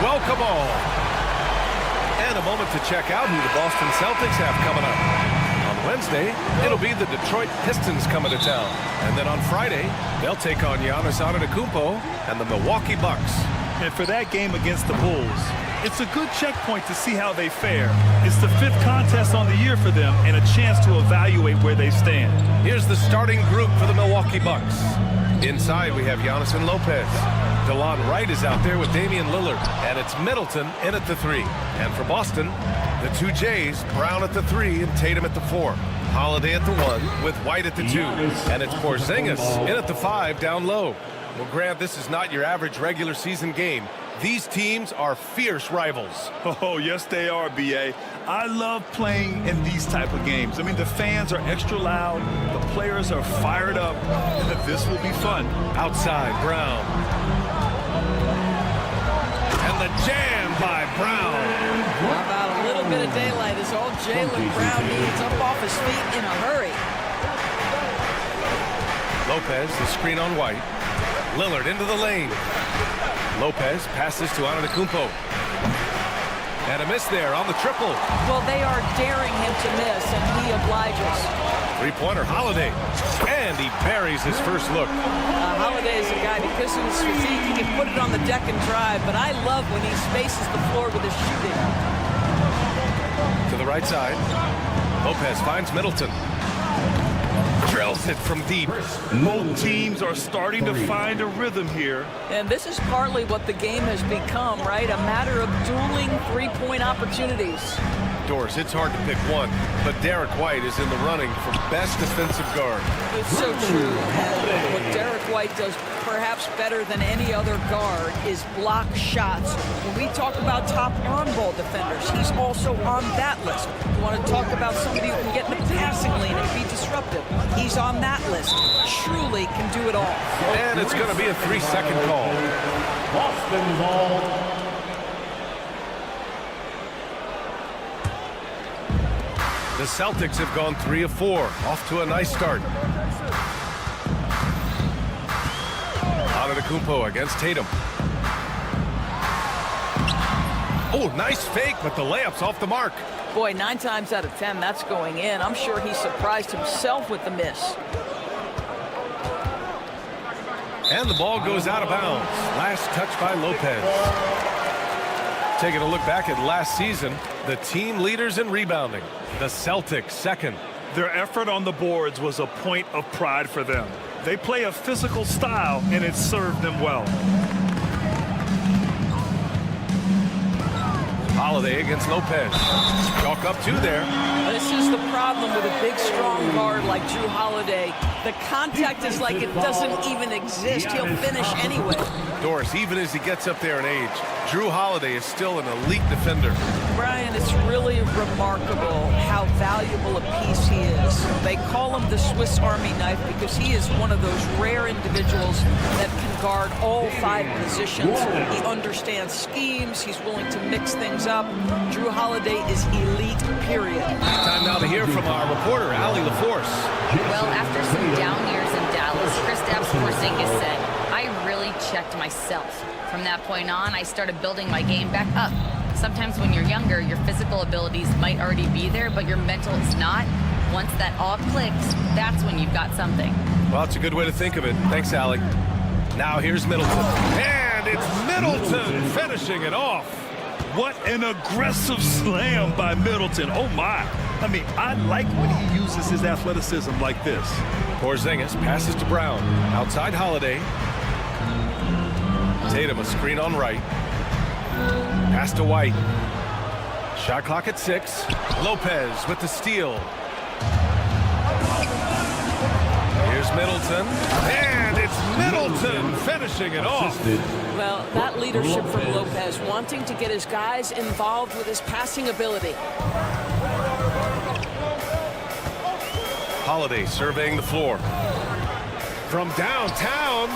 Welcome all. And a moment to check out who the Boston Celtics have coming up. On Wednesday, it'll be the Detroit Pistons coming to town. And then on Friday, they'll take on Giannis Antetokounmpo and the Milwaukee Bucks. And for that game against the Bulls, it's a good checkpoint to see how they fare. It's the 5th contest on the year for them and a chance to evaluate where they stand. Here's the starting group for the Milwaukee Bucks. Inside, we have Giannis and Lopez. DeLon Wright is out there with Damian Lillard, and it's Middleton in at the 3. And for Boston, the 2 Jays, Brown at the 3 and Tatum at the 4. Holiday at the 1 with White at the 2. And it's Porzingis in at the 5 down low. Well, Grant, this is not your average regular season game. These teams are fierce rivals. Oh, yes, they are, B.A. I love playing in these type of games. I mean, the fans are extra loud. The players are fired up. This will be fun. Outside, Brown. And the jam by Brown. How about a little bit of daylight is all Jaylen Brown needs, up off his feet in a hurry. Lopez, the screen on White. Lillard into the lane. Lopez passes to Antetokounmpo. And a miss there on the triple. Well, they are daring him to miss, and he obliges. Three-pointer, Holiday. And he buries his first look. Holiday is a guy, because of his physique, he can put it on the deck and drive, but I love when he spaces the floor with his shooting. To the right side. Lopez finds Middleton. Drills it from deep. Both teams are starting to find a rhythm here. And this is partly what the game has become, right? A matter of dueling three-point opportunities. Doris, it's hard to pick one, but Derek White is in the running for best defensive guard. It's so true. And what Derek White does perhaps better than any other guard is block shots. When we talk about top on-ball defenders, he's also on that list. You want to talk about somebody who can get in the passing lane and be disruptive. He's on that list. Truly can do it all. And it's going to be a 3-second call. Boston ball. The Celtics have gone 3 of 4, off to a nice start. Antetokounmpo against Tatum. Oh, nice fake, but the layup's off the mark. Boy, 9 times out of 10, that's going in. I'm sure he surprised himself with the miss. And the ball goes out of bounds. Last touch by Lopez. Taking a look back at last season, the team leaders in rebounding. The Celtics second. Their effort on the boards was a point of pride for them. They play a physical style, and it served them well. Holiday against Lopez. Chalk up 2 there. This is the problem with a big, strong guard like Drew Holiday. The contact is like it doesn't even exist. He'll finish anyway. Doris, even as he gets up there in age, Drew Holiday is still an elite defender. Brian, it's really remarkable how valuable a piece he is. They call him the Swiss Army knife because he is one of those rare individuals that can guard all 5 positions. He understands schemes. He's willing to mix things up. Drew Holiday is elite, period. Time now to hear from our reporter, Allie LaForce. Well, after some down years in Dallas, Kristaps Porzingis said, I really checked myself. From that point on, I started building my game back up. Sometimes when you're younger, your physical abilities might already be there, but your mental is not. Once that all clicks, that's when you've got something. Well, that's a good way to think of it. Thanks, Allie. Now here's Middleton. And it's Middleton finishing it off. What an aggressive slam by Middleton. Oh, my. I mean, I like when he uses his athleticism like this. Porzingis passes to Brown. Outside Holiday. Tatum a screen on right. Pass to White. Shot clock at 6. Lopez with the steal. Here's Middleton. And it's Middleton finishing it off. Well, that leadership from Lopez, wanting to get his guys involved with his passing ability. Holiday surveying the floor. From downtown.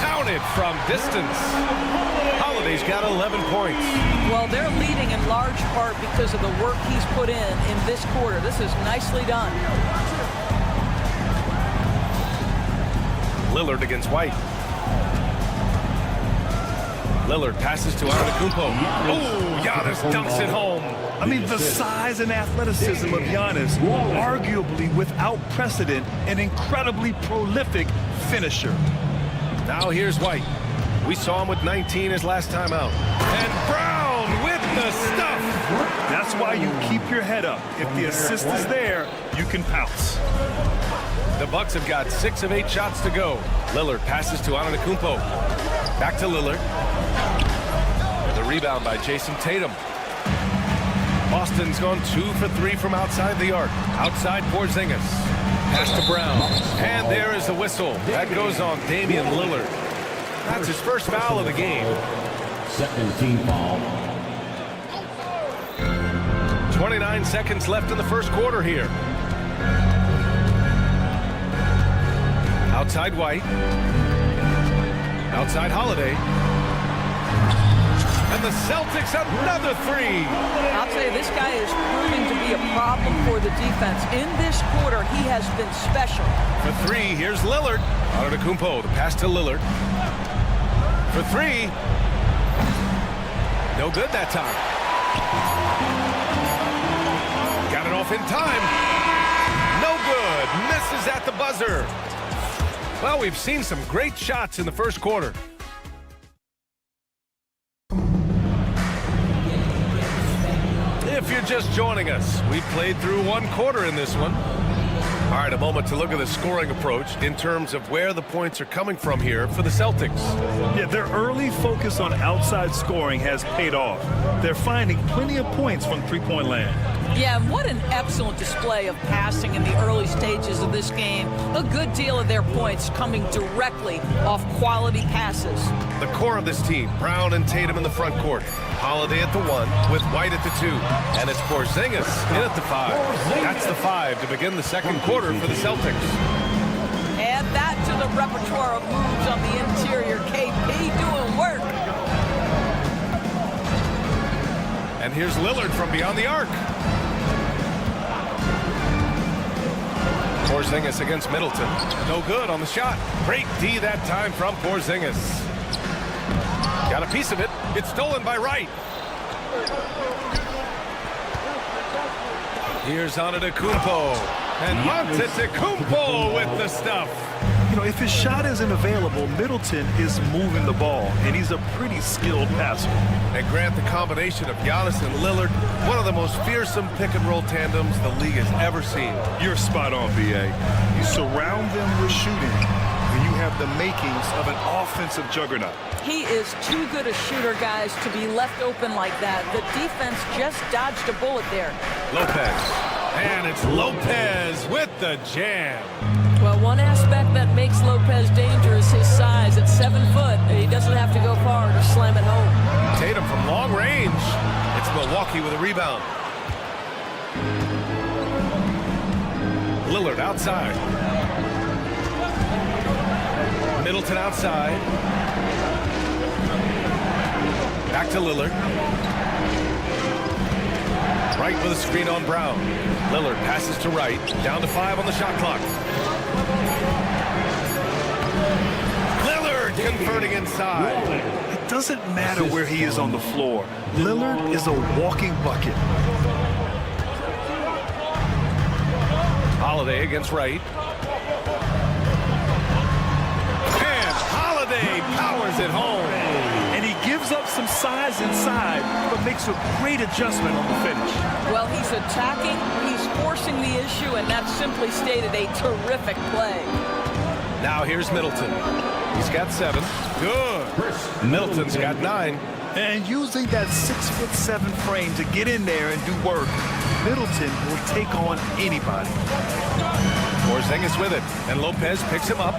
Counted from distance. Holiday's got 11 points. Well, they're leading in large part because of the work he's put in this quarter. This is nicely done. Lillard against White. Lillard passes to Antetokounmpo. Oh, Giannis dumps it home. I mean, the size and athleticism of Giannis, arguably without precedent, an incredibly prolific finisher. Now here's White. We saw him with 19 his last time out. And Brown with the stuff. That's why you keep your head up. If the assist is there, you can pounce. The Bucks have got 6 of 8 shots to go. Lillard passes to Antetokounmpo. Back to Lillard. The rebound by Jason Tatum. Boston's gone 2 for 3 from outside the arc. Outside Porzingis. Pass to Brown. And there is the whistle. That goes on Damian Lillard. That's his first foul of the game. Second team foul. 29 seconds left in the first quarter here. Outside White. Outside Holiday. And the Celtics another 3. I'll tell you, this guy is proving to be a problem for the defense. In this quarter, he has been special. For 3, here's Lillard. Antetokounmpo, the pass to Lillard. For 3. No good that time. Got it off in time. No good. Misses at the buzzer. Well, we've seen some great shots in the first quarter. If you're just joining us, we played through 1 quarter in this one. All right, a moment to look at the scoring approach in terms of where the points are coming from here for the Celtics. Yeah, their early focus on outside scoring has paid off. They're finding plenty of points from three-point land. Yeah, and what an excellent display of passing in the early stages of this game. A good deal of their points coming directly off quality passes. The core of this team, Brown and Tatum in the front court. Holiday at the 1 with White at the 2. And it's Porzingis in at the 5. That's the 5 to begin the second quarter for the Celtics. Add that to the repertoire of moves on the interior. KP doing work. And here's Lillard from beyond the arc. Porzingis against Middleton. No good on the shot. Great D that time from Porzingis. Got a piece of it. It's stolen by Wright. Here's Antetokounmpo. And Antetokounmpo with the stuff. You know, if his shot isn't available, Middleton is moving the ball, and he's a pretty skilled passer. And Grant, the combination of Giannis and Lillard, one of the most fearsome pick-and-roll tandems the league has ever seen. You're spot on, B.A. You surround them with shooting, and you have the makings of an offensive juggernaut. He is too good a shooter, guys, to be left open like that. The defense just dodged a bullet there. Lopez. And it's Lopez with the jam. Well, one aspect that makes Lopez dangerous is his size. At 7 foot, he doesn't have to go far to slam it home. Tatum from long range. It's Milwaukee with a rebound. Lillard outside. Middleton outside. Back to Lillard. Wright with a screen on Brown. Lillard passes to Wright. Down to 5 on the shot clock. Lillard converting inside. It doesn't matter where he is on the floor. Lillard is a walking bucket. Holiday against Wright. And Holiday powers it home. And he gives up some size inside, but makes a great adjustment on the finish. Well, he's attacking, he's forcing the issue, and that's simply stated a terrific play. Now here's Middleton. He's got 7. Good. Middleton's got 9. And using that 6'7" frame to get in there and do work, Middleton will take on anybody. Porzingis with it, and Lopez picks him up.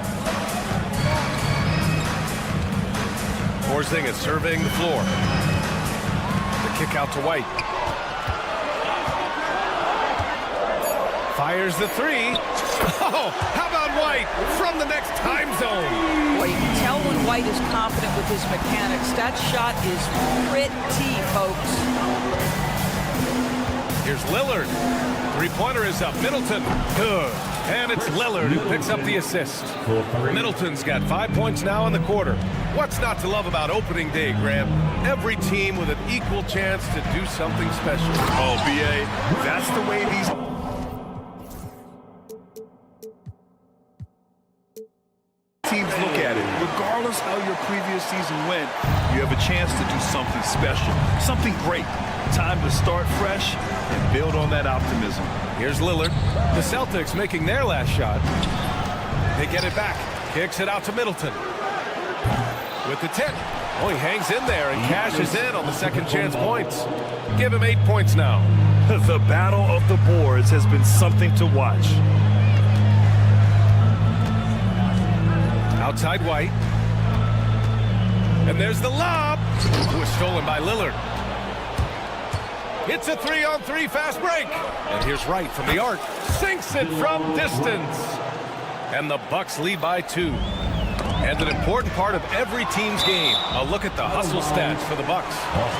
Porzingis surveying the floor. The kick out to White. Fires the 3. Oh, how about White from the next time zone? Well, you can tell when White is confident with his mechanics. That shot is pretty, folks. Here's Lillard. Three-pointer is up. Middleton. Good. And it's Lillard who picks up the assist. Middleton's got 5 points now in the quarter. What's not to love about opening day, Graham? Every team with an equal chance to do something special. Oh, BA, that's the way these teams look at it. Regardless how your previous season went, you have a chance to do something special, something great. Time to start fresh and build on that optimism. Here's Lillard. The Celtics making their last shot. They get it back. Kicks it out to Middleton. With the 10. Oh, he hangs in there and cashes in on the second chance points. Give him 8 points now. The battle of the boards has been something to watch. Outside White. And there's the lob. It was stolen by Lillard. It's a 3-on-3 fast break. And here's Wright from the arc. Sinks it from distance. And the Bucks lead by 2. And an important part of every team's game. A look at the hustle stats for the Bucks.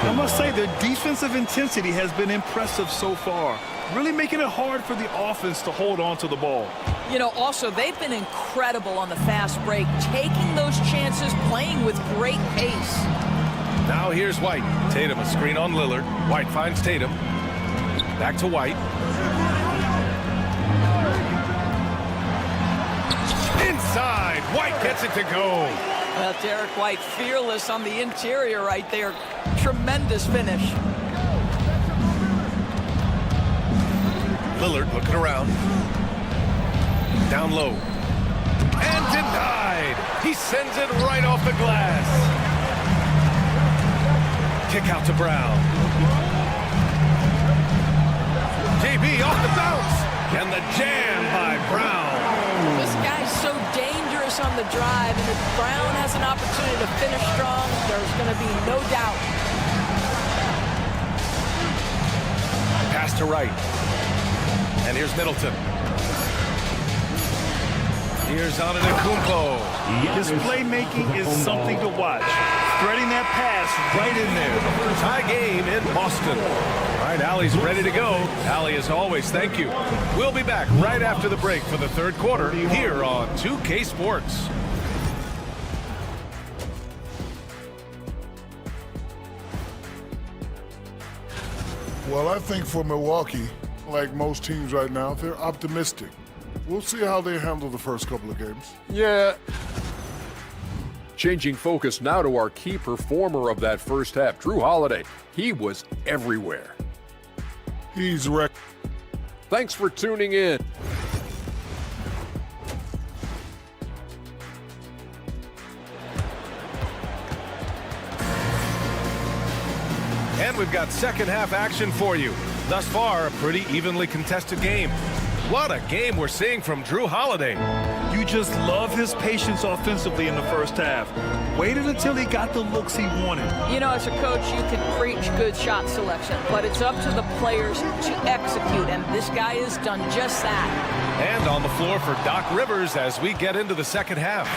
I must say their defensive intensity has been impressive so far. Really making it hard for the offense to hold on to the ball. You know, also, they've been incredible on the fast break, taking those chances, playing with great pace. Now here's White. Tatum a screen on Lillard. White finds Tatum. Back to White. Inside. White gets it to go. Well, Derek White fearless on the interior right there. Tremendous finish. Lillard looking around. Down low. And denied. He sends it right off the glass. Kick out to Brown. JB off the bounce. And the jam by Brown. This guy's so dangerous on the drive, and if Brown has an opportunity to finish strong, there's going to be no doubt. Pass to Wright. And here's Middleton. Here's Antetokounmpo. His playmaking is something to watch. Threading that pass right in there. Tie game in Boston. All right, Allie's ready to go. Allie, as always, thank you. We'll be back right after the break for the third quarter here on 2K Sports. Well, I think for Milwaukee, like most teams right now, they're optimistic. We'll see how they handle the first couple of games. Yeah. Changing focus now to our key performer of that first half, Drew Holiday. He was everywhere. He's wrecked. Thanks for tuning in. And we've got second half action for you. Thus far, a pretty evenly contested game. What a game we're seeing from Drew Holiday. You just love his patience offensively in the first half. Waited until he got the looks he wanted. You know, as a coach, you can preach good shot selection, but it's up to the players to execute, and this guy has done just that. And on the floor for Doc Rivers as we get into the second half.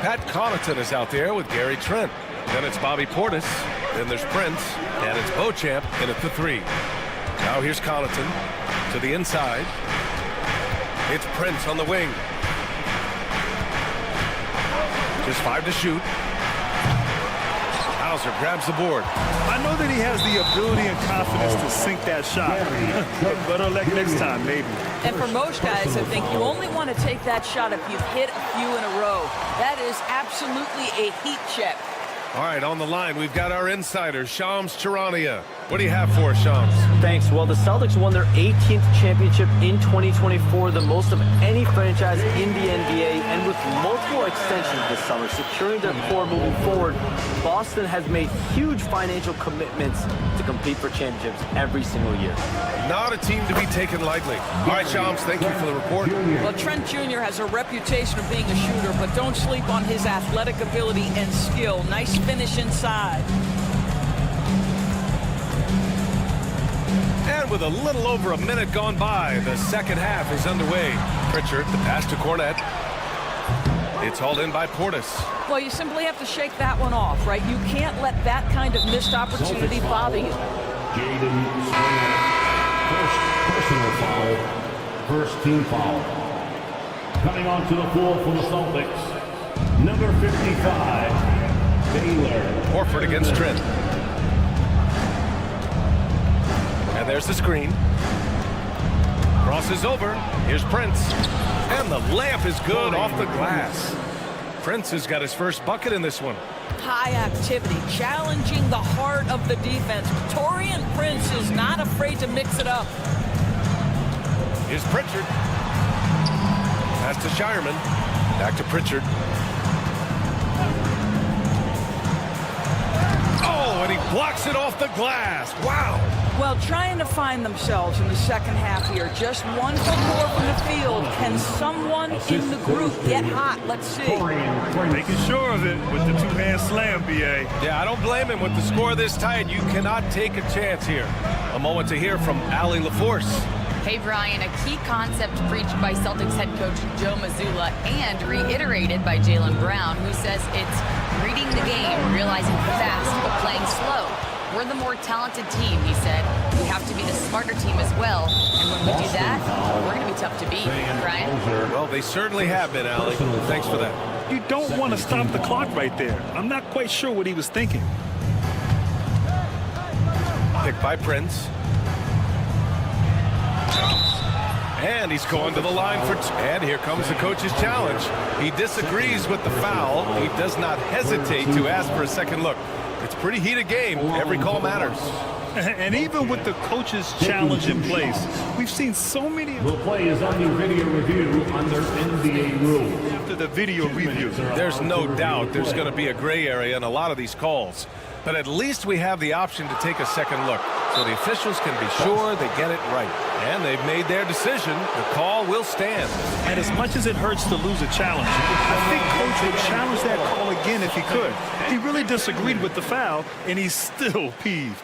Pat Connaughton is out there with Gary Trent. Then it's Bobby Portis. Then there's Prince. And it's Beauchamp in at the 3. Now here's Connaughton to the inside. It's Prince on the wing. Just 5 to shoot. Hauser grabs the board. I know that he has the ability and confidence to sink that shot. Better luck next time, maybe. And for most guys, I think you only want to take that shot if you've hit a few in a row. That is absolutely a heat check. All right, on the line, we've got our insider, Shams Charania. What do you have for us, Shams? Thanks. Well, the Celtics won their 18th championship in 2024, the most of any franchise in the NBA, and with multiple extensions this summer, securing their core moving forward, Boston has made huge financial commitments to compete for championships every single year. Not a team to be taken lightly. All right, Shams, thank you for the report. Well, Trent Jr. has a reputation of being a shooter, but don't sleep on his athletic ability and skill. Nice finish inside. And with a little over a minute gone by, the second half is underway. Pritchard, the pass to Cornette. It's hauled in by Portis. Well, you simply have to shake that one off, right? You can't let that kind of missed opportunity bother you. Jaden Springer. First personal foul. First team foul. Coming onto the floor for the Celtics, number 55, Baylor. Horford against Trent. And there's the screen. Crosses over. Here's Prince. And the layup is good off the glass. Prince has got his first bucket in this one. High activity, challenging the heart of the defense. Taurean Prince is not afraid to mix it up. Here's Pritchard. Pass to Shireman. Back to Pritchard. Oh, and he blocks it off the glass. Wow. Well, trying to find themselves in the second half here. Just 1 for 4 from the field. Can someone in the group get hot? Let's see. Making sure of it with the two-hand slam, B.A. Yeah, I don't blame him with the score this tight. You cannot take a chance here. A moment to hear from Allie LaForce. Hey, Brian, a key concept preached by Celtics head coach Joe Mazzulla and reiterated by Jaylen Brown, who says it's reading the game, realizing fast, but playing slow. We're the more talented team, he said. We have to be the smarter team as well. And when we do that, we're going to be tough to beat. Brian? Well, they certainly have been, Allie. Thanks for that. You don't want to stop the clock right there. I'm not quite sure what he was thinking. Picked by Prince. And he's going to the line for two. And here comes the coach's challenge. He disagrees with the foul. He does not hesitate to ask for a second look. It's a pretty heated game. Every call matters. And even with the coach's challenge in place, we've seen so many. The play is under video review under NBA rules. After the video review. There's no doubt there's going to be a gray area in a lot of these calls. But at least we have the option to take a second look. So the officials can be sure they get it right. And they've made their decision. The call will stand. And as much as it hurts to lose a challenge, I think Coach would challenge that call again if he could. He really disagreed with the foul, and he's still peeved.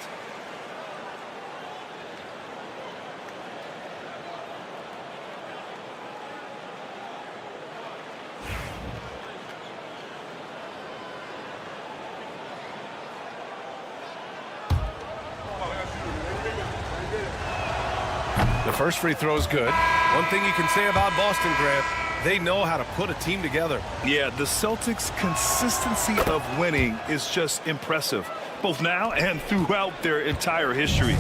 The first free throw is good. One thing you can say about Boston, Grant, they know how to put a team together. Yeah, the Celtics' consistency of winning is just impressive, both now and throughout their entire history.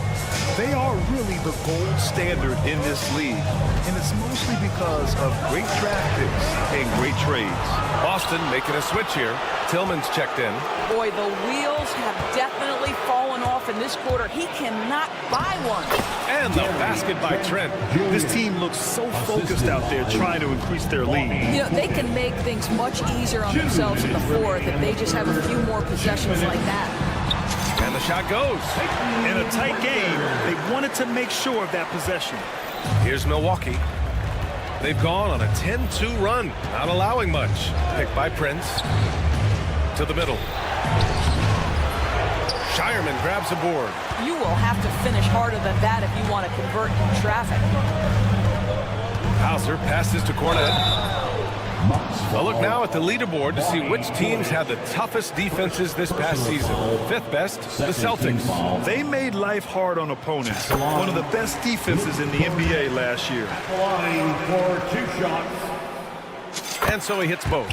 They are really the gold standard in this league, and it's mostly because of great draft picks and great trades. Boston making a switch here. Tillman's checked in. Boy, the wheels have definitely fallen off in this quarter. He cannot buy one. And the basket by Trent. This team looks so focused out there trying to increase their lead. You know, they can make things much easier on themselves in the fourth if they just have a few more possessions like that. And the shot goes. In a tight game, they wanted to make sure of that possession. Here's Milwaukee. They've gone on a 10-2 run, not allowing much. Picked by Prince. To the middle. Shireman grabs a board. You will have to finish harder than that if you want to convert in traffic. Hauser passes to Cornet. Well, look now at the leaderboard to see which teams had the toughest defenses this past season. Fifth best, the Celtics. They made life hard on opponents. One of the best defenses in the NBA last year. Line for 2 shots. And so he hits both.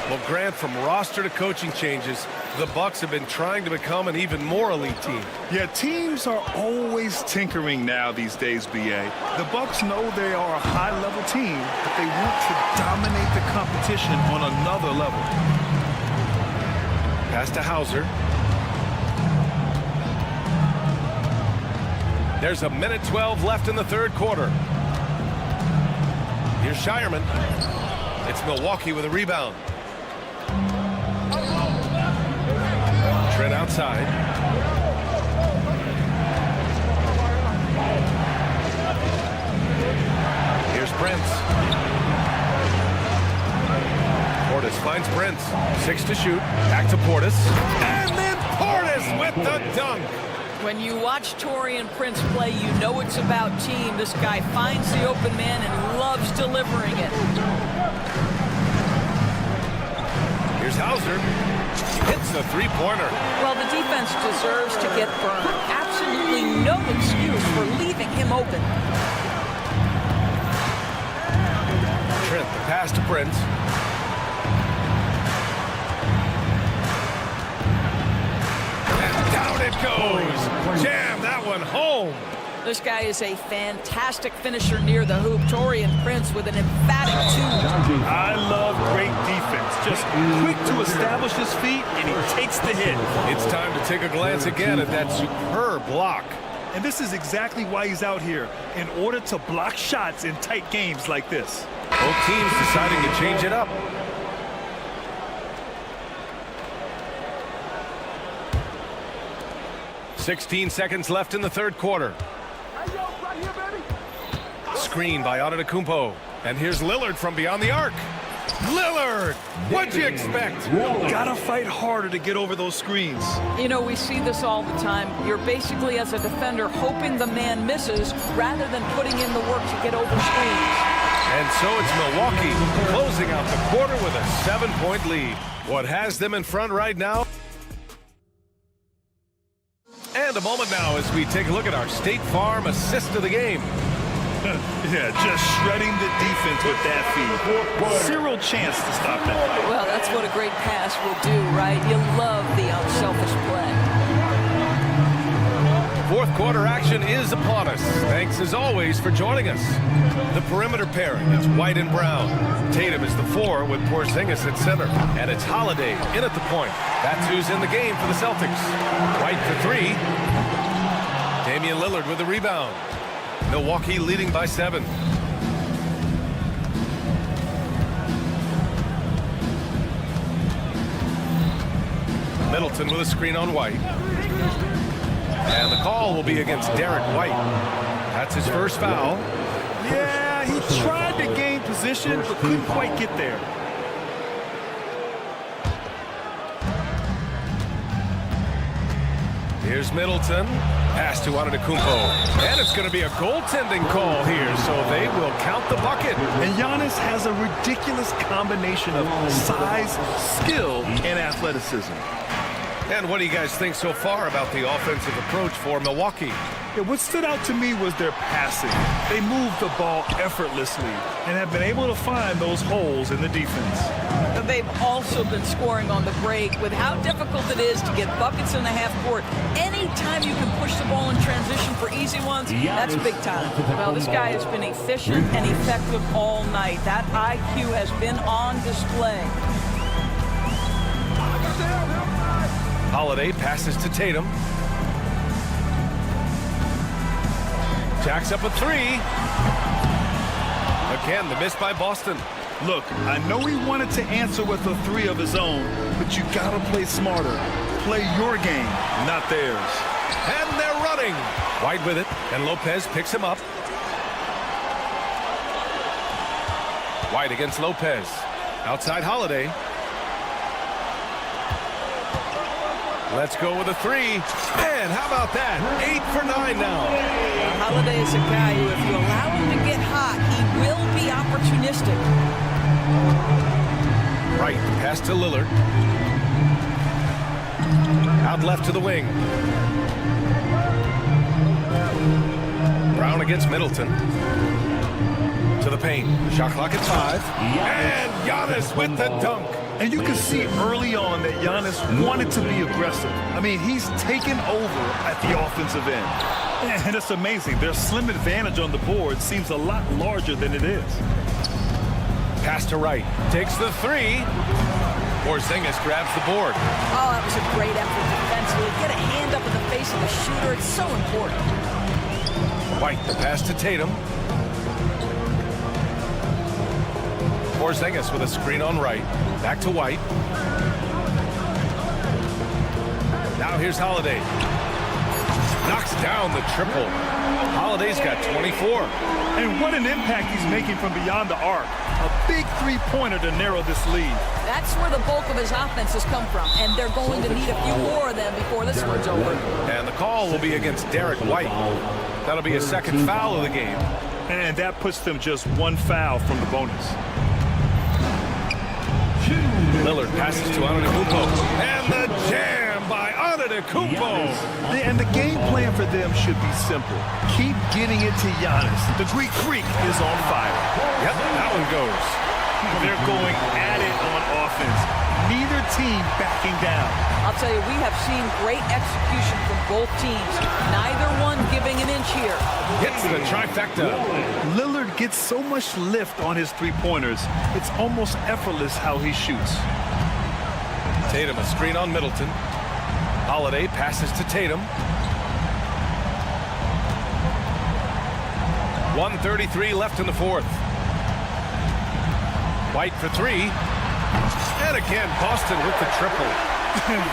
Well, Grant, from roster to coaching changes, the Bucks have been trying to become an even more elite team. Yeah, teams are always tinkering now these days, B.A. The Bucks know they are a high-level team, but they want to dominate the competition on another level. Pass to Hauser. There's a minute 12 left in the third quarter. Here's Shireman. It's Milwaukee with a rebound. Trent outside. Here's Prince. Portis finds Prince. 6 to shoot. Back to Portis. And then Portis with the dunk. When you watch Taurean Prince play, you know it's about team. This guy finds the open man and loves delivering it. Here's Hauser. Hits the three-pointer. Well, the defense deserves to get burned. Absolutely no excuse for leaving him open. Trent, the pass to Prince. And down it goes. Jam that one home. This guy is a fantastic finisher near the hoop. Torian Prince with an emphatic 2. I love great defense. Just quick to establish his feet, and he takes the hit. It's time to take a glance again at that superb block. And this is exactly why he's out here, in order to block shots in tight games like this. Both teams deciding to change it up. "16 seconds left in the third quarter. Screen by Antetokounmpo. And here's Lillard from beyond the arc. Lillard! What'd you expect? Gotta fight harder to get over those screens. You know, we see this all the time. You're basically, as a defender, hoping the man misses rather than putting in the work to get over screens. And so it's Milwaukee closing out the quarter with a 7-point lead. What has them in front right now? And a moment now as we take a look at our State Farm assist of the game. Yeah, just shredding the defense with that feed. Zero chance to stop that. Well, that's what a great pass will do, right? You love the unselfish play. Fourth quarter action is upon us. Thanks as always for joining us. The perimeter pairing is White and Brown. Tatum is the 4 with Porzingis at center. And it's Holiday in at the point. That's who's in the game for the Celtics. White for 3. Damian Lillard with the rebound. Milwaukee leading by 7. Middleton with a screen on White. And the call will be against Derek White. That's his first foul. Yeah, he tried to gain position, but couldn't quite get there. Here's Middleton. Pass to Antetokounmpo. And it's going to be a goaltending call here, so they will count the bucket. And Giannis has a ridiculous combination of size, skill, and athleticism. And what do you guys think so far about the offensive approach for Milwaukee? Yeah, what stood out to me was their passing. They moved the ball effortlessly and have been able to find those holes in the defense. They've also been scoring on the break. With how difficult it is to get buckets in the half court, anytime you can push the ball in transition for easy ones, that's big time. Well, this guy has been efficient and effective all night. That IQ has been on display. Holiday passes to Tatum. Jacks up a 3. Again, the miss by Boston. Look, I know he wanted to answer with a 3 of his own, but you gotta play smarter. Play your game, not theirs. And they're running. White with it, and Lopez picks him up. White against Lopez. Outside Holiday. Let's go with a 3. And how about that? 8 for 9 now. Holiday is a guy who, if you allow him to get hot, he will be opportunistic. Right, pass to Lillard. Out left to the wing. Brown against Middleton. To the paint. Shot clock at 5. And Giannis with the dunk. And you can see early on that Giannis wanted to be aggressive. I mean, he's taken over at the offensive end. And it's amazing. Their slim advantage on the board seems a lot larger than it is. Pass to Wright. Takes the 3. Porzingis grabs the board. Oh, that was a great effort defensively. Get a hand up in the face of the shooter. It's so important. White, the pass to Tatum. Porzingis with a screen on Wright. Back to White. Now here's Holiday. Knocks down the triple. Holiday's got 24. And what an impact he's making from beyond the arc. A big three-pointer to narrow this lead. That's where the bulk of his offense has come from, and they're going to need a few more of them before this one's over. And the call will be against Derek White. That'll be his second foul of the game. And that puts them just 1 foul from the bonus. Lillard passes to Antetokounmpo. And the jam by Antetokounmpo. Antetokounmpo. And the game plan for them should be simple. Keep getting it to Giannis. The Greek Freak is on fire. Yep, that one goes. They're going at it on offense. Neither team backing down. I'll tell you, we have seen great execution from both teams. Neither one giving an inch here. Hits the trifecta. Lillard gets so much lift on his three-pointers, it's almost effortless how he shoots. Tatum, a screen on Middleton. Holiday passes to Tatum. 1:33 left in the fourth. White for three. And again, Boston with the triple.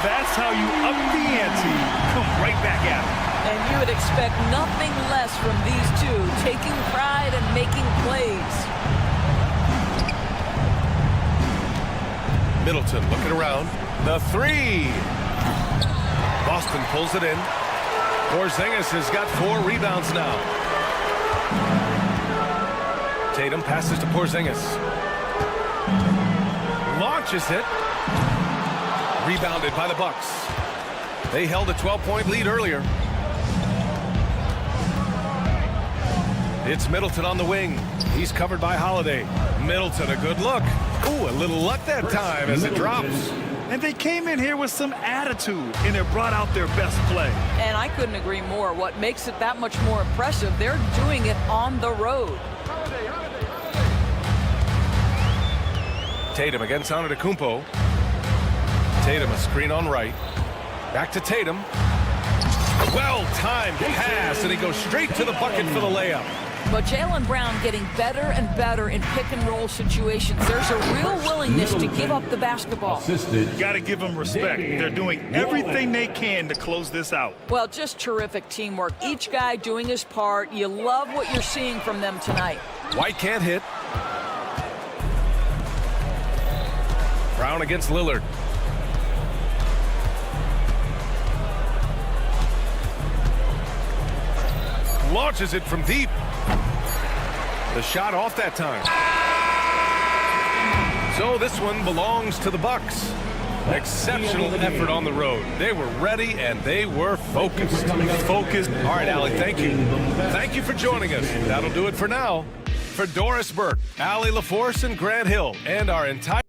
That's how you up the ante. Come right back at it. And you would expect nothing less from these two, taking pride and making plays. Middleton looking around. The three. Boston pulls it in. Porzingis has got 4 rebounds now. Tatum passes to Porzingis. Launches it. Rebounded by the Bucks. They held a 12-point lead earlier. It's Middleton on the wing. He's covered by Holiday. Middleton, a good look. Ooh, a little luck that time as it drops. And they came in here with some attitude, and it brought out their best play. And I couldn't agree more. What makes it that much more impressive, they're doing it on the road. Tatum against Antetokounmpo. Tatum, a screen on right. Back to Tatum. Well-timed pass, and he goes straight to the bucket for the layup. But Jaylen Brown getting better and better in pick-and-roll situations. There's a real willingness to give up the basketball. You got to give them respect. They're doing everything they can to close this out. Well, just terrific teamwork. Each guy doing his part. You love what you're seeing from them tonight. White can't hit. Brown against Lillard. Launches it from deep. The shot off that time. So this one belongs to the Bucks. Exceptional effort on the road. They were ready and they were focused. Focused. All right, Allie, thank you. Thank you for joining us. That'll do it for now. For Doris Burke, Allie LaForce, and Grant Hill, and our entire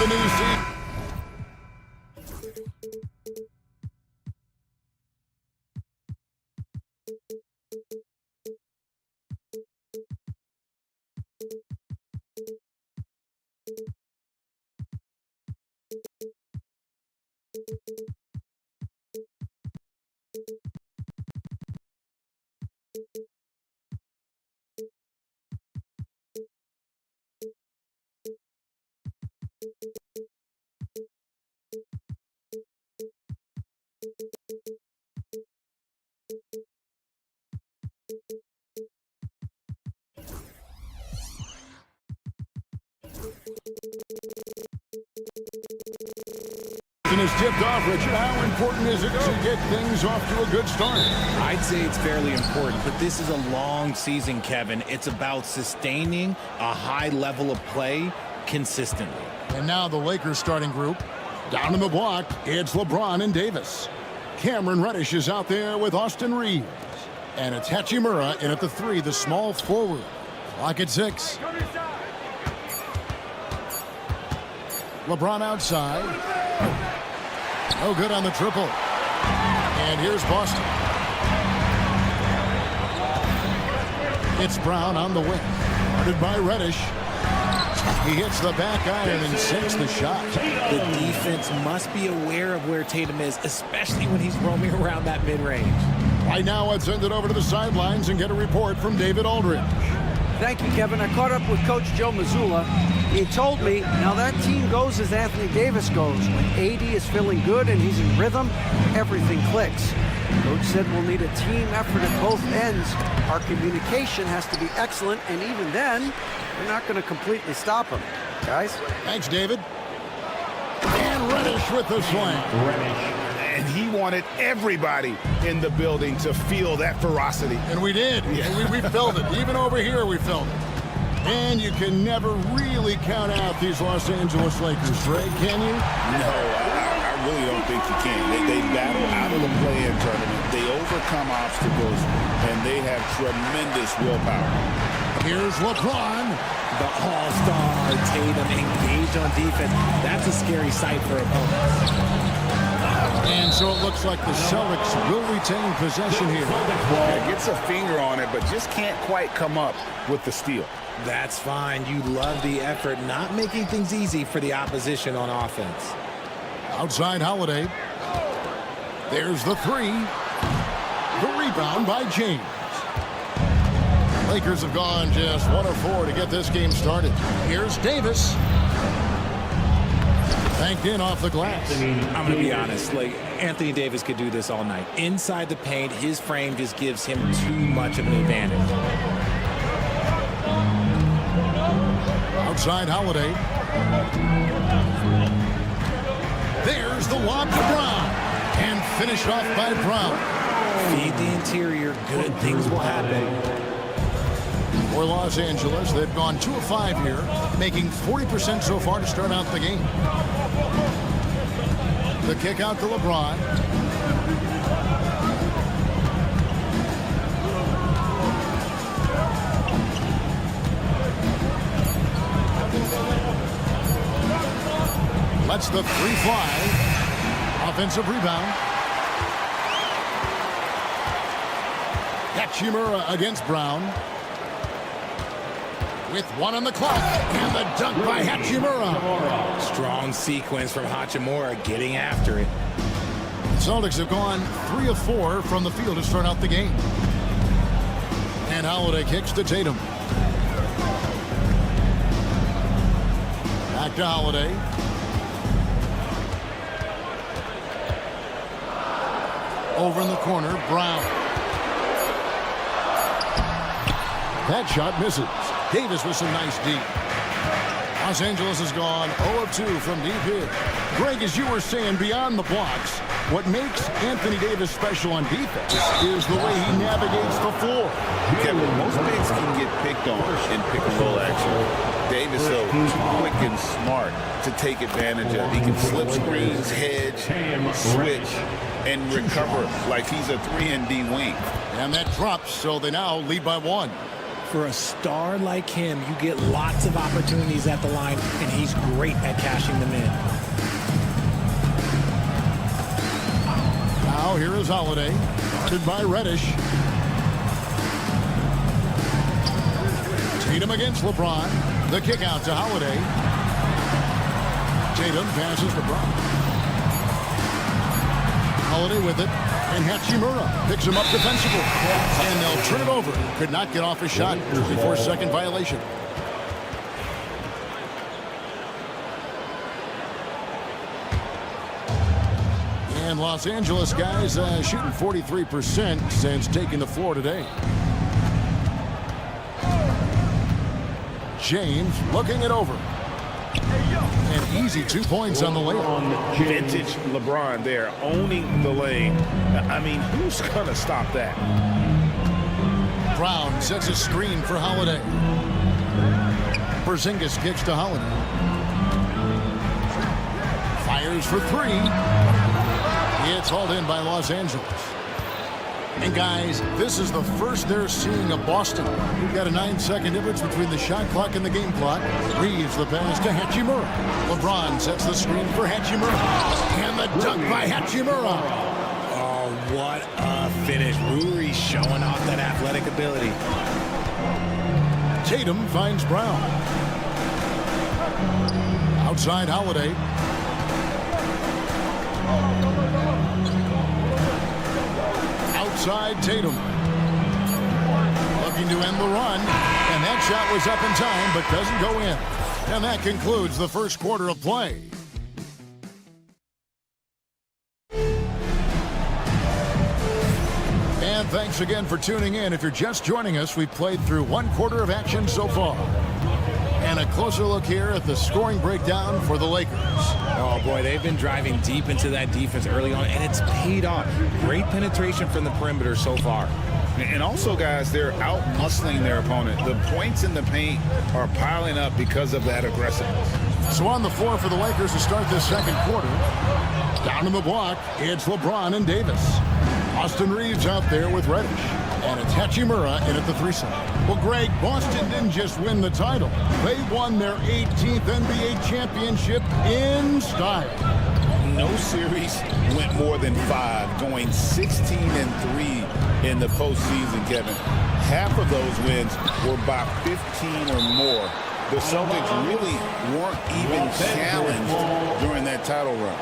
the new season. Is tipped off, Richard. How important is it to get things off to a good start? I'd say it's fairly important, but this is a long season, Kevin. It's about sustaining a high level of play consistently. And now the Lakers starting group. Down in the block, it's LeBron and Davis. Cameron Reddish is out there with Austin Reeves. And it's Hachimura in at the 3, the small forward. Clock at 6. LeBron outside. No good on the triple. And here's Boston. It's Brown on the wing. Guarded by Reddish. He hits the back iron and sinks the shot. The defense must be aware of where Tatum is, especially when he's roaming around that mid-range. Right now, let's send it over to the sidelines and get a report from David Aldridge. Thank you, Kevin. I caught up with Coach Joe Mazzulla. He told me, now that team goes as Anthony Davis goes. When AD is feeling good and he's in rhythm, everything clicks. Coach said we'll need a team effort at both ends. Our communication has to be excellent, and even then, we're not going to completely stop him. Guys? Thanks, David. And Reddish with the swing. And he wanted everybody in the building to feel that ferocity. And we did. Yeah. We felt it. Even over here, we felt it. And you can never really count out these Los Angeles Lakers, Ray, can you? No, I really don't think you can. They battle out of the play-in tournament. They overcome obstacles, and they have tremendous willpower. Here's LeBron. The all-star Tatum engaged on defense. That's a scary sight for opponents. And so it looks like the Celtics will retain possession here. Yeah, gets a finger on it, but just can't quite come up with the steal. That's fine. You love the effort, not making things easy for the opposition on offense. Outside Holiday. There's the 3. The rebound by James. Lakers have gone just 1 of 4 to get this game started. Here's Davis. Banked in off the glass. I'm going to be honest. Anthony Davis could do this all night. Inside the paint, his frame just gives him too much of an advantage. Outside Holiday. There's the lob to Brown. And finished off by Brown. Feed the interior. Good things will happen. For Los Angeles, they've gone 2 of 5 here, making 40% so far to start out the game. The kick out to LeBron. Lets the 3 fly. Offensive rebound. Hachimura against Brown. With 1 on the clock, and the dunk by Hachimura. Strong sequence from Hachimura, getting after it. Celtics have gone 3 of 4 from the field to start out the game. And Holiday kicks to Tatum. Back to Holiday. Over in the corner, Brown. That shot misses. Davis with some nice deep. Los Angeles has gone 0 of 2 from deep here. Greg, as you were saying, beyond the blocks, what makes Anthony Davis special on defense is the way he navigates the floor. Kevin, most bigs can get picked on in pick-and-roll action. Davis, though, too quick and smart to take advantage of. He can slip screens, hedge, switch, and recover like he's a 3-and-D wing. And that drops, so they now lead by 1. For a star like him, you get lots of opportunities at the line, and he's great at cashing them in. Now here is Holiday, guarded by Reddish. Tatum against LeBron. The kick out to Holiday. Tatum passes LeBron. Holiday with it. And Hachimura picks him up defensively. And they'll turn it over. Could not get off his shot. 34-second violation. And Los Angeles guys shooting 43% since taking the floor today. James looking it over. An easy 2 points on the layup. Vintage LeBron there, owning the lane. I mean, who's going to stop that? Brown sets a screen for Holiday. Porzingis kicks to Holiday. Fires for three. It's hauled in by Los Angeles. And guys, this is the first they're seeing of Boston. We've got a 9-second difference between the shot clock and the game clock. Reeves the pass to Hachimura. LeBron sets the screen for Hachimura. And the dunk by Hachimura. Oh, what a finish. Rui showing off that athletic ability. Tatum finds Brown. Outside Holiday. Outside Tatum. Looking to end the run. And that shot was up in time, but doesn't go in. And that concludes the first quarter of play. And thanks again for tuning in. If you're just joining us, we've played through one quarter of action so far. And a closer look here at the scoring breakdown for the Lakers. Oh, boy, they've been driving deep into that defense early on, and it's paid off. Great penetration from the perimeter so far. And also, guys, they're out-muscling their opponent. The points in the paint are piling up because of that aggressiveness. So on the floor for the Lakers to start this second quarter. Down in the block, it's LeBron and Davis. Austin Reeves out there with Reddish. And it's Hachimura in at the three-side. Well, Greg, Boston didn't just win the title. They won their 18th NBA championship in style. No series went more than 5, going 16-3 in the postseason, Kevin. Half of those wins were by 15 or more. The Celtics really weren't even challenged during that title run.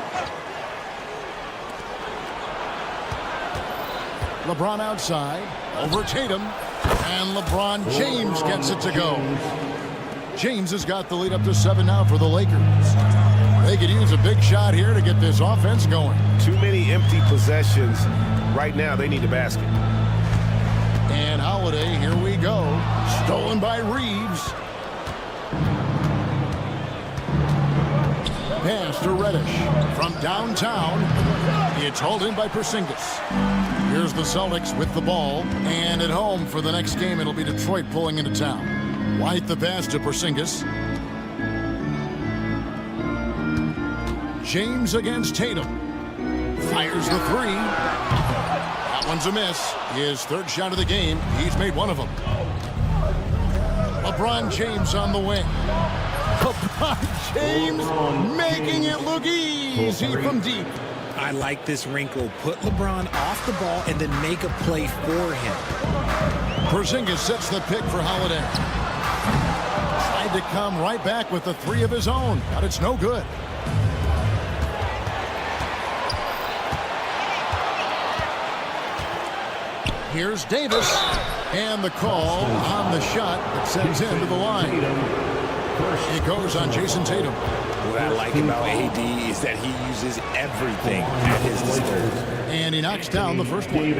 LeBron outside, over Tatum, and LeBron James gets it to go. James has got the lead up to 7 now for the Lakers. They could use a big shot here to get this offense going. Too many empty possessions. Right now, they need a basket. And Holiday, here we go. Stolen by Reeves. Pass to Reddish from downtown. It's hauled in by Porzingis. Here's the Celtics with the ball. And at home for the next game, it'll be Detroit pulling into town. White the pass to Porzingis. James against Tatum. Fires the three. That one's a miss. His third shot of the game. He's made one of them. LeBron James on the wing. LeBron James making it look easy from deep. I like this wrinkle. Put LeBron off the ball and then make a play for him. Porzingis sets the pick for Holiday. Tried to come right back with the three of his own, but it's no good. Here's Davis. And the call on the shot that sends him to the line. It goes on Jason Tatum. What I like about AD is that he uses everything at his disposal. And he knocks down the first one.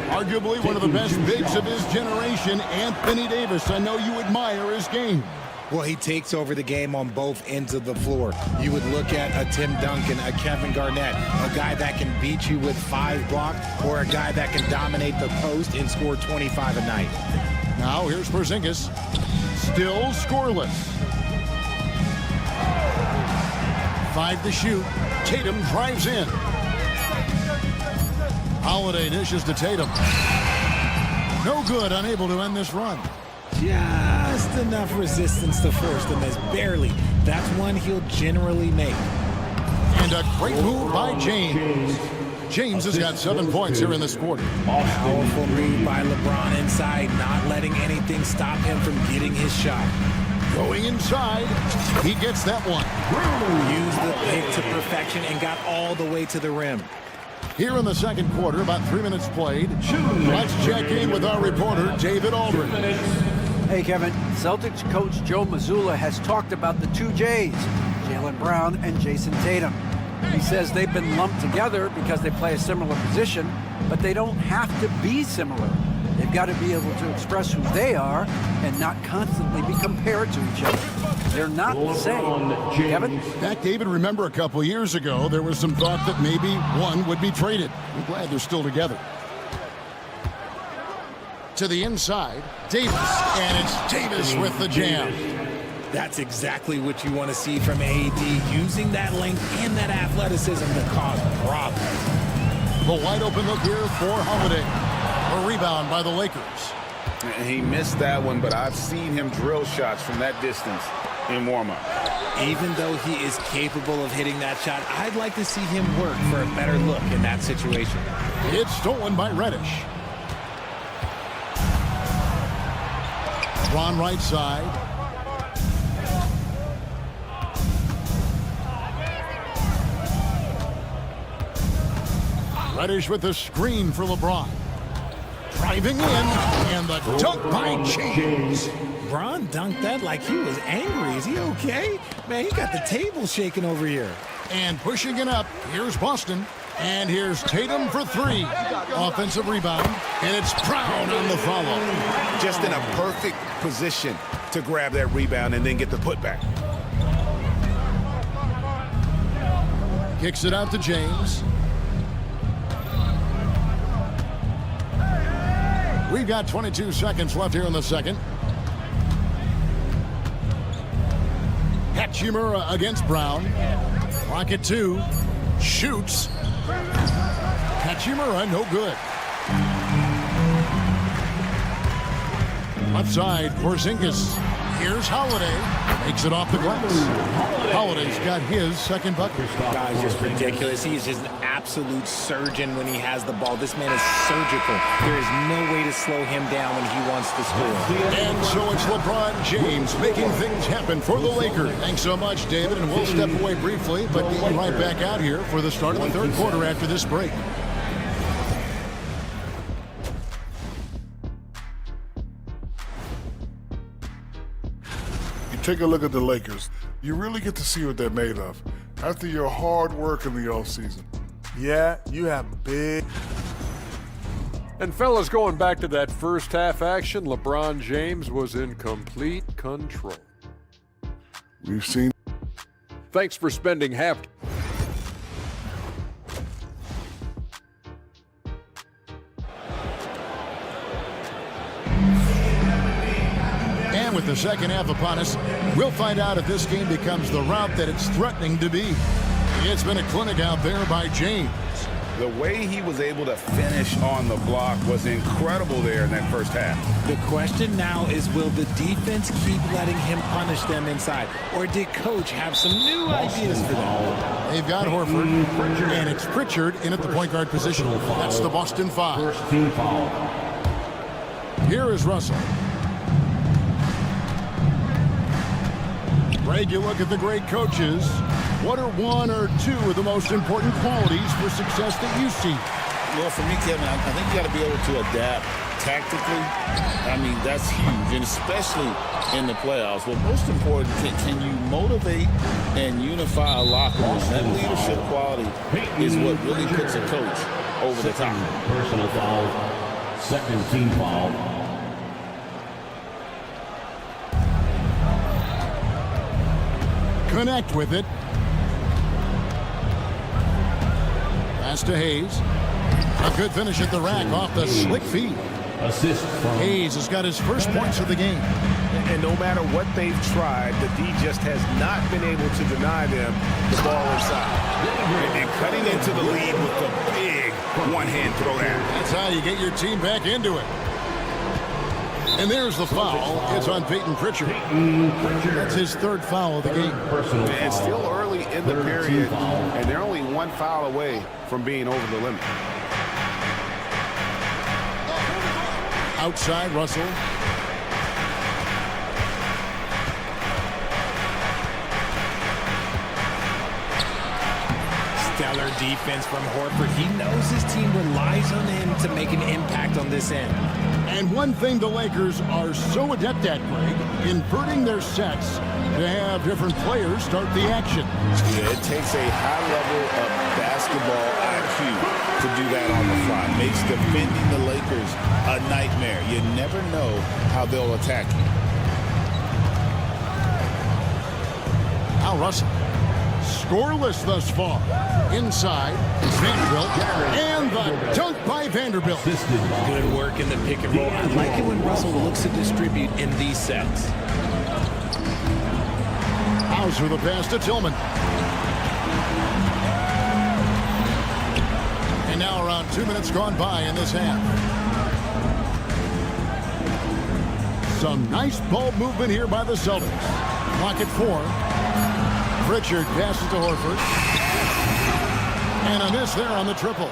Arguably one of the best bigs of his generation, Anthony Davis. I know you admire his game. Well, he takes over the game on both ends of the floor. You would look at a Tim Duncan, a Kevin Garnett, a guy that can beat you with 5 blocks, or a guy that can dominate the post and score 25 a night. Now here's Porzingis. Still scoreless. 5 to shoot. Tatum drives in. Holiday dishes to Tatum. No good, unable to end this run. just enough resistance to force the miss. Barely. That's one he'll generally make. And a great move by James. James has got 7 points here in this quarter. Powerful move by LeBron inside, not letting anything stop him from getting his shot. Going inside, he gets that one. Used the pick to perfection and got all the way to the rim. Here in the second quarter, about 3 minutes played. Let's check in with our reporter, David Aldridge. Hey, Kevin. Celtics coach Joe Mazzulla has talked about the two J's, Jaylen Brown and Jason Tatum. He says they've been lumped together because they play a similar position, but they don't have to be similar. They've got to be able to express who they are and not constantly be compared to each other. They're not the same. Kevin? In fact, David, remember a couple years ago, there was some thought that maybe one would be traded. I'm glad they're still together. To the inside, Davis, and it's Davis with the jam. That's exactly what you want to see from AD, using that length and that athleticism to cause problems. The wide open look here for Holiday. A rebound by the Lakers. He missed that one, but I've seen him drill shots from that distance in warm-up. Even though he is capable of hitting that shot, I'd like to see him work for a better look in that situation. It's stolen by Reddish. LeBron right side. Reddish with the screen for LeBron. Driving in, and the dunk by James. LeBron dunked that like he was angry. Is he okay? Man, he got the table shaking over here. And pushing it up, here's Boston. And here's Tatum for three. Offensive rebound, and it's Brown on the follow. Just in a perfect position to grab that rebound and then get the putback. Kicks it out to James. We've got 22 seconds left here in the second. Hachimura against Brown. Rocket 2. Shoots. Hachimura, no good. Left side, Porzingis. Here's Holiday. Makes it off the glass. Holiday's got his second bucket. Guy's just ridiculous. He's just an absolute surgeon when he has the ball. This man is surgical. There is no way to slow him down when he wants to score. And so it's LeBron James making things happen for the Lakers. Thanks so much, David, and we'll step away briefly, but get you right back out here for the start of the third quarter after this break. Take a look at the Lakers. You really get to see what they're made of after your hard work in the offseason. Yeah, you have big. And fellas, going back to that first half action, LeBron James was in complete control. We've seen. Thanks for spending half. With the second half upon us, we'll find out if this game becomes the route that it's threatening to be. It's been a clinic out there by James. The way he was able to finish on the block was incredible there in that first half. The question now is, will the defense keep letting him punish them inside? Or did Coach have some new ideas for them? They've got Horford, and it's Pritchard in at the point guard position. That's the Boston 5. First team foul. Here is Russell. Greg, you look at the great coaches. What are one or two of the most important qualities for success that you see? Well, for me, Kevin, I think you got to be able to adapt tactically. I mean, that's huge, and especially in the playoffs. But most important, can you motivate and unify a locker room? That leadership quality is what really puts a coach over the top. Personal foul. Second team foul. Connect with it. Pass to Hayes. A good finish at the rack off the slick feed. Assist from Hayes has got his first points of the game. And no matter what they've tried, the D just has not been able to deny them the ball inside. And cutting into the lead with the big one-hand throwdown. That's how you get your team back into it. And there's the foul. It's on Peyton Pritchard. That's his third foul of the game. It's still early in the period, and they're only one foul away from being over the limit. Outside, Russell. Stellar defense from Horford. He knows his team relies on him to make an impact on this end. And one thing the Lakers are so adept at, Greg, inverting their sets to have different players start the action. Yeah, it takes a high level of basketball IQ to do that on the fly. Makes defending the Lakers a nightmare. You never know how they'll attack you. Al Russell. Scoreless thus far. Inside, Vanderbilt, and the dunk by Vanderbilt. Good work in the pick and roll. I like it when Russell looks to distribute in these sets. Hauser the pass to Tillman. And now around 2 minutes gone by in this half. Some nice ball movement here by the Celtics. Clock at 4. Pritchard passes to Horford. And a miss there on the triple.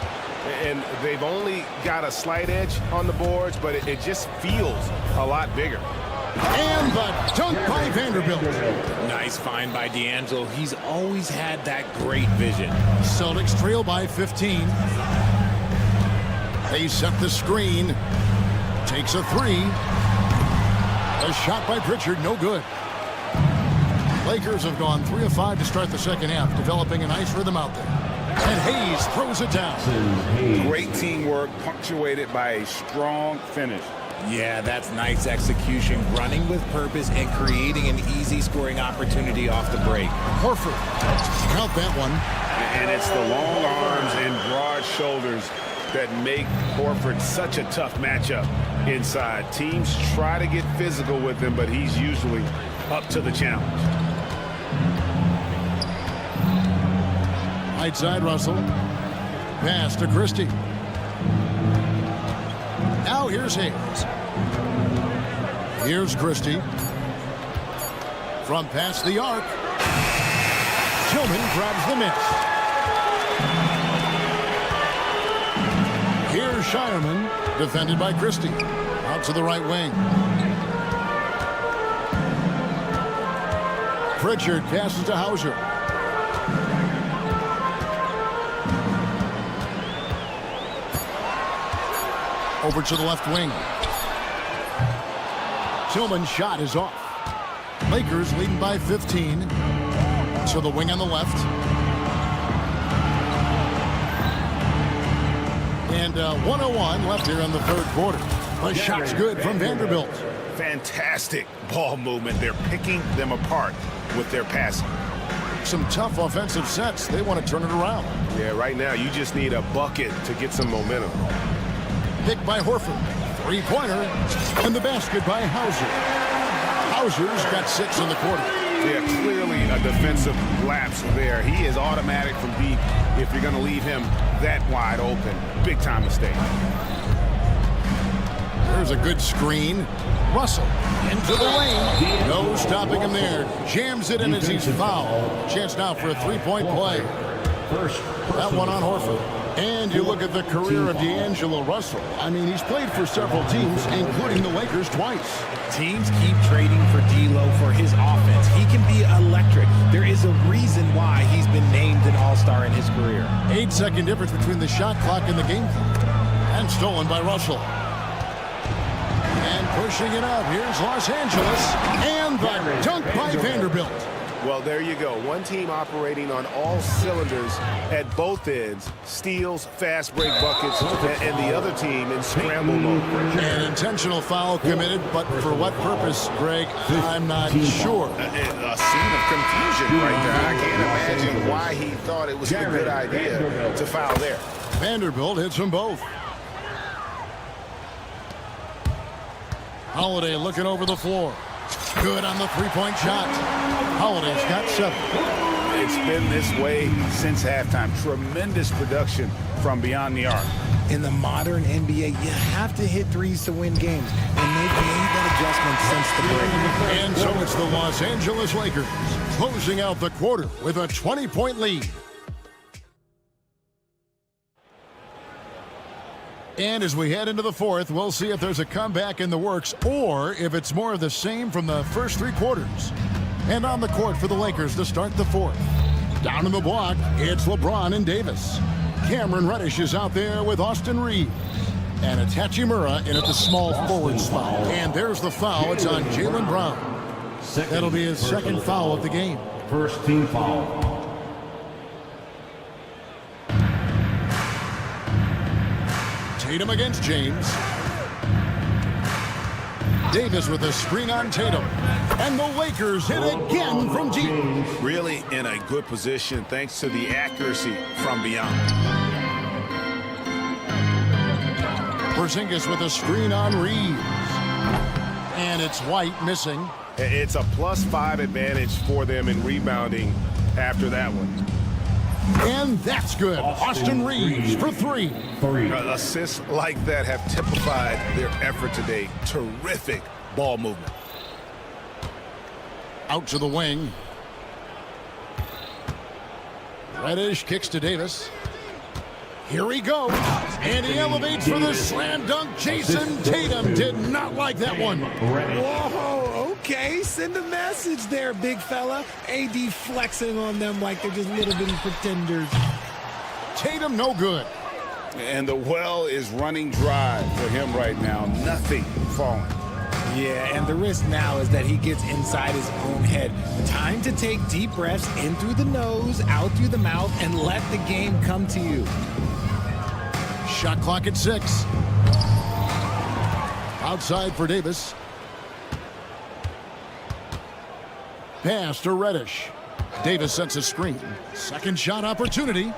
And they've only got a slight edge on the boards, but it just feels a lot bigger. And the dunk by Vanderbilt. Nice find by D'Angelo. He's always had that great vision. Celtics trail by 15. They set the screen. Takes a 3. A shot by Pritchard, no good. Lakers have gone 3 of 5 to start the second half, developing a nice rhythm out there. And Hayes throws it down. Great teamwork, punctuated by a strong finish. Yeah, that's nice execution, running with purpose and creating an easy scoring opportunity off the break. Horford, count that one. And it's the long arms and broad shoulders that make Horford such a tough matchup inside. Teams try to get physical with him, but he's usually up to the challenge. Right side, Russell. Pass to Christie. Now here's Hayes. Here's Christie. From past the arc. Tillman grabs the miss. Here's Shireman, defended by Christie. Out to the right wing. Pritchard passes to Hauser. Over to the left wing. Tillman's shot is off. Lakers leading by 15. To the wing on the left. And 1:01 left here in the third quarter. The shot's good from Vanderbilt. Fantastic ball movement. They're picking them apart with their passing. Some tough offensive sets. They want to turn it around. Yeah, right now you just need a bucket to get some momentum. Picked by Horford. Three-pointer. And the basket by Hauser. Hauser's got 6 in the quarter. Yeah, clearly a defensive lapse there. He is automatic from deep if you're going to leave him that wide open. Big time mistake. There's a good screen. Russell into the lane. No stopping him there. Jams it in as he's fouled. Chance now for a three-point play. That one on Horford. And you look at the career of D'Angelo Russell. I mean, he's played for several teams, including the Lakers twice. Teams keep trading for D'Lo for his offense. He can be electric. There is a reason why he's been named an all-star in his career. 8-second difference between the shot clock and the game clock. And stolen by Russell. And pushing it up. Here's Los Angeles. And the dunk by Vanderbilt. Well, there you go. One team operating on all cylinders at both ends. Steals, fast break buckets, and the other team in scramble mode. An intentional foul committed, but for what purpose, Greg, I'm not sure. A scene of confusion right there. I can't imagine why he thought it was a good idea to foul there. Vanderbilt hits them both. Holiday looking over the floor. Good on the three-point shot. Holiday's got 7. It's been this way since halftime. Tremendous production from beyond the arc. In the modern NBA, you have to hit threes to win games, and they've made adjustments since the break. And so it's the Los Angeles Lakers closing out the quarter with a 20-point lead. And as we head into the fourth, we'll see if there's a comeback in the works or if it's more of the same from the first three quarters. And on the court for the Lakers to start the fourth. Down in the block, it's LeBron and Davis. Cameron Reddish is out there with Austin Reeves. And it's Hachimura in at the small forward spot. And there's the foul. It's on Jaylen Brown. That'll be his second foul of the game. First team foul. Tatum against James. Davis with a screen on Tatum. And the Lakers hit again from deep. Really in a good position thanks to the accuracy from beyond. Porzingis with a screen on Reeves. And it's White missing. It's a +5 advantage for them in rebounding after that one. And that's good. Austin Reeves for three. Assists like that have typified their effort today. Terrific ball movement. Out to the wing. Reddish kicks to Davis. Here he goes. And he elevates for the slam dunk. Jason Tatum did not like that one. Whoa, okay. Send a message there, big fella. AD flexing on them like they're just little bitty pretenders. Tatum no good. And the well is running dry for him right now. Nothing falling. Yeah, and the risk now is that he gets inside his own head. Time to take deep breaths in through the nose, out through the mouth, and let the game come to you. Shot clock at 6. Outside for Davis. Pass to Reddish. Davis sets a screen. Second shot opportunity.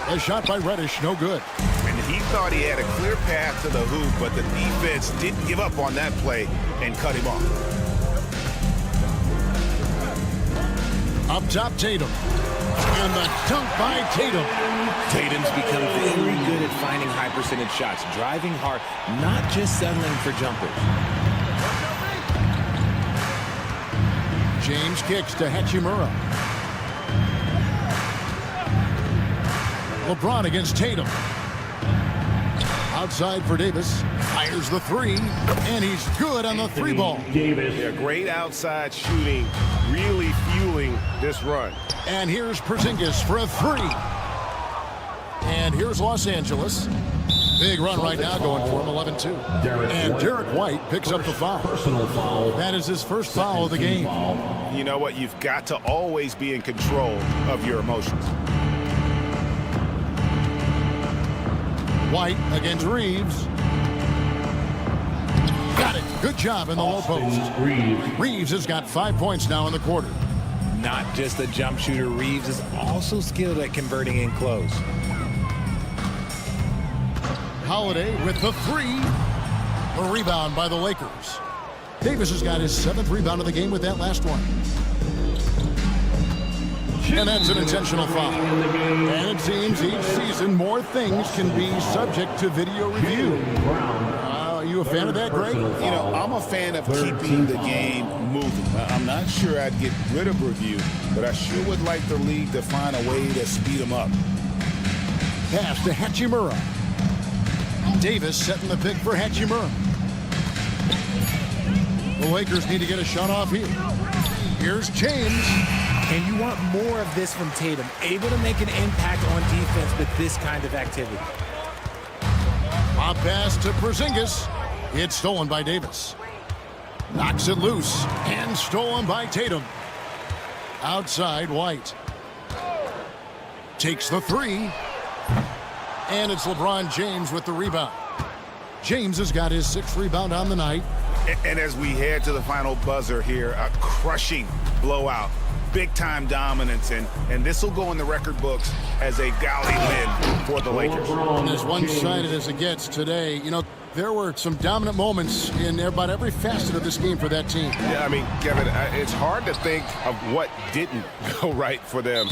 A shot by Reddish, no good. And he thought he had a clear path to the hoop, but the defense didn't give up on that play and cut him off. Up top, Tatum. And the dunk by Tatum. Tatum's become very good at finding high percentage shots, driving hard, not just settling for jumpers. James kicks to Hachimura. LeBron against Tatum. Outside for Davis. Fires the three. And he's good on the three ball. Yeah, great outside shooting. Really fueling this run. And here's Porzingis for a three. And here's Los Angeles. Big run right now going for him, 11-2. And Derek White picks up the foul. Personal foul. That is his first foul of the game. You know what? You've got to always be in control of your emotions. White against Reeves. Got it. Good job in the low post. Reeves has got 5 points now in the quarter. Not just a jump shooter, Reeves is also skilled at converting in close. Holiday with the three. A rebound by the Lakers. Davis has got his 7th rebound of the game with that last one. And that's an intentional foul. And it seems each season more things can be subject to video review. Are you a fan of that, Greg? You know, I'm a fan of keeping the game moving. I'm not sure I'd get rid of review, but I sure would like the league to find a way to speed them up. Pass to Hachimura. Davis setting the pick for Hachimura. The Lakers need to get a shot off here. Here's James. And you want more of this from Tatum, able to make an impact on defense with this kind of activity. Pop pass to Porzingis. It's stolen by Davis. Knocks it loose and stolen by Tatum. Outside, White. Takes the three. And it's LeBron James with the rebound. James has got his 6th rebound on the night. And as we head to the final buzzer here, a crushing blowout. Big-time dominance, and this will go in the record books as a gaudy win for the Lakers. And as one-sided as it gets today, you know, there were some dominant moments in about every facet of this game for that team. Yeah, I mean, Kevin, it's hard to think of what didn't go right for them.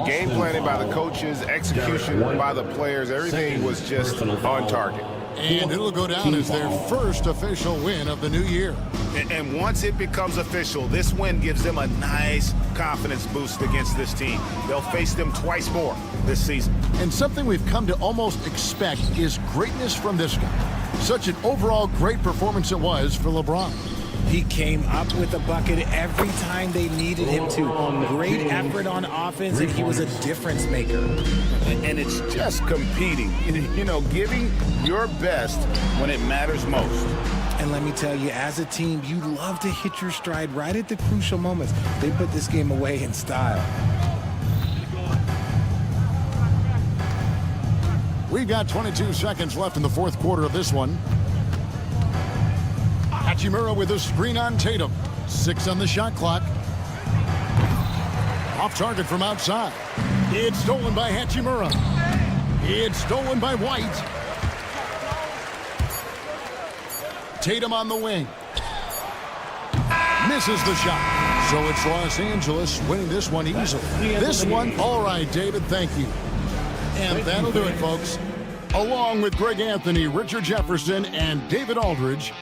Game planning by the coaches, execution by the players, everything was just on target. And it'll go down as their first official win of the new year. And once it becomes official, this win gives them a nice confidence boost against this team. They'll face them twice more this season. And something we've come to almost expect is greatness from this guy. Such an overall great performance it was for LeBron. He came up with a bucket every time they needed him to. Great effort on offense, and he was a difference maker. And it's just competing, you know, giving your best when it matters most. And let me tell you, as a team, you love to hit your stride right at the crucial moments. They put this game away in style. We've got 22 seconds left in the fourth quarter of this one. Hachimura with a screen on Tatum. 6 on the shot clock. Off target from outside. It's stolen by Hachimura. It's stolen by White. Tatum on the wing. Misses the shot. So it's Los Angeles winning this one easily. This one, all right, David, thank you. And that'll do it, folks. Along with Greg Anthony, Richard Jefferson, and David Aldridge,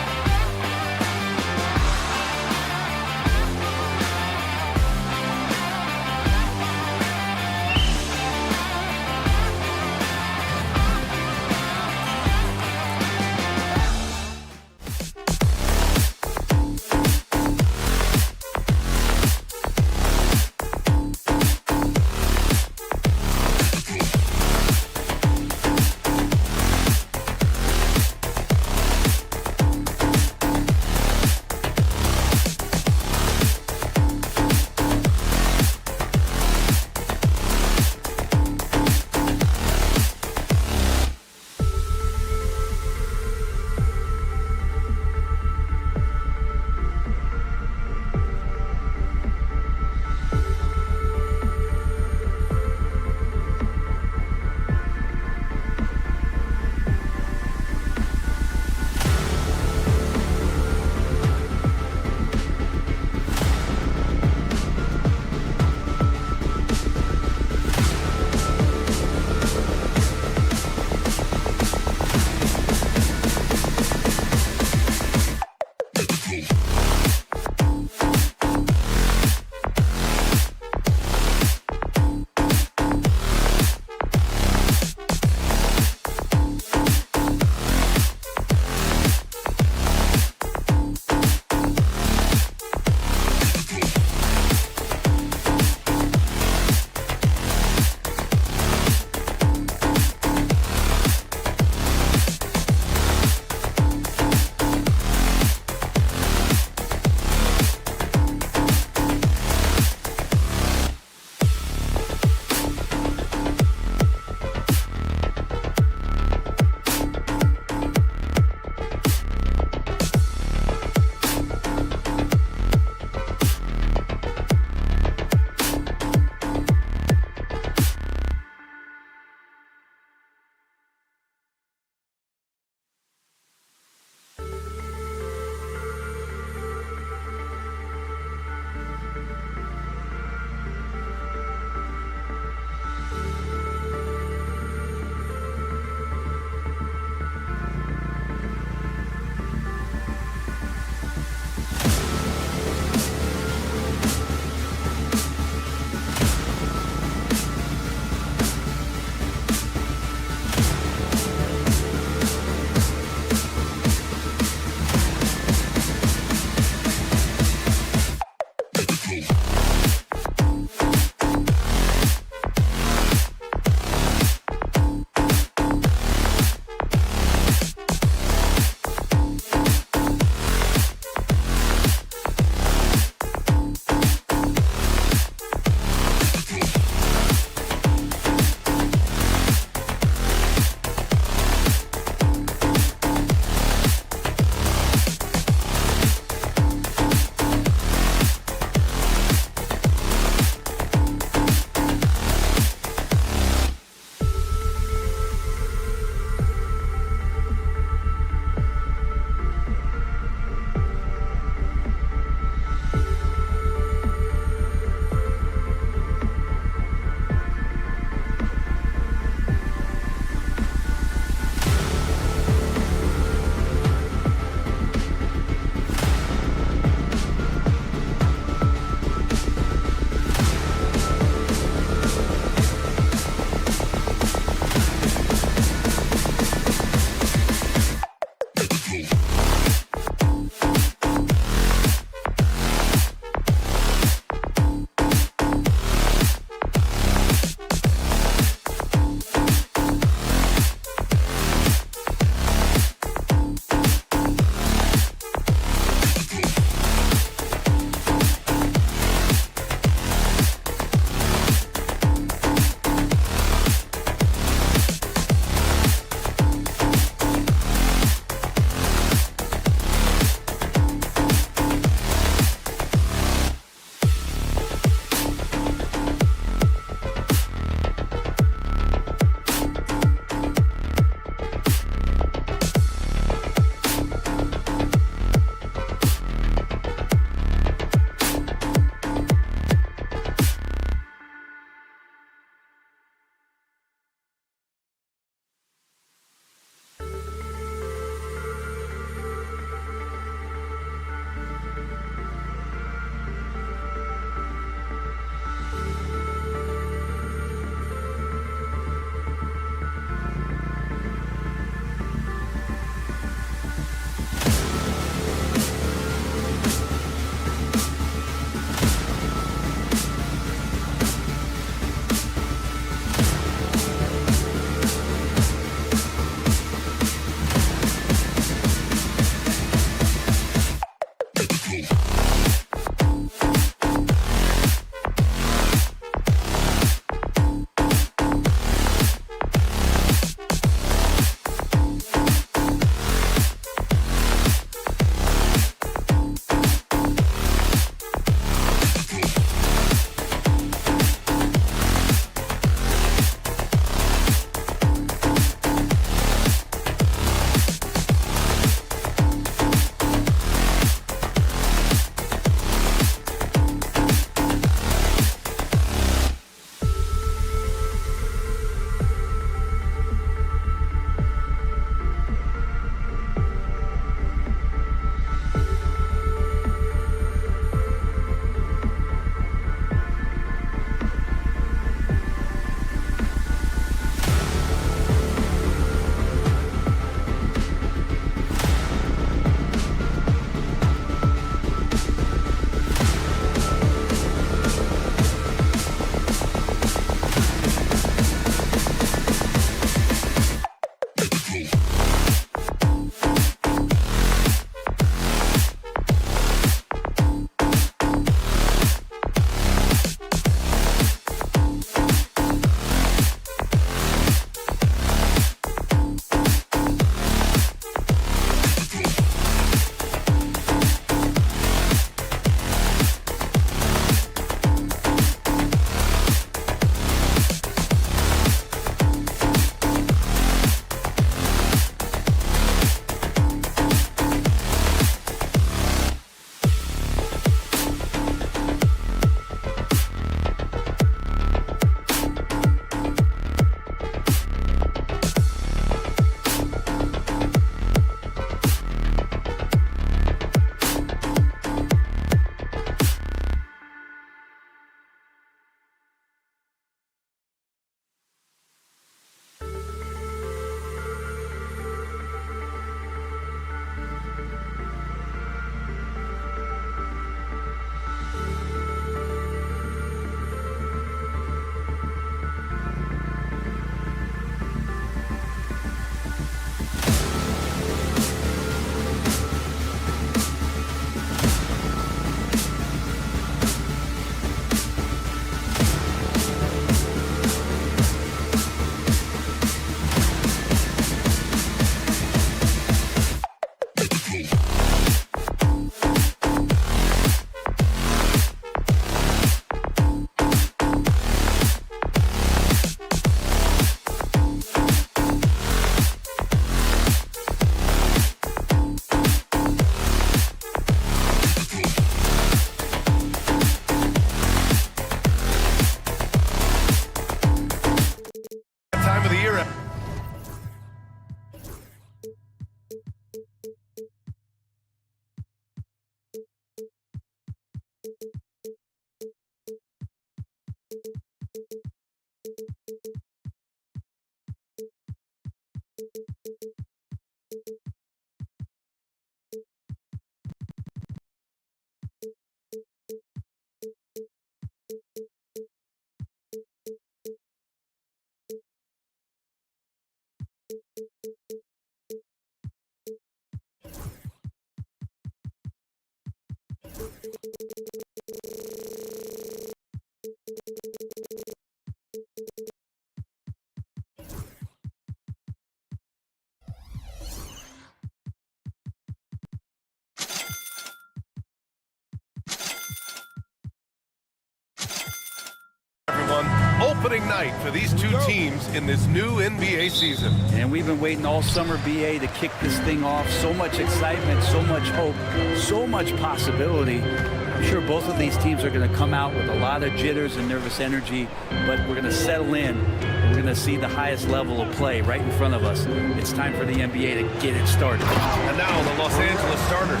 Opening night for these two teams in this new NBA season. And we've been waiting all summer, BA, to kick this thing off. So much excitement, so much hope, so much possibility. I'm sure both of these teams are going to come out with a lot of jitters and nervous energy, but we're going to settle in. We're going to see the highest level of play right in front of us. It's time for the NBA to get it started. And now the Los Angeles starters.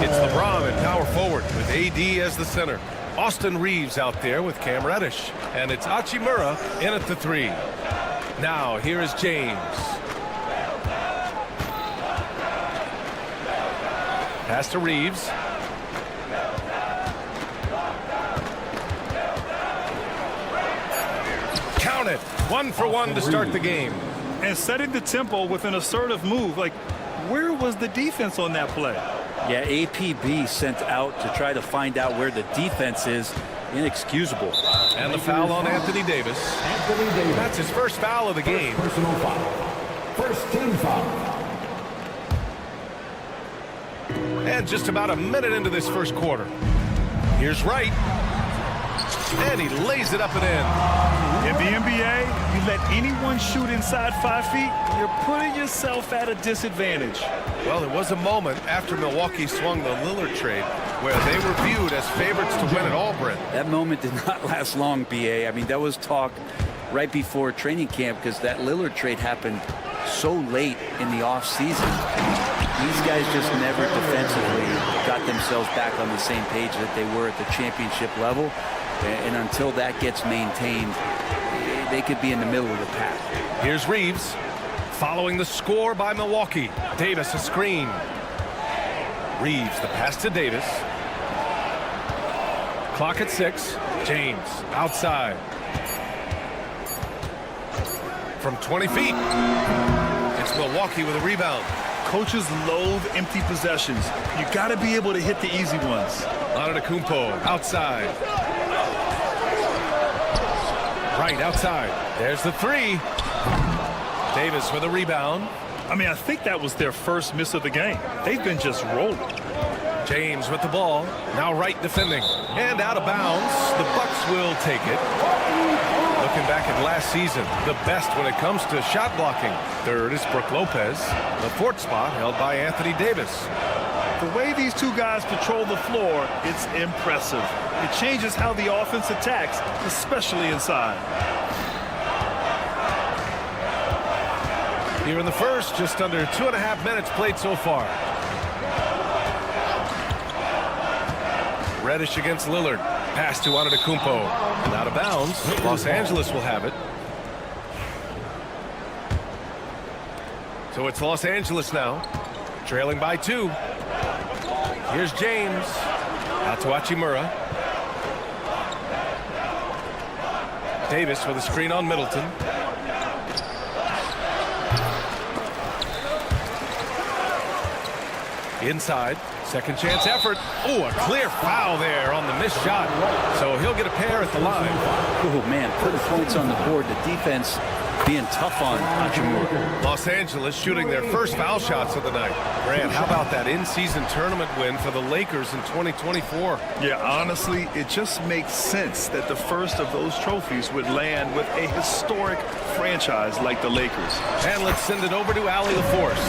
It's LeBron at power forward with AD as the center. Austin Reeves out there with Cam Reddish. And it's Hachimura in at the 3. Now, here is James. Pass to Reeves. Count it. 1 for 1 to start the game. And setting the tempo with an assertive move. Like, where was the defense on that play? Yeah, APB sent out to try to find out where the defense is. Inexcusable. And the foul on Anthony Davis. That's his first foul of the game. Personal foul. First team foul. And just about a minute into this first quarter. Here's Wright. And he lays it up and in. In the NBA, you let anyone shoot inside 5 feet, you're putting yourself at a disadvantage. Well, there was a moment after Milwaukee swung the Lillard trade where they were viewed as favorites to win it all, Brent. That moment did not last long, BA. I mean, that was talk right before training camp because that Lillard trade happened so late in the offseason. These guys just never defensively got themselves back on the same page that they were at the championship level. And until that gets maintained, they could be in the middle of the pack. Here's Reeves following the score by Milwaukee. Davis a screen. Reeves the pass to Davis. Clock at 6. James outside. From 20 feet. It's Milwaukee with a rebound. Coaches loathe empty possessions. You got to be able to hit the easy ones. Antetokounmpo outside. Right outside. There's the 3. Davis with a rebound. I mean, I think that was their first miss of the game. They've been just rolling. James with the ball. Now Wright defending. And out of bounds. The Bucks will take it. Looking back at last season, the best when it comes to shot blocking. Third is Brook Lopez. The 4th spot held by Anthony Davis. The way these two guys patrol the floor, it's impressive. It changes how the offense attacks, especially inside. Here in the first, just under 2.5 minutes played so far. Reddish against Lillard. Pass to Antetokounmpo. And out of bounds. Los Angeles will have it. So it's Los Angeles now. Trailing by 2. Here's James. Out to Hachimura. Davis with a screen on Middleton. Inside. Second chance effort. Oh, a clear foul there on the missed shot. So he'll get a pair at the line. Oh, man, putting points on the board. The defense being tough on Hachimura. Los Angeles shooting their first foul shots of the night. Grant, how about that in-season tournament win for the Lakers in 2024? Yeah, honestly, it just makes sense that the first of those trophies would land with a historic franchise like the Lakers. And let's send it over to Allie LaForce.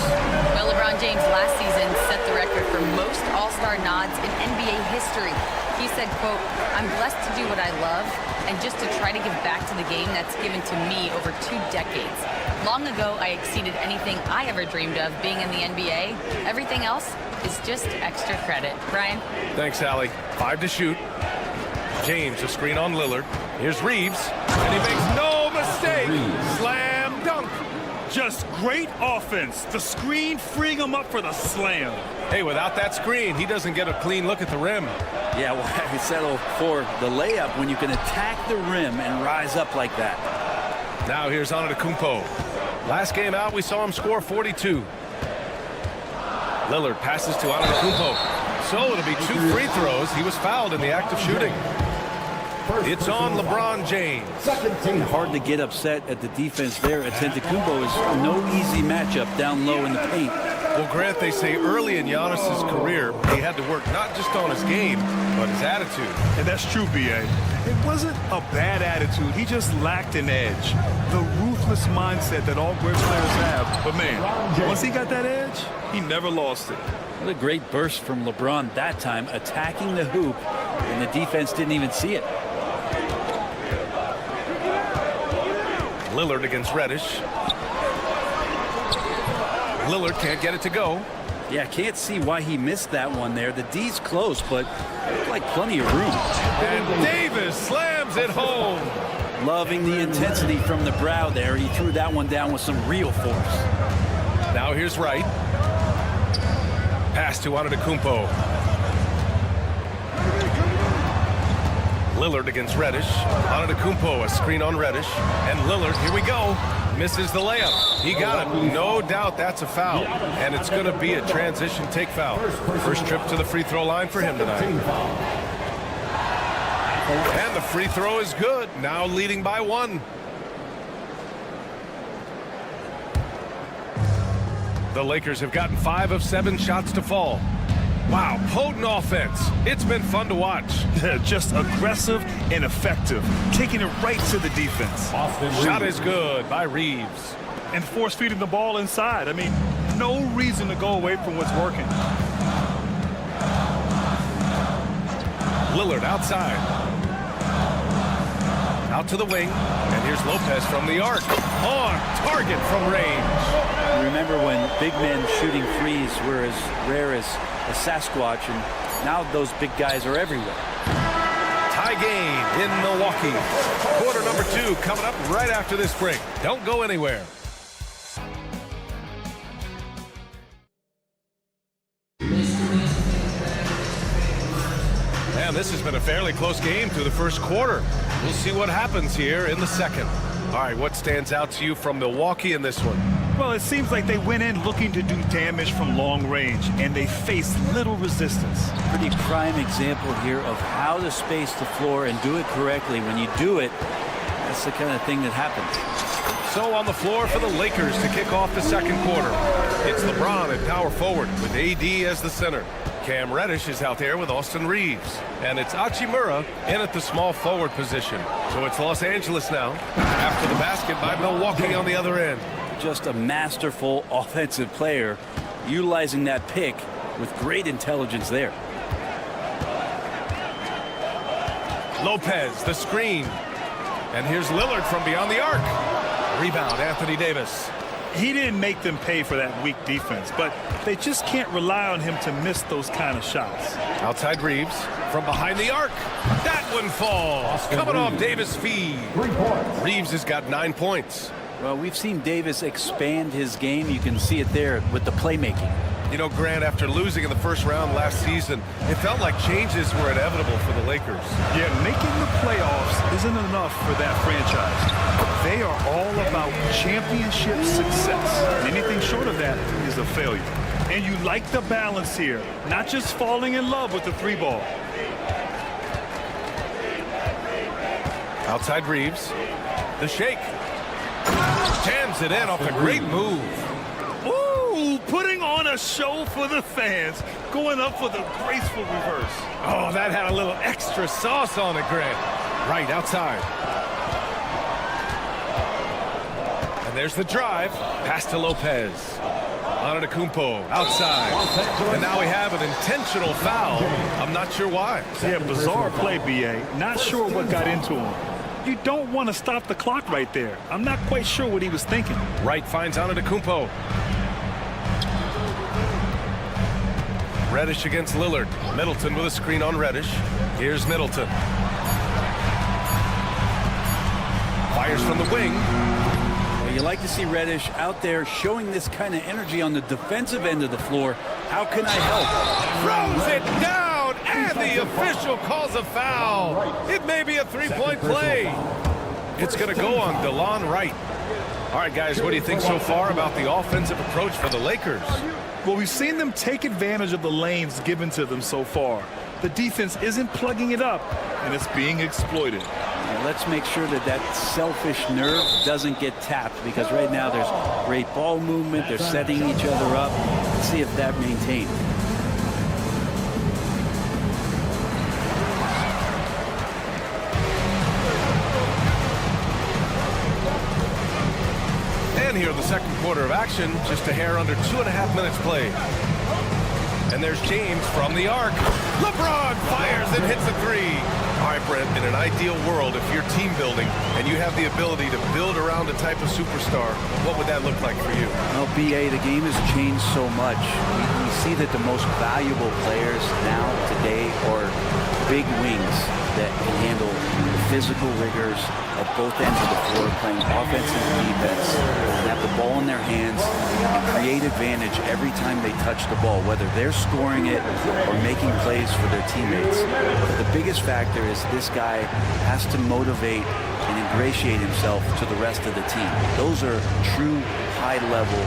Well, LeBron James last season set the record for most All-Star nods in NBA history. He said, quote, "I'm blessed to do what I love and just to try to give back to the game that's given to me over 2 decades. Long ago, I exceeded anything I ever dreamed of being in the NBA. Everything else is just extra credit." Brian? Thanks, Allie. 5 to shoot. James, a screen on Lillard. Here's Reeves, and he makes no mistake. Slam dunk. Just great offense. The screen freeing him up for the slam. Hey, without that screen, he doesn't get a clean look at the rim. Yeah, well, I settle for the layup when you can attack the rim and rise up like that. Now here's Antetokounmpo. Last game out, we saw him score 42. Lillard passes to Antetokounmpo. So it'll be 2 free throws. He was fouled in the act of shooting. It's on LeBron James. Hard to get upset at the defense there. Antetokounmpo is no easy matchup down low in the paint. Well, Grant, they say early in Giannis's career, he had to work not just on his game, but his attitude. And that's true, B.A. It wasn't a bad attitude. He just lacked an edge. The ruthless mindset that all great players have. But, man, once he got that edge, he never lost it. What a great burst from LeBron that time, attacking the hoop, and the defense didn't even see it. Lillard against Reddish. Lillard can't get it to go. Yeah, can't see why he missed that one there. The D's close, but like plenty of room. And Davis slams it home. Loving the intensity from the brow there. He threw that one down with some real force. Now here's Wright. Pass to Antetokounmpo. Lillard against Reddish. Antetokounmpo, a screen on Reddish. And Lillard, here we go. Misses the layup. He got it. No doubt that's a foul. And it's going to be a transition take foul. First trip to the free throw line for him tonight. And the free throw is good. Now leading by 1. The Lakers have gotten 5 of 7 shots to fall. Wow, potent offense. It's been fun to watch. Just aggressive and effective, taking it right to the defense. Shot is good by Reeves. And force feeding the ball inside. I mean, no reason to go away from what's working. Lillard outside. Out to the wing. And here's Lopez from the arc. On target from range. Remember when big men shooting threes were as rare as a Sasquatch, and now those big guys are everywhere. Tie game in Milwaukee. Quarter number 2 coming up right after this break. Don't go anywhere. And this has been a fairly close game through the first quarter. We'll see what happens here in the second. All right, what stands out to you from Milwaukee in this one? Well, it seems like they went in looking to do damage from long range, and they faced little resistance. Pretty prime example here of how to space the floor and do it correctly. When you do it, that's the kind of thing that happens. So on the floor for the Lakers to kick off the second quarter. It's LeBron at power forward with AD as the center. Cam Reddish is out there with Austin Reeves. And it's Hachimura in at the small forward position. So it's Los Angeles now after the basket by Milwaukee on the other end. Just a masterful offensive player, utilizing that pick with great intelligence there. Lopez, the screen. And here's Lillard from beyond the arc. Rebound, Anthony Davis. He didn't make them pay for that weak defense, but they just can't rely on him to miss those kind of shots. Outside Reeves from behind the arc. That one falls. Coming off Davis' feed. Reeves has got 9 points. Well, we've seen Davis expand his game. You can see it there with the playmaking. You know, Grant, after losing in the first round last season, it felt like changes were inevitable for the Lakers. Yeah, making the playoffs isn't enough for that franchise. They are all about championship success. Anything short of that is a failure. And you like the balance here, not just falling in love with the 3-ball. Outside Reeves. The shake. Jams it in off a great move. Ooh, putting on a show for the fans. Going up for the graceful reverse. Oh, that had a little extra sauce on it, Grant. Right outside. And there's the drive. Pass to Lopez. Antetokounmpo outside. And now we have an intentional foul. I'm not sure why. Yeah, bizarre play, B.A. Not sure what got into him. You don't want to stop the clock right there. I'm not quite sure what he was thinking. Wright finds Antetokounmpo. Reddish against Lillard. Middleton with a screen on Reddish. Here's Middleton. Fires from the wing. Well, you like to see Reddish out there showing this kind of energy on the defensive end of the floor. How can I help? Throws it down, and the official calls a foul. It may be a three-point play. It's going to go on DeLon Wright. All right, guys, what do you think so far about the offensive approach for the Lakers? Well, we've seen them take advantage of the lanes given to them so far. The defense isn't plugging it up, and it's being exploited. Let's make sure that that selfish nerve doesn't get tapped, because right now there's great ball movement. They're setting each other up. Let's see if that maintains. And here in the second quarter of action, just a hair under 2.5 minutes played. And there's James from the arc. LeBron fires and hits a three. All right, Brent, in an ideal world, if you're team building and you have the ability to build around a type of superstar, what would that look like for you? Well, BA, the game has changed so much. We see that the most valuable players now, today, are big wings that can handle the physical rigors at both ends of the floor, playing offense and defense, and have the ball in their hands and create advantage every time they touch the ball, whether they're scoring it or making plays for their teammates. But the biggest factor is this guy has to motivate and ingratiate himself to the rest of the team. Those are true high-level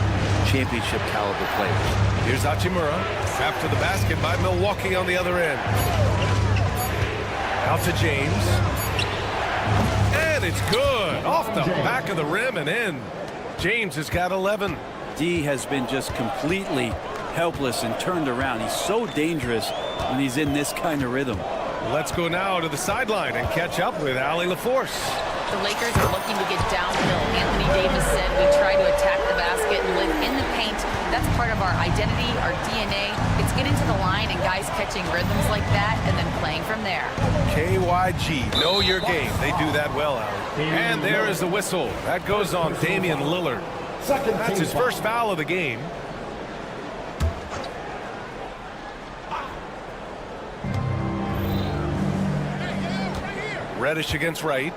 championship caliber players. Here's Hachimura after the basket by Milwaukee on the other end. Out to James. And it's good. Off the back of the rim and in. James has got 11. D has been just completely helpless and turned around. He's so dangerous when he's in this kind of rhythm. Let's go now to the sideline and catch up with Allie LaForce. The Lakers are looking to get downhill. Anthony Davis said we try to attack the basket and live in the paint. That's part of our identity, our DNA. It's getting to the line and guys catching rhythms like that and then playing from there. KYG, know your game. They do that well, Allie. And there is the whistle. That goes on Damian Lillard. That's his first foul of the game. Reddish against Wright.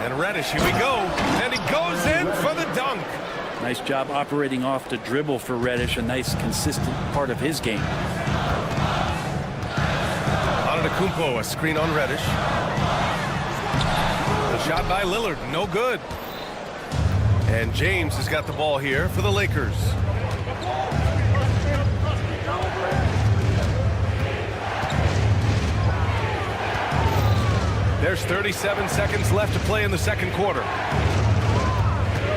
And Reddish, here we go. And he goes in for the dunk. Nice job operating off the dribble for Reddish, a nice consistent part of his game. Antetokounmpo, a screen on Reddish. The shot by Lillard, no good. And James has got the ball here for the Lakers. There's 37 seconds left to play in the second quarter.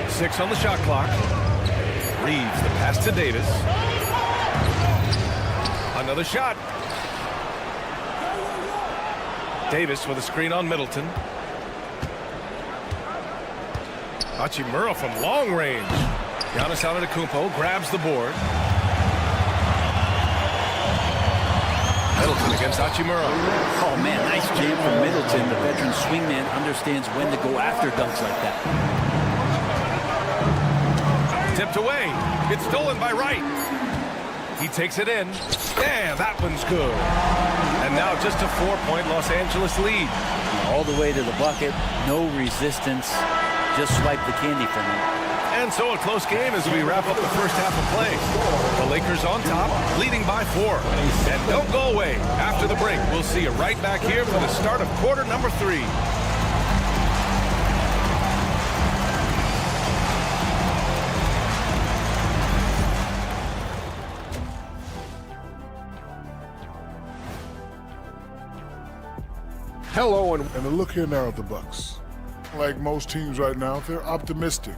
6 on the shot clock. Reeves, the pass to Davis. Another shot. Davis with a screen on Middleton. Hachimura from long range. Giannis Antetokounmpo grabs the board. Middleton against Hachimura. Oh, man, nice jam from Middleton. The veteran swingman understands when to go after dunks like that. Tipped away. It's stolen by Wright. He takes it in. And that one's good. And now just a 4-point Los Angeles lead. All the way to the bucket. No resistance. Just swipe the candy from him. And so a close game as we wrap up the first half of play. The Lakers on top, leading by 4. And don't go away. After the break, we'll see you right back here for the start of quarter number 3. Hello and a look here now at the Bucks. Like most teams right now, they're optimistic.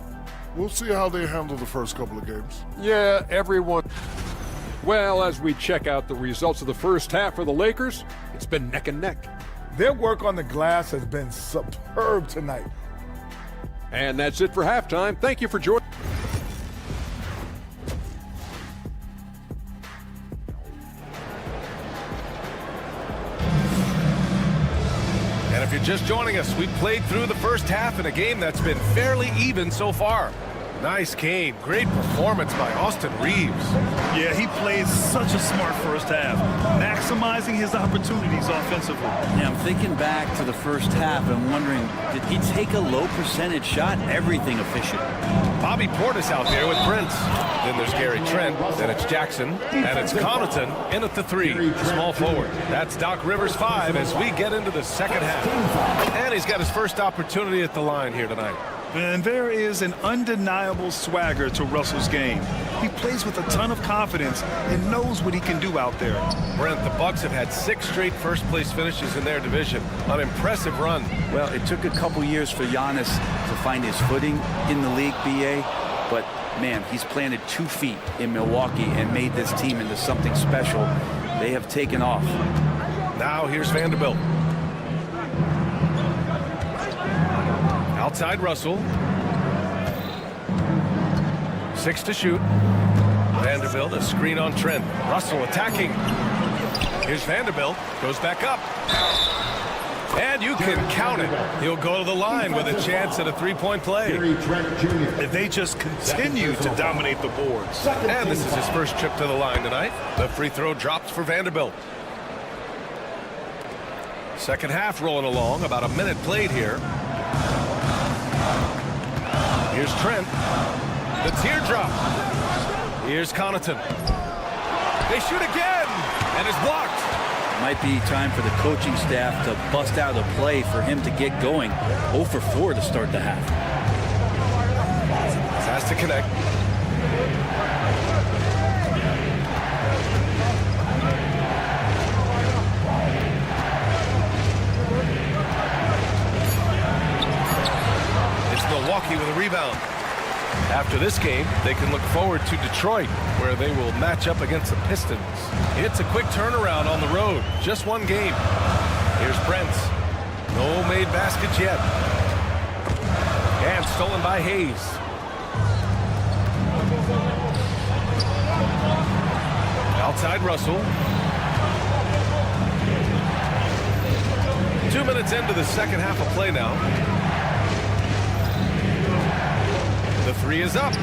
We'll see how they handle the first couple of games. yeah, everyone. Well, as we check out the results of the first half for the Lakers, it's been neck and neck. Their work on the glass has been superb tonight. And that's it for halftime. Thank you for joining. And if you're just joining us, we played through the first half in a game that's been fairly even so far. Nice game. Great performance by Austin Reeves. Yeah, he played such a smart first half, maximizing his opportunities offensively. Yeah, I'm thinking back to the first half and wondering, did he take a low percentage shot? Everything efficient. Bobby Portis out there with Prince. Then there's Gary Trent. Then it's Jackson. And it's Connaughton in at the 3. Small forward. That's Doc Rivers 5 as we get into the second half. And he's got his first opportunity at the line here tonight. And there is an undeniable swagger to Russell's game. He plays with a ton of confidence and knows what he can do out there. Brent, the Bucks have had 6 straight first-place finishes in their division. An impressive run. Well, it took a couple years for Giannis to find his footing in the league, BA. But, man, he's planted 2 feet in Milwaukee and made this team into something special. They have taken off. Now here's Vanderbilt. Outside Russell. 6 to shoot. Vanderbilt, a screen on Trent. Russell attacking. Here's Vanderbilt. Goes back up. And you can count it. He'll go to the line with a chance at a 3-point play. If they just continue to dominate the boards. And this is his first trip to the line tonight. The free throw drops for Vanderbilt. Second half rolling along. About a minute played here. Here's Trent. The teardrop. Here's Connaughton. They shoot again. And it's blocked. Might be time for the coaching staff to bust out a play for him to get going. 0 for 4 to start the half. Has to connect. It's Milwaukee with a rebound. After this game, they can look forward to Detroit, where they will match up against the Pistons. It's a quick turnaround on the road. Just 1 game. Here's Brent. No made baskets yet. And stolen by Hayes. Outside Russell. 2 minutes into the second half of play now. The 3 is up.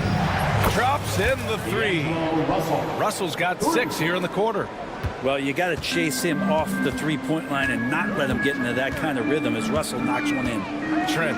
Drops in the 3. Russell's got 6 here in the quarter. Well, you got to chase him off the 3-point line and not let him get into that kind of rhythm as Russell knocks one in. Trent.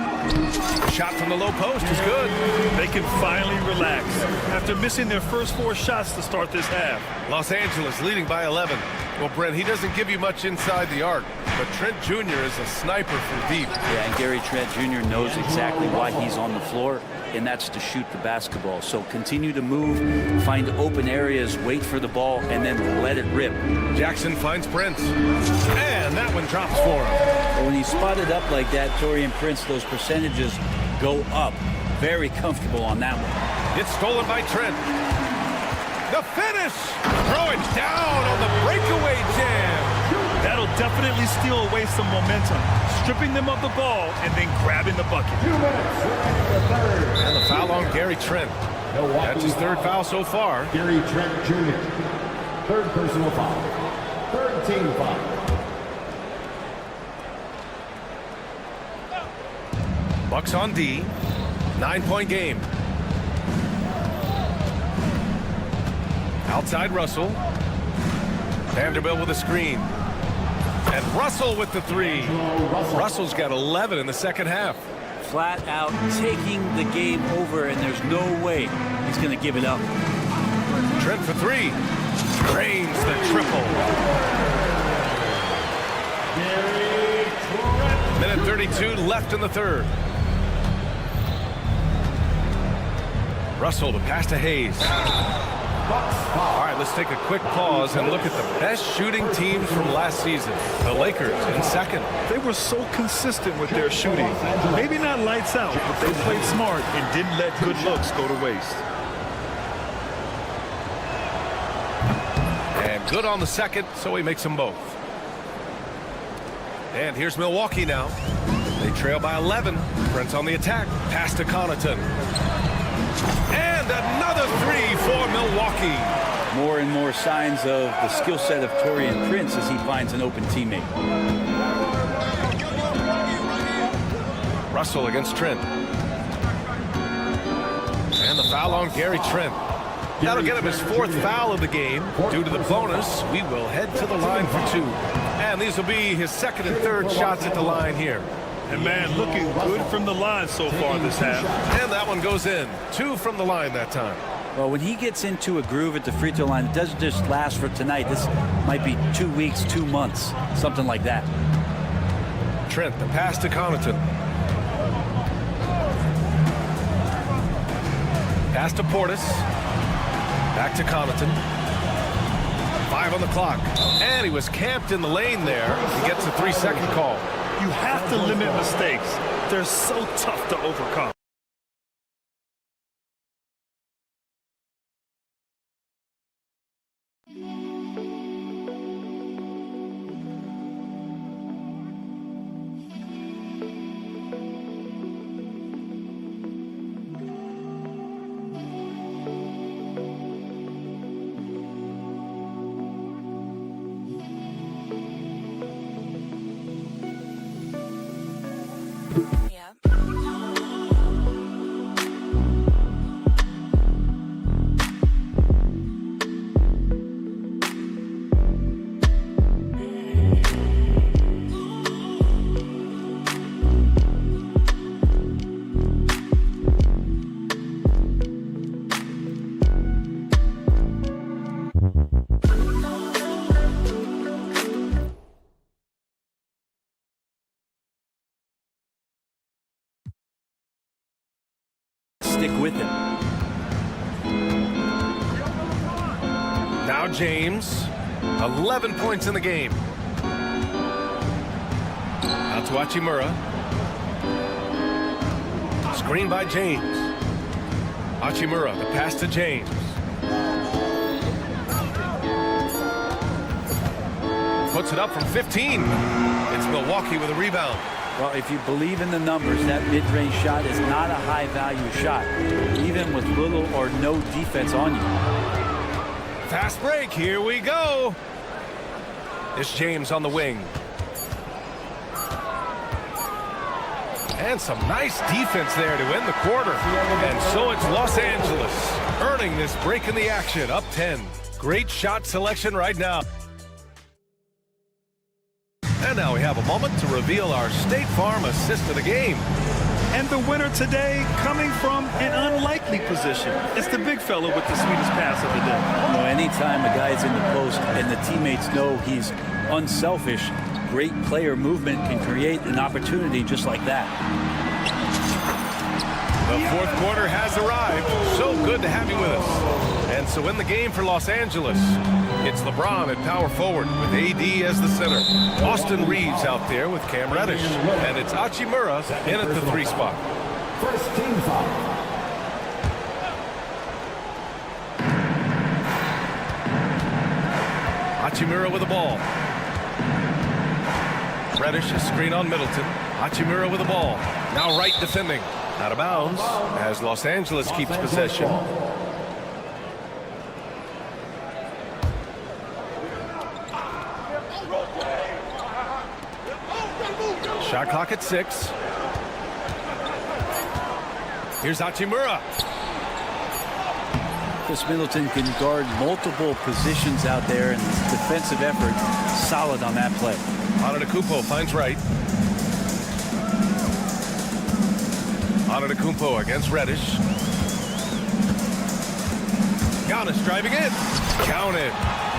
Shot from the low post is good. They can finally relax after missing their first 4 shots to start this half. Los Angeles leading by 11. Well, Brent, he doesn't give you much inside the arc, but Trent Jr. is a sniper from deep. Yeah, and Gary Trent Jr. knows exactly why he's on the floor, and that's to shoot the basketball. So continue to move, find open areas, wait for the ball, and then let it rip. Jackson finds Prince. And that one drops for him. But when he's spotted up like that, Taurean Prince, those percentages go up. Very comfortable on that one. It's stolen by Trent. The finish! Throw it down on the breakaway jam. That'll definitely steal away some momentum, stripping them of the ball and then grabbing the bucket. 2 minutes. The third. And the foul on Gary Trent. That's his 3rd foul so far. Gary Trent Jr. 3rd personal foul. 3rd team foul. Bucks on D. 9-point game. Outside Russell. Vanderbilt with a screen. And Russell with the 3. Russell's got 11 in the second half. Flat out taking the game over, and there's no way he's going to give it up. Trent for 3. Drains the triple. Minute 32 left in the 3rd. Russell, the pass to Hayes. All right, let's take a quick pause and look at the best shooting teams from last season. The Lakers in 2nd. They were so consistent with their shooting. Maybe not lights out, but they played smart and didn't let good looks go to waste. And good on the 2nd, so he makes them both. And here's Milwaukee now. They trail by 11. Brent's on the attack. Pass to Connaughton. And another 3 for Milwaukee. More and more signs of the skill set of Taurean Prince as he finds an open teammate. Russell against Trent. And the foul on Gary Trent. That'll get him his 4th foul of the game. Due to the bonus, we will head to the line for 2. And these will be his 2nd and 3rd shots at the line here. And man, looking good from the line so far this half. And that one goes in. 2 from the line that time. Well, when he gets into a groove at the free throw line, it doesn't just last for tonight. This might be 2 weeks, 2 months, something like that. Trent, the pass to Connaughton. Pass to Portis. Back to Connaughton. 5 on the clock. And he was camped in the lane there. He gets a 3-second call. You have to limit mistakes. They're so tough to overcome. Stick with him. Now James, 11 points in the game. Out to Hachimura. Screen by James. Hachimura, the pass to James. Puts it up from 15. It's Milwaukee with a rebound. Well, if you believe in the numbers, that mid-range shot is not a high-value shot, even with little or no defense on you. Fast break, here we go. It's James on the wing. And some nice defense there to end the quarter. And so it's Los Angeles earning this break in the action, up 10. Great shot selection right now. And now we have a moment to reveal our State Farm assist of the game. And the winner today coming from an unlikely position. It's the big fella with the sweetest pass of the day. You know, anytime a guy's in the post and the teammates know he's unselfish, great player movement can create an opportunity just like that. The fourth quarter has arrived. So good to have you with us. And so in the game for Los Angeles, it's LeBron at power forward with AD as the center. Austin Reeves out there with Cam Reddish. And it's Hachimura in at the 3 spot. First team foul. Hachimura with the ball. Reddish, a screen on Middleton. Hachimura with the ball. Now right defending. Out of bounds as Los Angeles keeps possession. Shot clock at 6. Here's Hachimura. Chris Middleton can guard multiple positions out there, and his defensive effort solid on that play. Antetokounmpo finds right. Antetokounmpo against Reddish. Giannis driving in. Counted.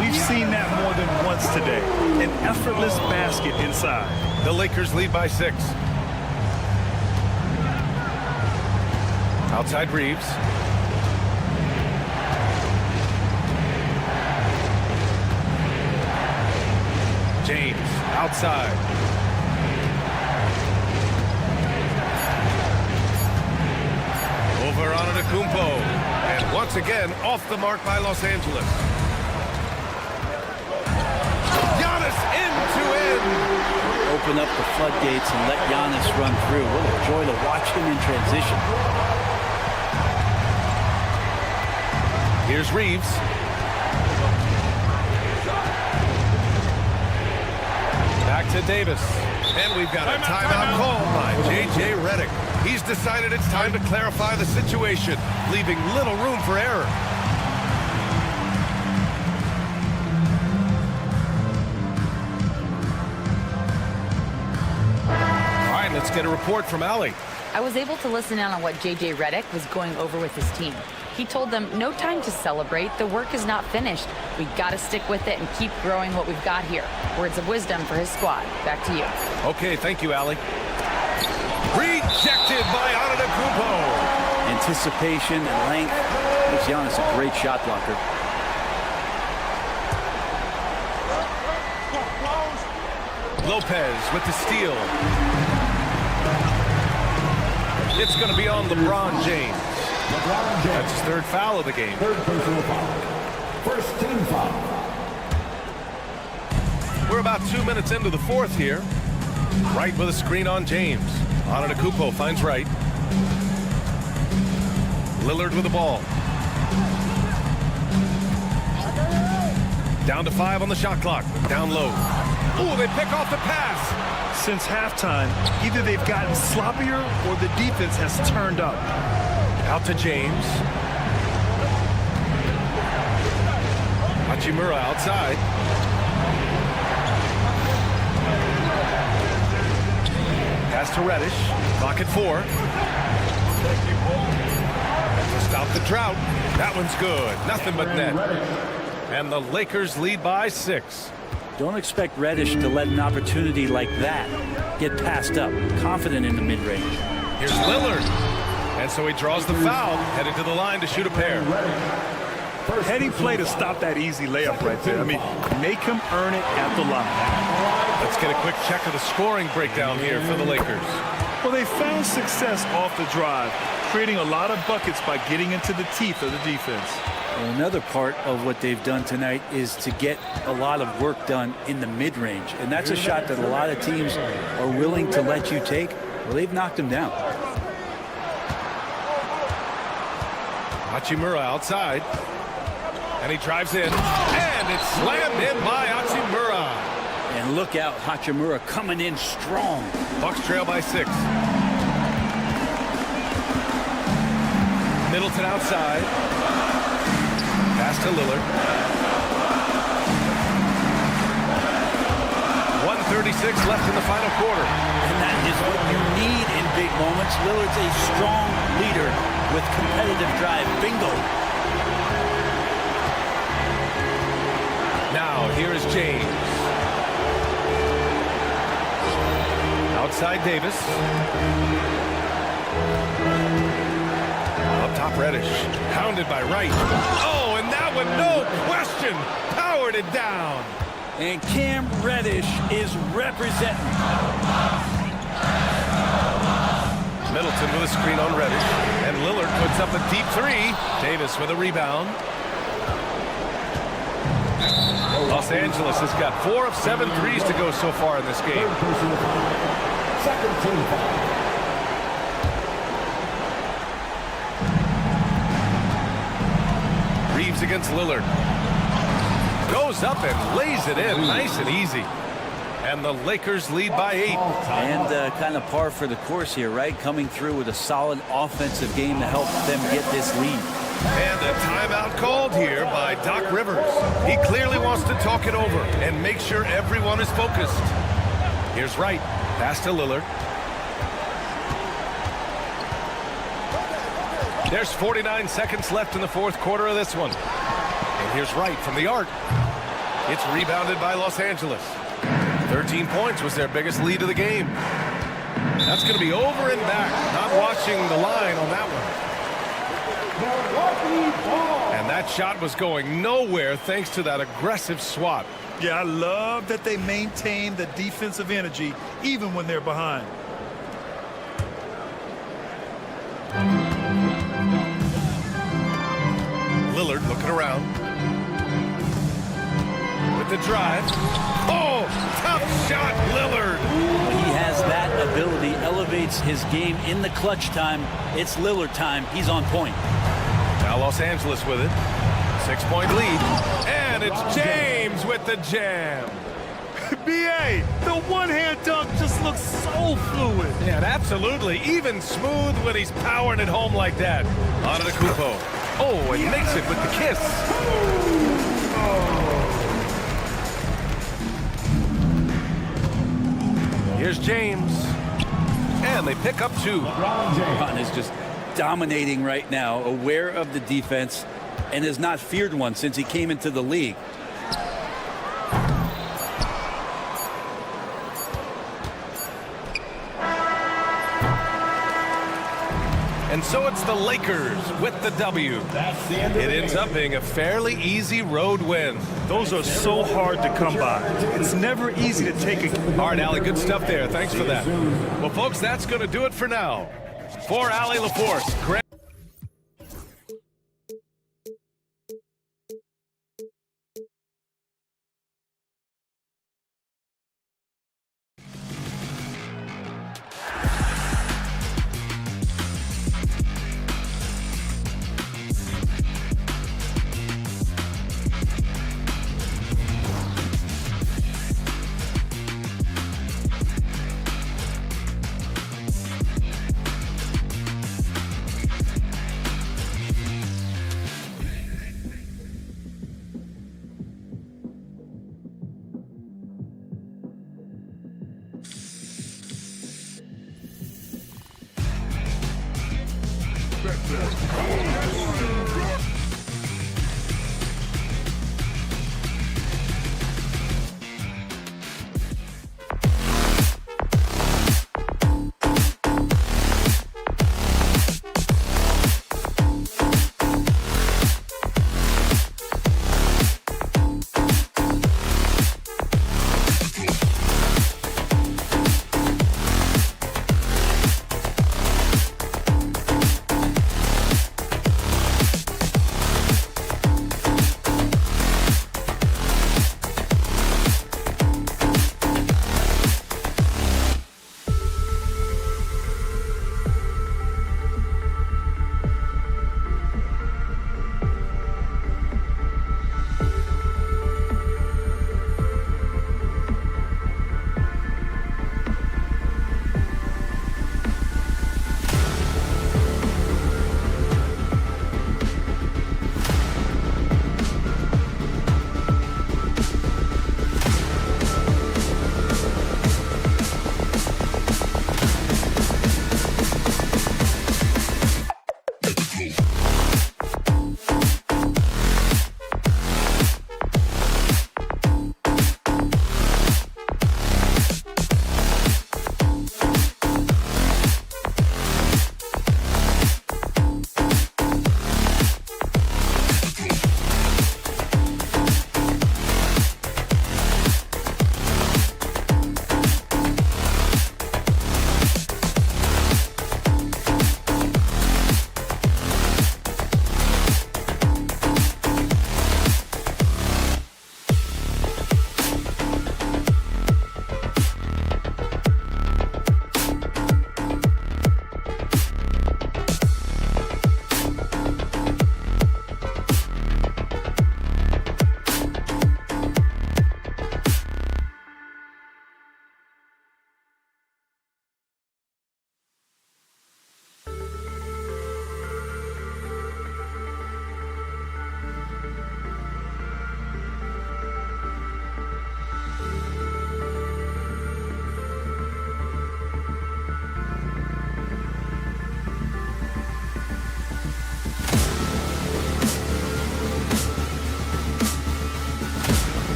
We've seen that more than once today. An effortless basket inside. The Lakers lead by 6. Outside Reeves. James outside. Over Antetokounmpo. And once again, off the mark by Los Angeles. Giannis end-to-end. Open up the floodgates and let Giannis run through. What a joy to watch him in transition. Here's Reeves. Back to Davis. And we've got a timeout called by J.J. Redick. He's decided it's time to clarify the situation, leaving little room for error. All right, let's get a report from Allie. I was able to listen in on what J.J. Redick was going over with his team. He told them, no time to celebrate. The work is not finished. We got to stick with it and keep growing what we've got here. Words of wisdom for his squad. Back to you. Okay, thank you, Allie. Rejected by Antetokounmpo. Anticipation and length makes Giannis a great shot blocker. Lopez with the steal. It's going to be on LeBron James. That's his third foul of the game. Third personal foul. First team foul. We're about 2 minutes into the fourth here. Wright with a screen on James. Antetokounmpo finds Wright. Lillard with the ball. Down to 5 on the shot clock. Down low. Ooh, they pick off the pass. Since halftime, either they've gotten sloppier or the defense has turned up. Out to James. Hachimura outside. Pass to Reddish. Clock at 4. To stop the drought. That one's good. Nothing but net. And the Lakers lead by 6. Don't expect Reddish to let an opportunity like that get passed up. Confident in the mid-range. Here's Lillard. And so he draws the foul, headed to the line to shoot a pair. Heading play to stop that easy layup right there. I mean, make him earn it at the line. Let's get a quick check of the scoring breakdown here for the Lakers. Well, they found success off the drive, creating a lot of buckets by getting into the teeth of the defense. Another part of what they've done tonight is to get a lot of work done in the mid-range. And that's a shot that a lot of teams are willing to let you take. Well, they've knocked him down. Hachimura outside. And he drives in. And it's slammed in by Hachimura. And look out, Hachimura coming in strong. Bucks trail by 6. Middleton outside. Pass to Lillard. 1:36 left in the final quarter. And that is what you need in big moments. Lillard's a strong leader with competitive drive. Bingo. Now, here is James. Outside Davis. Up top Reddish. Pounded by Wright. Oh, and that one, no question, powered it down. And Cam Reddish is representing. Middleton with a screen on Reddish. And Lillard puts up a deep 3. Davis with a rebound. Los Angeles has got 4 of 7 threes to go so far in this game. Second team foul. Reeves against Lillard. Goes up and lays it in nice and easy. And the Lakers lead by 8. And kind of par for the course here, right? Coming through with a solid offensive game to help them get this lead. And a timeout called here by Doc Rivers. He clearly wants to talk it over and make sure everyone is focused. Here's Wright. Pass to Lillard. There's 49 seconds left in the fourth quarter of this one. And here's Wright from the arc. It's rebounded by Los Angeles. 13 points was their biggest lead of the game. That's going to be over and back. Not watching the line on that one. And that shot was going nowhere thanks to that aggressive swat. Yeah, I love that they maintain the defensive energy even when they're behind. Lillard looking around. With the drive. Oh, tough shot, Lillard. He has that ability, elevates his game in the clutch time. It's Lillard time. He's on point. Now Los Angeles with it. 6-point lead. And it's James with the jam. B.A., the one-hand dunk just looks so fluid. Yeah, absolutely. Even smooth when he's powering it home like that. Antetokounmpo. Oh, and makes it with the kiss. Here's James. And they pick up 2. LeBron is just dominating right now, aware of the defense, and has not feared one since he came into the league. And so it's the Lakers with the W. It ends up being a fairly easy road win. Those are so hard to come by. It's never easy to take a... All right, Allie, good stuff there. Thanks for that. Well, folks, that's going to do it for now. For Allie LaForce, Greg.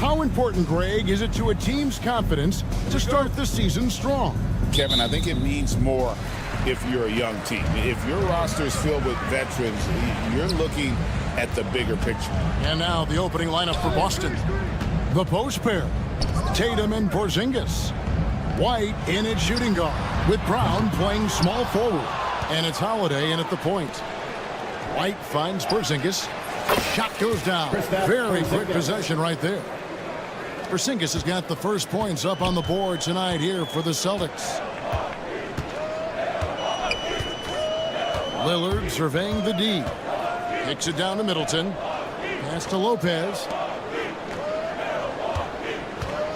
How important, Greg, is it to a team's confidence to start the season strong? Kevin, I think it means more if you're a young team. If your roster is filled with veterans, you're looking at the bigger picture. And now the opening lineup for Boston. The post pair, Tatum and Porzingis. White in at shooting guard, with Brown playing small forward. And it's Holiday in at the point. White finds Porzingis. Shot goes down. Very quick possession right there. Porzingis has got the first points up on the board tonight here for the Celtics. Lillard surveying the D. Kicks it down to Middleton. Pass to Lopez.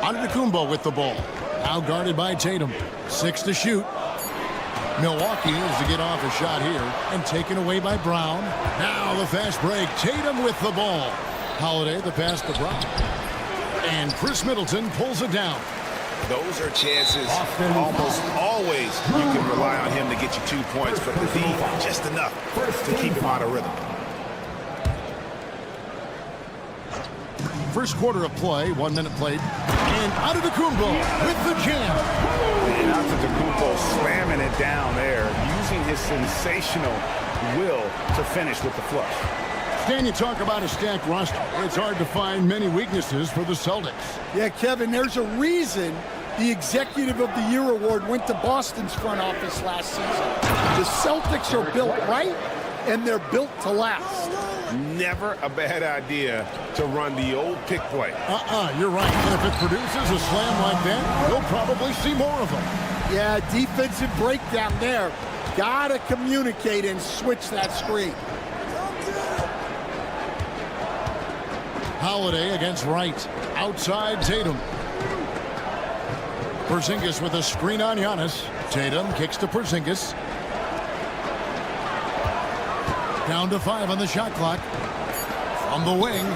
Antetokounmpo with the ball. Now guarded by Tatum. 6 to shoot. Milwaukee is to get off a shot here and taken away by Brown. Now the fast break. Tatum with the ball. Holiday the pass to Brown. And Chris Middleton pulls it down. Those are chances almost always you can rely on him to get you 2 points, but the D just enough to keep him out of rhythm. First quarter of play, 1 minute played. And Antetokounmpo with the jam. And Antetokounmpo slamming it down there, using his sensational will to finish with the flush. Stan, you talk about a stacked roster. It's hard to find many weaknesses for the Celtics. Yeah, Kevin, there's a reason the Executive of the Year award went to Boston's front office last season. The Celtics are built right, and they're built to last. Never a bad idea to run the old pick play. You're right. And if it produces a slam like that, we'll probably see more of them. Yeah, defensive breakdown there. Gotta communicate and switch that screen. Holiday against Wright. Outside Tatum. Porzingis with a screen on Giannis. Tatum kicks to Porzingis. Down to 5 on the shot clock. From the wing.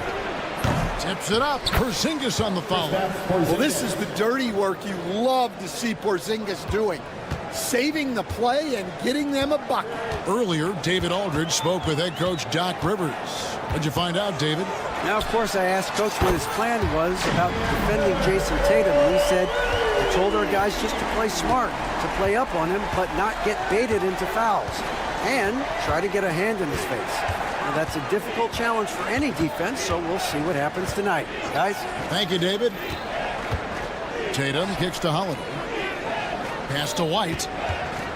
Tips it up. Porzingis on the foul. Well, this is the dirty work you love to see Porzingis doing. Saving the play and getting them a bucket. Earlier, David Aldridge spoke with head coach Doc Rivers. What'd you find out, David? Now, of course, I asked Coach what his plan was about defending Jason Tatum, and he said, I told our guys just to play smart, to play up on him, but not get baited into fouls, and try to get a hand in his face. Now, that's a difficult challenge for any defense, so we'll see what happens tonight. Guys? Thank you, David. Tatum kicks to Holiday. Pass to White.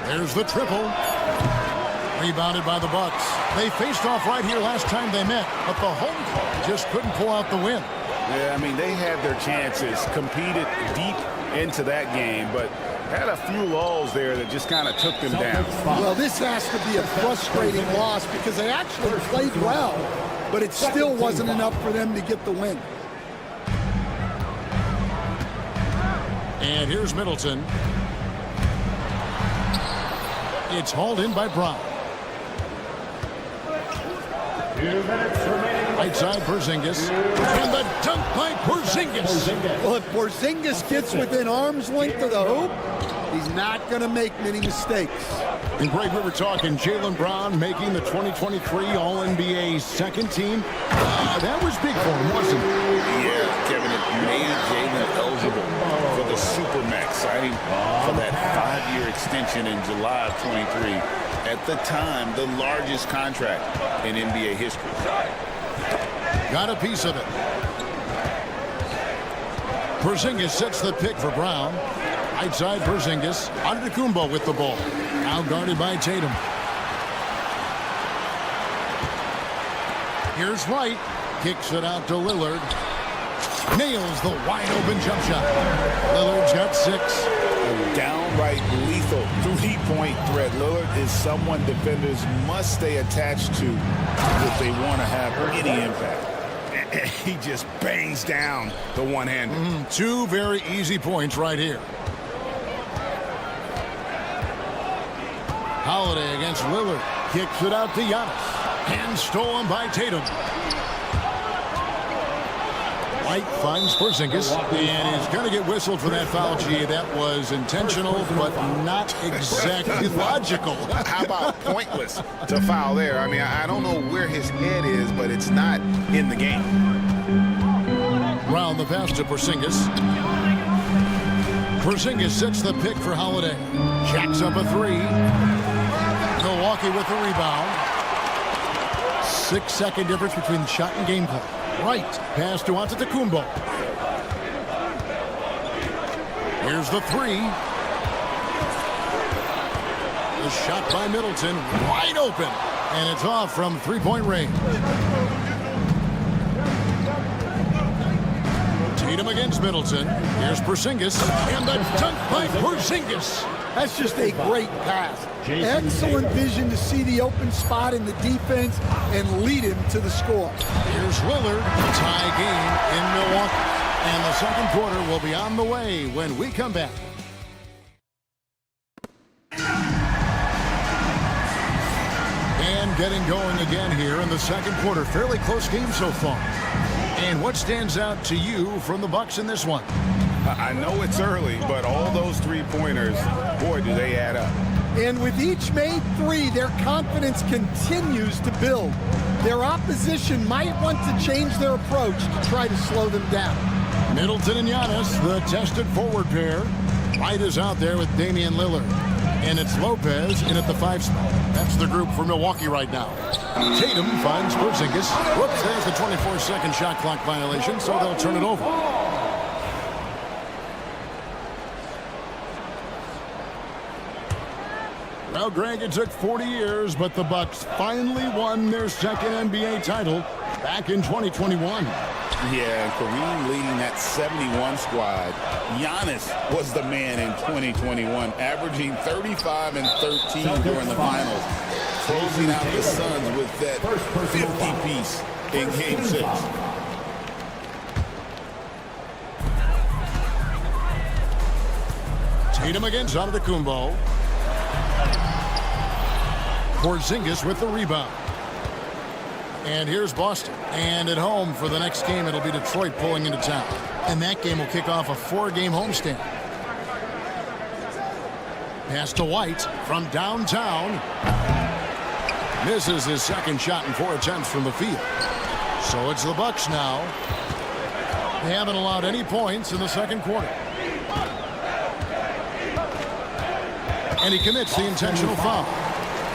There's the triple. Rebounded by the Bucks. They faced off right here last time they met, but the home club just couldn't pull out the win. Yeah, I mean, they had their chances, competed deep into that game, but had a few lulls there that just kind of took them down. Well, this has to be a frustrating loss because they actually played well, but it still wasn't enough for them to get the win. And here's Middleton. It's hauled in by Brown. Right side, Porzingis. And the dunk by Porzingis. Well, if Porzingis gets within arm's length of the hoop, he's not going to make many mistakes. And Greg, we were talking Jaylen Brown making the 2023 All-NBA second team. That was big for him, wasn't it? Yeah, Kevin, it made Jaylen eligible for the Supermax, signing for that 5-year extension in July of 23. At the time, the largest contract in NBA history. Got a piece of it. Porzingis sets the pick for Brown. Right side, Porzingis. Antetokounmpo with the ball. Now guarded by Tatum. Here's White. Kicks it out to Lillard. Nails the wide-open jump shot. Lillard's got 6. A downright lethal three-point threat. Lillard is someone defenders must stay attached to if they want to have any impact. He just bangs down the one-hander. 2 very easy points right here. Holiday against Lillard. Kicks it out to Giannis. And stolen by Tatum. White finds Porzingis, and he's going to get whistled for that foul. Gee, that was intentional, but not exactly logical. How about pointless to foul there? I mean, I don't know where his head is, but it's not in the game. Round the pass to Porzingis. Porzingis sets the pick for Holiday. Jacks up a three. Milwaukee with the rebound. 6-second difference between shot and game clock. Right. Pass to Antetokounmpo. Here's the three. The shot by Middleton. Wide open. And it's off from three-point range. Tatum against Middleton. Here's Porzingis. And the dunk by Porzingis. That's just a great pass. Excellent vision to see the open spot in the defense and lead him to the score. Here's Lillard. Tie game in Milwaukee. And the second quarter will be on the way when we come back. And getting going again here in the second quarter. Fairly close game so far. And what stands out to you from the Bucks in this one? I know it's early, but all those three-pointers, boy, do they add up. And with each made three, their confidence continues to build. Their opposition might want to change their approach to try to slow them down. Middleton and Giannis, the tested forward pair. White is out there with Damian Lillard. And it's Lopez in at the 5 spot. That's the group for Milwaukee right now. Tatum finds Porzingis. Whoops, there's the 24-second shot clock violation, so they'll turn it over. Well, Greg, it took 40 years, but the Bucks finally won their second NBA title back in 2021. Yeah, and Kareem leading that 71 squad. Giannis was the man in 2021, averaging 35 and 13 during the finals, closing out the Suns with that 50-piece in Game 6. Tatum against Antetokounmpo. Porzingis with the rebound. And here's Boston. And at home for the next game, it'll be Detroit pulling into town. And that game will kick off a 4-game homestand. Pass to White from downtown. Misses his second shot in 4 attempts from the field. So it's the Bucks now. They haven't allowed any points in the second quarter. And he commits the intentional foul.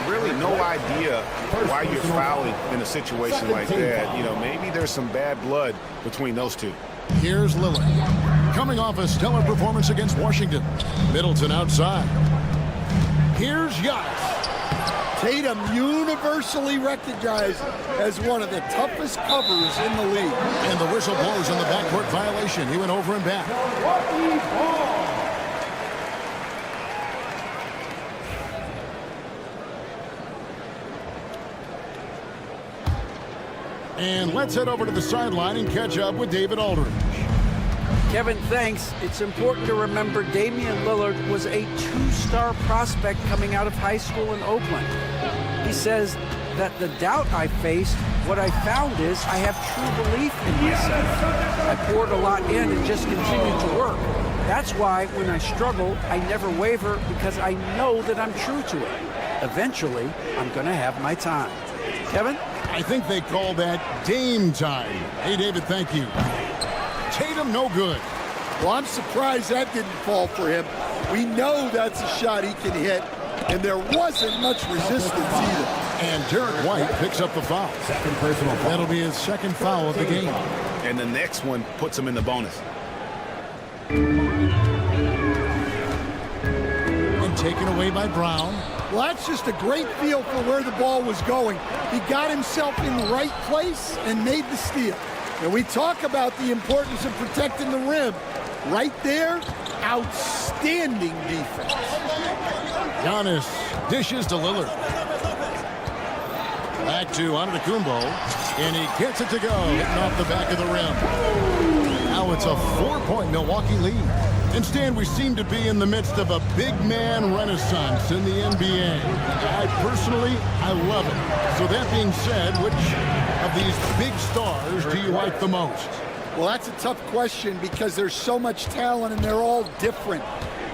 Really no idea why you're fouling in a situation like that. You know, maybe there's some bad blood between those two. Here's Lillard. Coming off a stellar performance against Washington. Middleton outside. Here's Giannis. Tatum universally recognized as one of the toughest covers in the league. And the whistle blows on the backcourt violation. He went over and back. And let's head over to the sideline and catch up with David Aldridge. Kevin, thanks. It's important to remember Damian Lillard was a 2-star prospect coming out of high school in Oakland. He says that the doubt I faced, what I found is I have true belief in myself. I poured a lot in and just continued to work. That's why when I struggle, I never waver because I know that I'm true to it. Eventually, I'm going to have my time. Kevin? I think they call that Dame time. Hey, David, thank you. Tatum, no good. Well, I'm surprised that didn't fall for him. We know that's a shot he can hit, and there wasn't much resistance either. And Derek White picks up the foul. Second personal foul. That'll be his second foul of the game. And the next one puts him in the bonus. And taken away by Brown. Well, that's just a great feel for where the ball was going. He got himself in the right place and made the steal. And we talk about the importance of protecting the rim. Right there, outstanding defense. Giannis dishes to Lillard. Back to Antetokounmpo, and he gets it to go, hitting off the back of the rim. Now it's a 4-point Milwaukee lead. And Stan, we seem to be in the midst of a big man renaissance in the NBA. I love it. So that being said, which of these big stars do you like the most? Well, that's a tough question because there's so much talent and they're all different.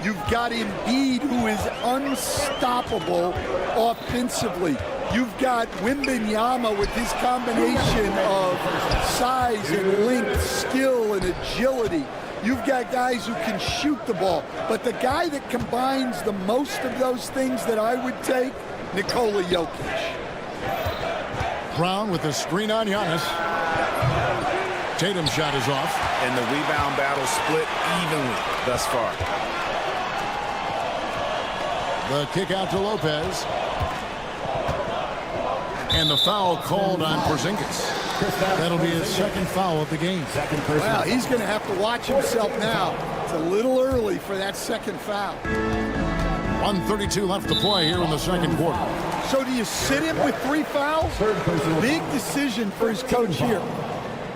You've got Embiid, who is unstoppable offensively. You've got Wembanyama with his combination of size and length, skill and agility. You've got guys who can shoot the ball. But the guy that combines the most of those things that I would take, Nikola Jokic. Brown with a screen on Giannis. Tatum's shot is off. And the rebound battle split evenly thus far. The kick out to Lopez. And the foul called on Porzingis. That'll be his second foul of the game. Well, he's going to have to watch himself now. It's a little early for that second foul. 1:32 left to play here in the second quarter. So do you sit him with 3 fouls? Big decision for his coach here.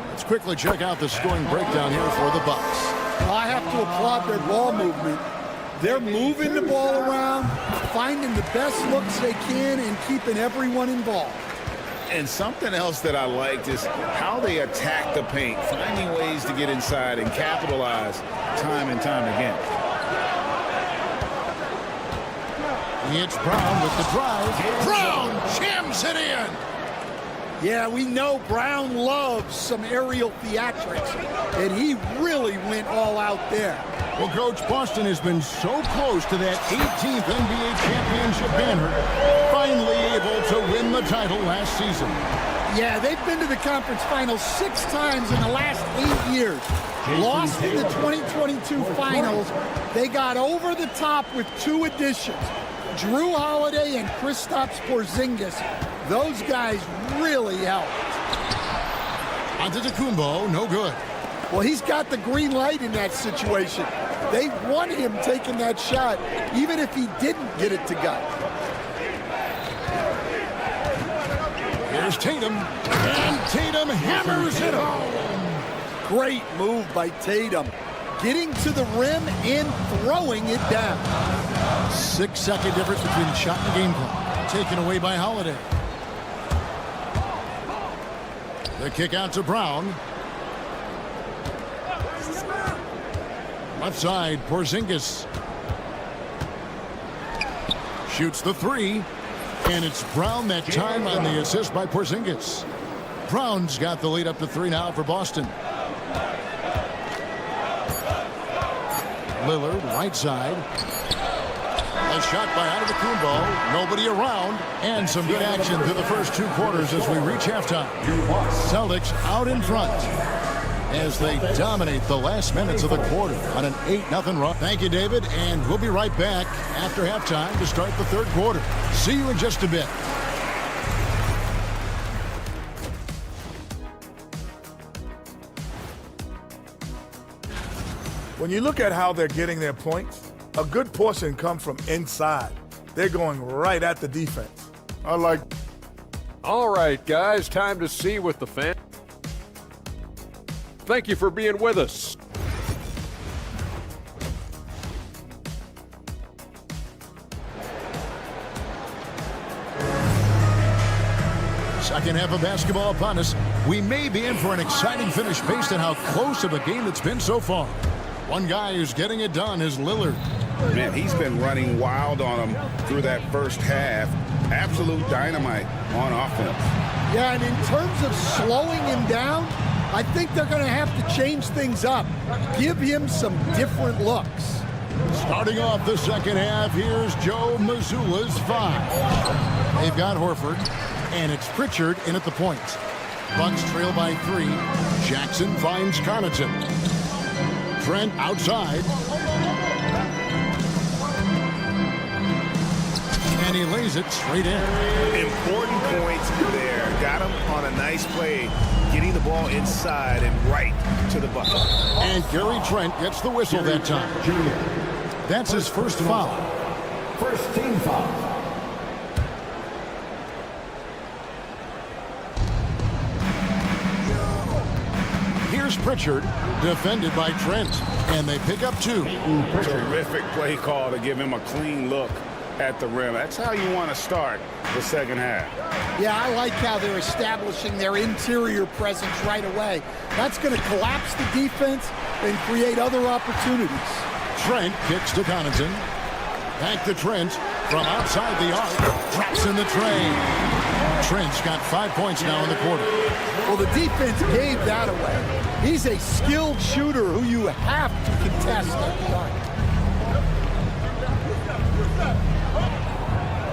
Let's quickly check out the scoring breakdown here for the Bucks. Well, I have to applaud their ball movement. They're moving the ball around, finding the best looks they can, and keeping everyone involved. And something else that I liked is how they attack the paint, finding ways to get inside and capitalize time and time again. It's Brown with the drive. Brown jams it in. Yeah, we know Brown loves some aerial theatrics, and he really went all out there. Well, Coach, Boston has been so close to that 18th NBA championship banner, finally able to win the title last season. Yeah, they've been to the conference finals 6 times in the last 8 years. Lost in the 2022 finals. They got over the top with 2 additions. Drew Holiday and Kristaps Porzingis. Those guys really helped. Antetokounmpo, no good. Well, he's got the green light in that situation. They want him taking that shot, even if he didn't get it to go. Here's Tatum, and Tatum hammers it home. Great move by Tatum. Getting to the rim and throwing it down. 6-second difference between the shot and the game clock. Taken away by Holiday. The kick out to Brown. Left side, Porzingis. Shoots the 3. And it's Brown that time on the assist by Porzingis. Brown's got the lead up to 3 now for Boston. Lillard, right side. A shot by Antetokounmpo. Nobody around. And some good action through the first 2 quarters as we reach halftime. Celtics out in front as they dominate the last minutes of the quarter on an 8-0 run. Thank you, David, and we'll be right back after halftime to start the third quarter. See you in just a bit. When you look at how they're getting their points, a good portion come from inside. They're going right at the defense. I like. All right, guys, time to see what the fans. Thank you for being with us. Second half of basketball upon us. We may be in for an exciting finish based on how close of a game it's been so far. One guy who's getting it done is Lillard. Man, he's been running wild on him through that first half. Absolute dynamite on offense. Yeah, and in terms of slowing him down, I think they're going to have to change things up. Give him some different looks. Starting off the second half, here's Joe Mazzulla's 5. They've got Horford, and it's Pritchard in at the point. Bucks trail by 3. Jackson finds Connaughton. Trent outside. And he lays it straight in. Important points there. Got him on a nice play, getting the ball inside and right to the bucket. And Gary Trent gets the whistle that time. That's his first foul. First team foul. Here's Pritchard, defended by Trent, and they pick up 2. Terrific play call to give him a clean look at the rim. That's how you want to start the second half. Yeah, I like how they're establishing their interior presence right away. That's going to collapse the defense and create other opportunities. Trent kicks to Connaughton. Back to Trent from outside the arc. Drops in the tray. Trent's got 5 points now in the quarter. Well, the defense gave that away. He's a skilled shooter who you have to contest at the arc.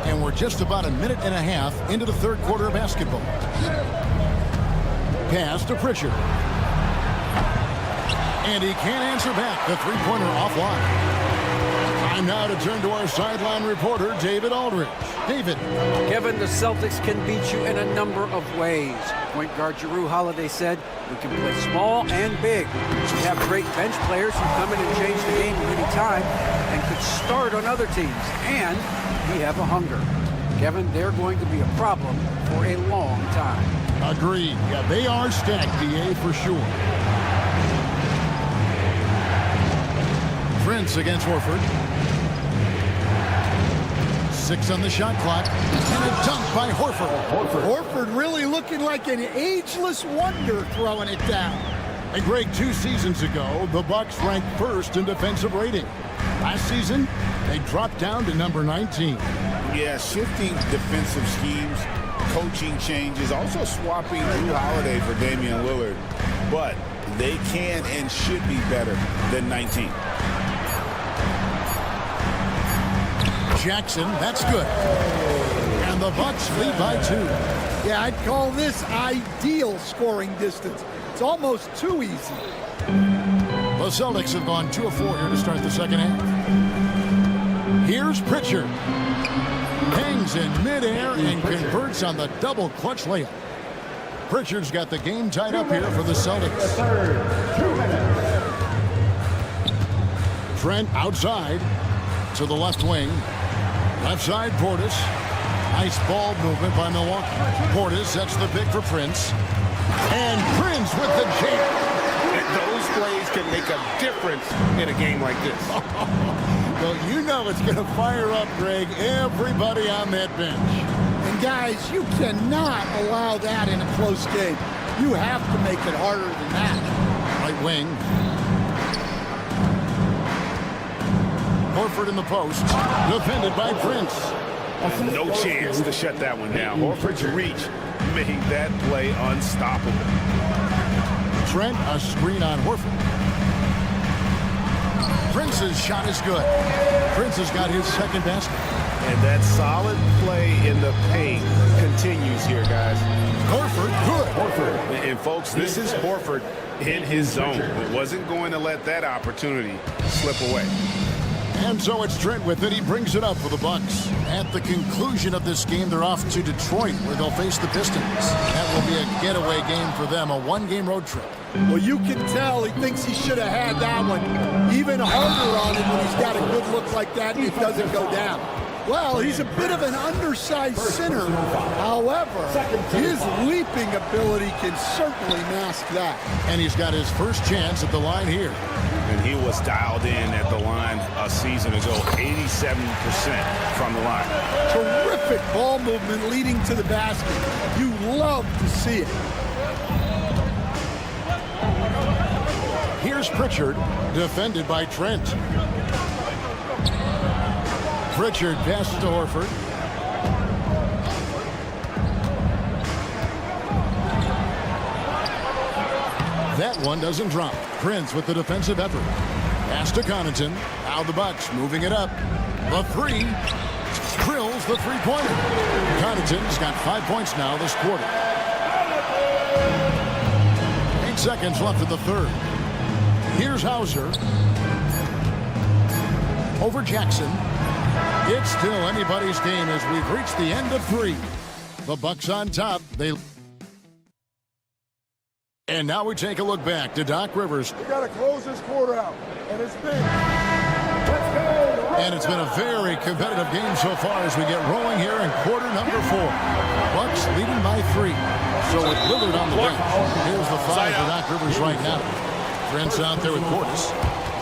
And we're just about a minute and a half into the third quarter of basketball. Pass to Pritchard. And he can't answer back. The three-pointer offline. Time now to turn to our sideline reporter, David Aldridge. David. Kevin, the Celtics can beat you in a number of ways. Point guard Jrue Holiday said, we can play small and big. We have great bench players who come in and change the game at any time and could start on other teams. And we have a hunger. Kevin, they're going to be a problem for a long time. Agreed. Yeah, they are stacked, BA, for sure. Prince against Horford. 6 on the shot clock. And a dunk by Horford. Horford really looking like an ageless wonder throwing it down. And Greg, 2 seasons ago, the Bucks ranked first in defensive rating. Last season, they dropped down to number 19. Yeah, shifting defensive schemes, coaching changes, also swapping Jrue Holiday for Damian Lillard. But they can and should be better than 19. Jackson, that's good. And the Bucks lead by 2. Yeah, I'd call this ideal scoring distance. It's almost too easy. The Celtics have gone 2 of 4 here to start the second half. Here's Pritchard. Hangs in midair and converts on the double clutch layup. Pritchard's got the game tied up here for the Celtics. Trent outside to the left wing. Left side, Portis. Nice ball movement by Milwaukee. Portis sets the pick for Prince. And Prince with the jam. Those plays can make a difference in a game like this. Well, you know it's going to fire up, Greg, everybody on that bench. And guys, you cannot allow that in a close game. You have to make it harder than that. Right wing. Horford in the post, defended by Prince. No chance to shut that one down. Horford's reach made that play unstoppable. Trent, a screen on Horford. Prince's shot is good. Prince has got his second basket. And that solid play in the paint continues here, guys. Horford, good. Horford. And folks, this is Horford in his zone. It wasn't going to let that opportunity slip away. And so it's Trent with it. He brings it up for the Bucks. At the conclusion of this game, they're off to Detroit, where they'll face the Pistons. That will be a getaway game for them, a one-game road trip. Well, you can tell he thinks he should have had that one even harder on him when he's got a good look like that and it doesn't go down. Well, he's a bit of an undersized center. However, his leaping ability can certainly mask that. And he's got his first chance at the line here. And he was dialed in at the line a season ago, 87% from the line. Terrific ball movement leading to the basket. You love to see it. Here's Pritchard, defended by Trent. Pritchard passes to Horford. That one doesn't drop. Prince with the defensive effort. Pass to Connaughton. Now the Bucks moving it up. The three. Drills the three-pointer. Connaughton's got 5 points now this quarter. 8 seconds left in the third. Here's Hauser. Over Jackson. It's still anybody's game as we've reached the end of 3. The Bucks on top. And now we take a look back to Doc Rivers. We got to close this quarter out, and it's big. And it's been a very competitive game so far as we get rolling here in quarter number 4. Bucks leading by 3. So with Lillard on the bench, here's the 5 for Doc Rivers right now. Trent's out there with Portis.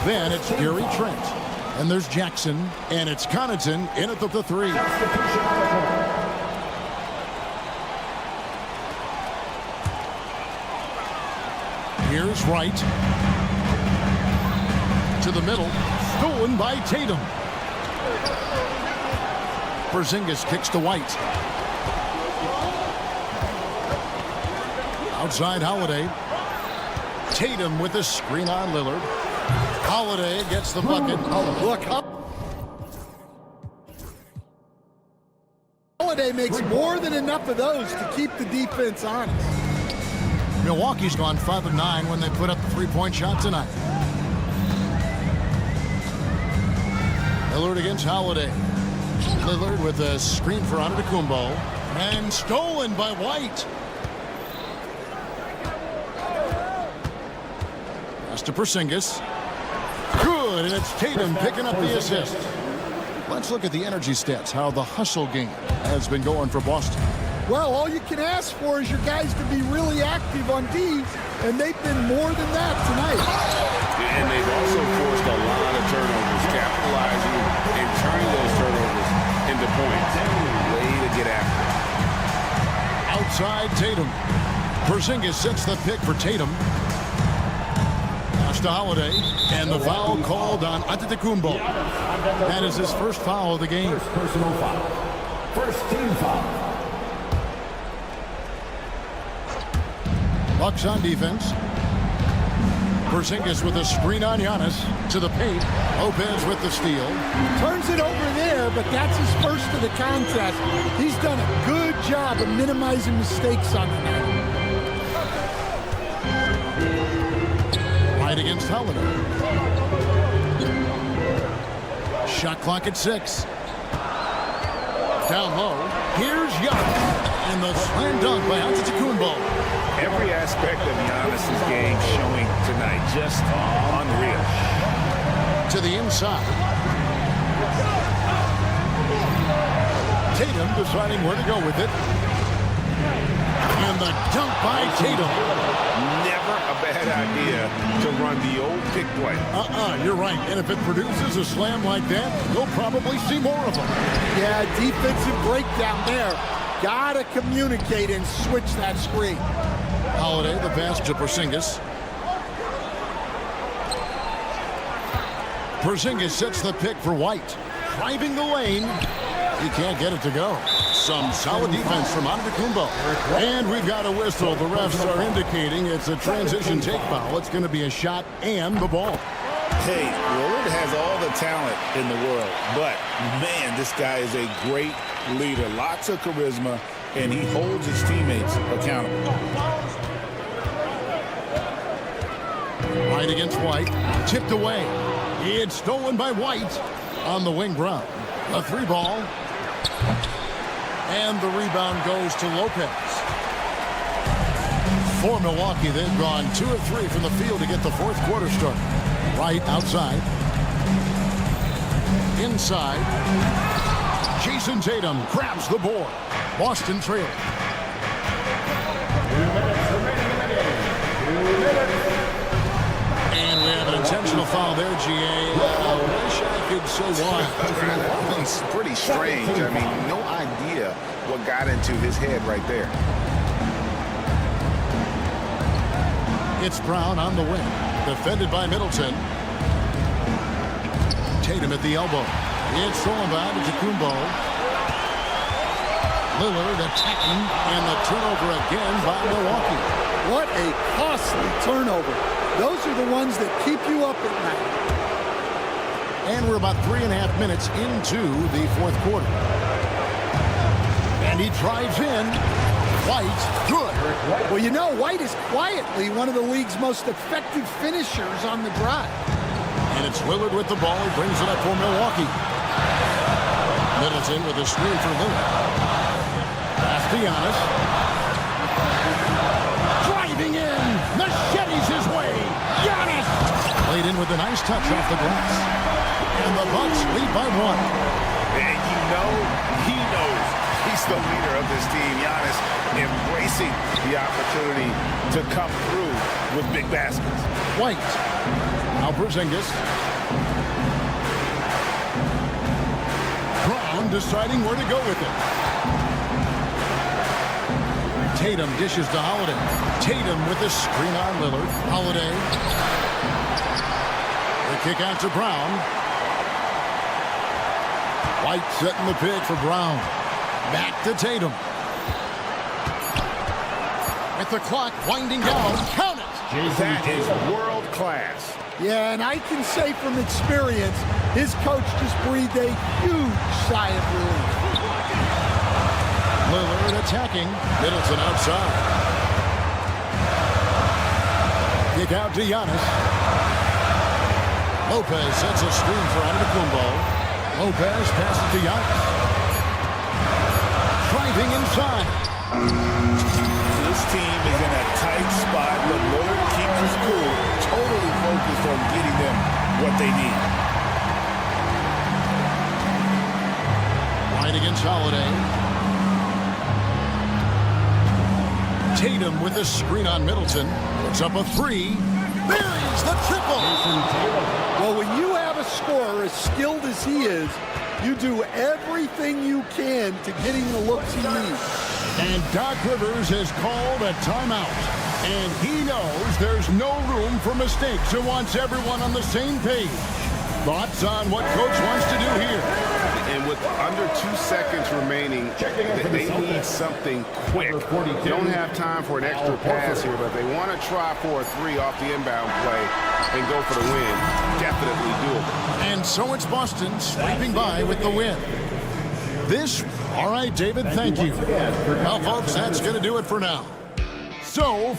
Then it's Gary Trent. And there's Jackson, and it's Connaughton in at the 3. Here's Wright. To the middle. Stolen by Tatum. Porzingis kicks to White. Outside Holiday. Tatum with a screen on Lillard. Holiday gets the bucket. Look, Holiday makes more than enough of those to keep the defense honest. Milwaukee's gone 5 of 9 when they put up the three-point shot tonight. Lillard against Holiday. Lillard with a screen for Antetokounmpo. And stolen by White. Pass to Porzingis. Good, and it's Tatum picking up the assist. Let's look at the energy stats, how the hustle game has been going for Boston. Well, all you can ask for is your guys to be really active on D, and they've been more than that tonight. And they've also forced a lot of turnovers, capitalizing and turning those turnovers into points. Way to get after it. Outside Tatum. Porzingis sets the pick for Tatum. Pass to Holiday, and the foul called on Antetokounmpo. That is his first foul of the game. First personal foul. First team foul. Bucks on defense. Porzingis with a screen on Giannis to the paint. Lopez with the steal. Turns it over there, but that's his first of the contest. He's done a good job of minimizing mistakes on the night. Right against Holiday. Shot clock at 6. Down low. Here's Giannis. And the slam dunk by Antetokounmpo. Every aspect of Giannis's game showing tonight, just unreal. To the inside. Tatum deciding where to go with it. And the dunk by Tatum. Never a bad idea to run the old pick play. You're right. And if it produces a slam like that, you'll probably see more of them. Yeah, defensive breakdown there. Gotta communicate and switch that screen. Holiday, the pass to Porzingis. Porzingis sets the pick for White. Driving the lane. He can't get it to go. Some solid defense from Antetokounmpo. And we've got a whistle. The refs are indicating it's a transition take foul. It's going to be a shot and the ball. Hey, Lillard has all the talent in the world, but man, this guy is a great leader. Lots of charisma, and he holds his teammates accountable. Right against White. Tipped away. It's stolen by White on the wing ground. A 3-ball. And the rebound goes to Lopez. For Milwaukee, they've gone 2 of 3 from the field to get the fourth quarter started. Right outside. Inside. Jason Tatum grabs the board. Boston trailing. 2 minutes remaining in the game. 2 minutes. And we have an intentional foul there, GA. I wish I could say why. It's pretty strange. I mean, no idea what got into his head right there. It's Brown on the wing. Defended by Middleton. Tatum at the elbow. It's stolen by Antetokounmpo. Lillard attacking, and the turnover again by Milwaukee. What a costly turnover. Those are the ones that keep you up at night. And we're about 3.5 minutes into the fourth quarter. And he drives in. White, good. Well, you know, White is quietly one of the league's most effective finishers on the drive. And it's Lillard with the ball. He brings it up for Milwaukee. Middleton with a screen for Lillard. Pass to Giannis. Driving in. Machetes his way. Giannis. Played in with a nice touch off the glass. And the Bucks lead by 1. And you know, he knows he's the leader of this team. Giannis embracing the opportunity to come through with big baskets. White. Now Porzingis. deciding where to go with it. Tatum dishes to Holiday. Tatum with the screen on Lillard. Holiday. The kick out to Brown. White setting the pick for Brown. Back to Tatum. With the clock winding down. Count it! That is world class. Yeah, and I can say from experience, his coach just breathed a huge sigh of relief. Lillard attacking. Middleton outside. Kick out to Giannis. Lopez sets a screen for Antetokounmpo. Lopez passes to Giannis. Driving inside. This team is in a tight spot, but Lillard keeps his cool, totally focused on getting them what they need. Right against Holiday. Tatum with a screen on Middleton. Puts up a three. Buries the triple. Well, when you have a scorer as skilled as he is, you do everything you can to get him the looks he needs. And Doc Rivers has called a timeout. And he knows there's no room for mistakes and wants everyone on the same page. Thoughts on what Coach wants to do here? And with under 2 seconds remaining, they need something quick. They don't have time for an extra pass here, but they want to try for a three off the inbound play and go for the win. Definitely doable. And so it's Boston scraping by with the win. All right, David, thank you. Well, folks, that's going to do it for now. So...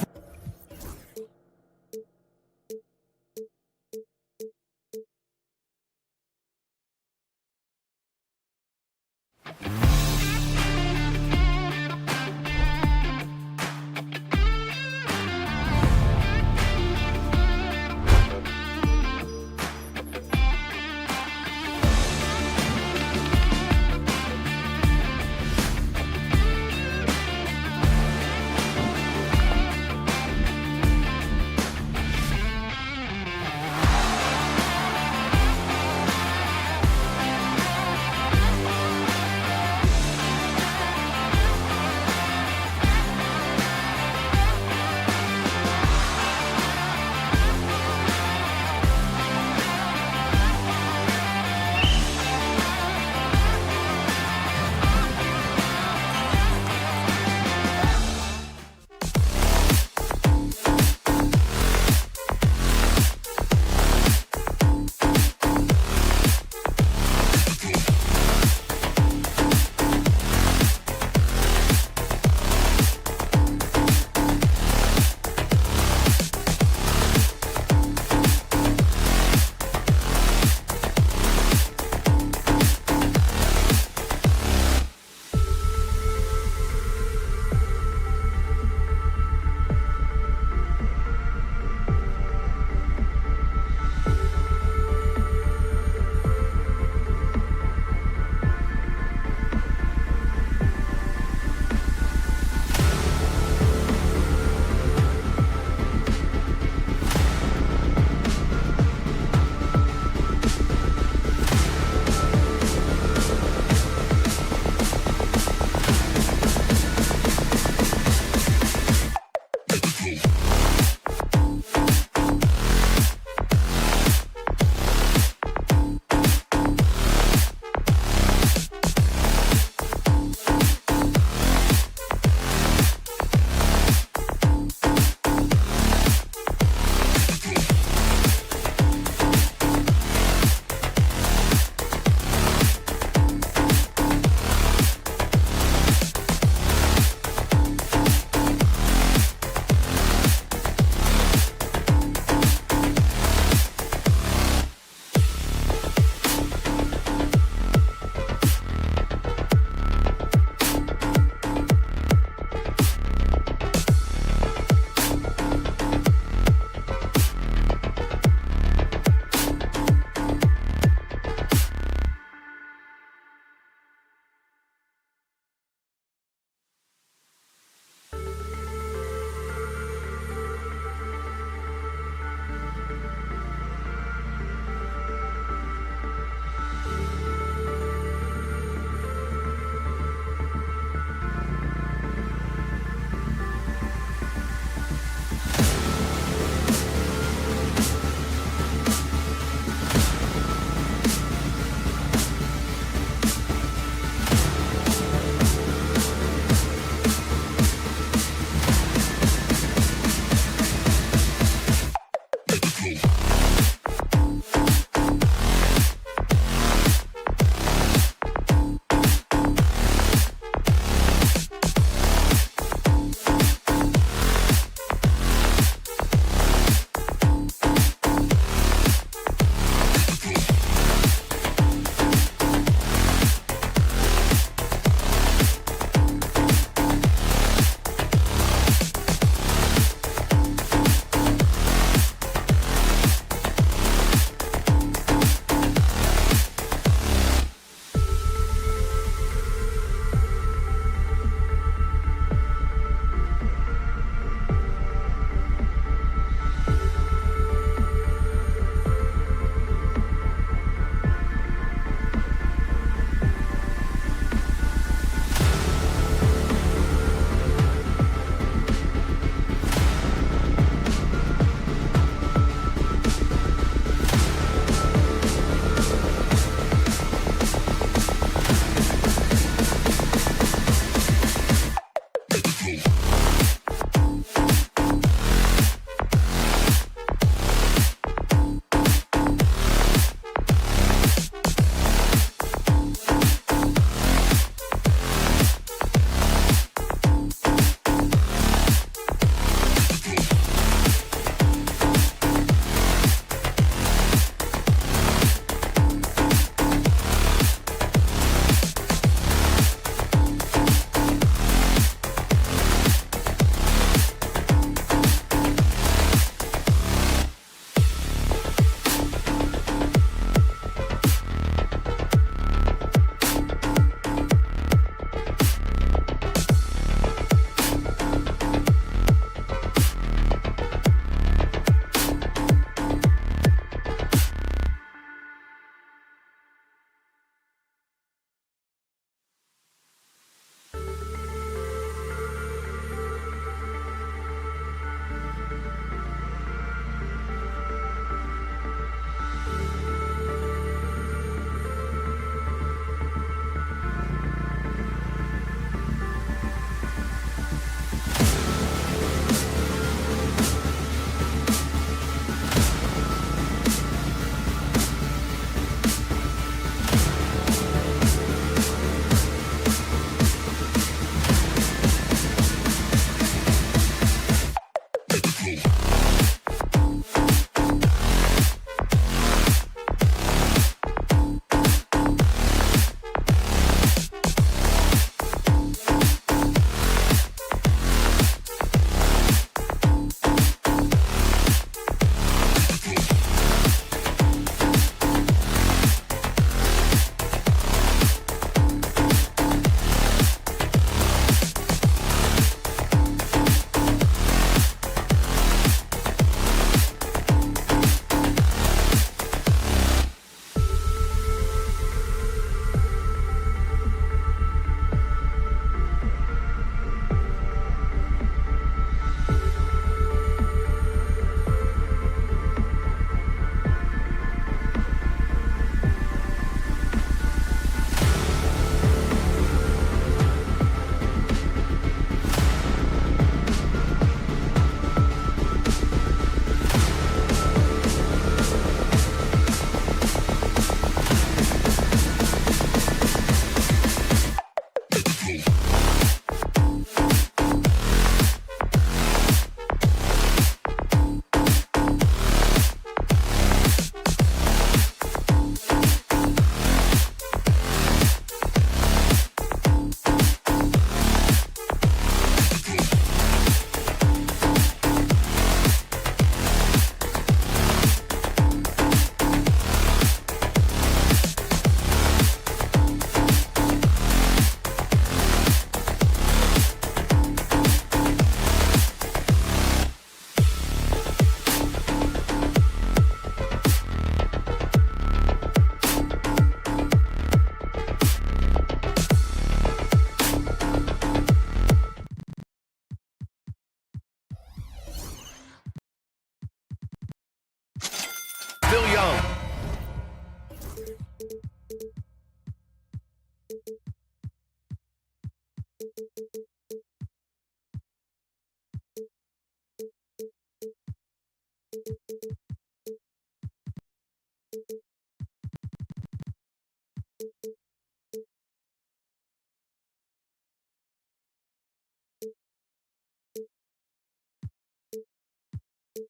But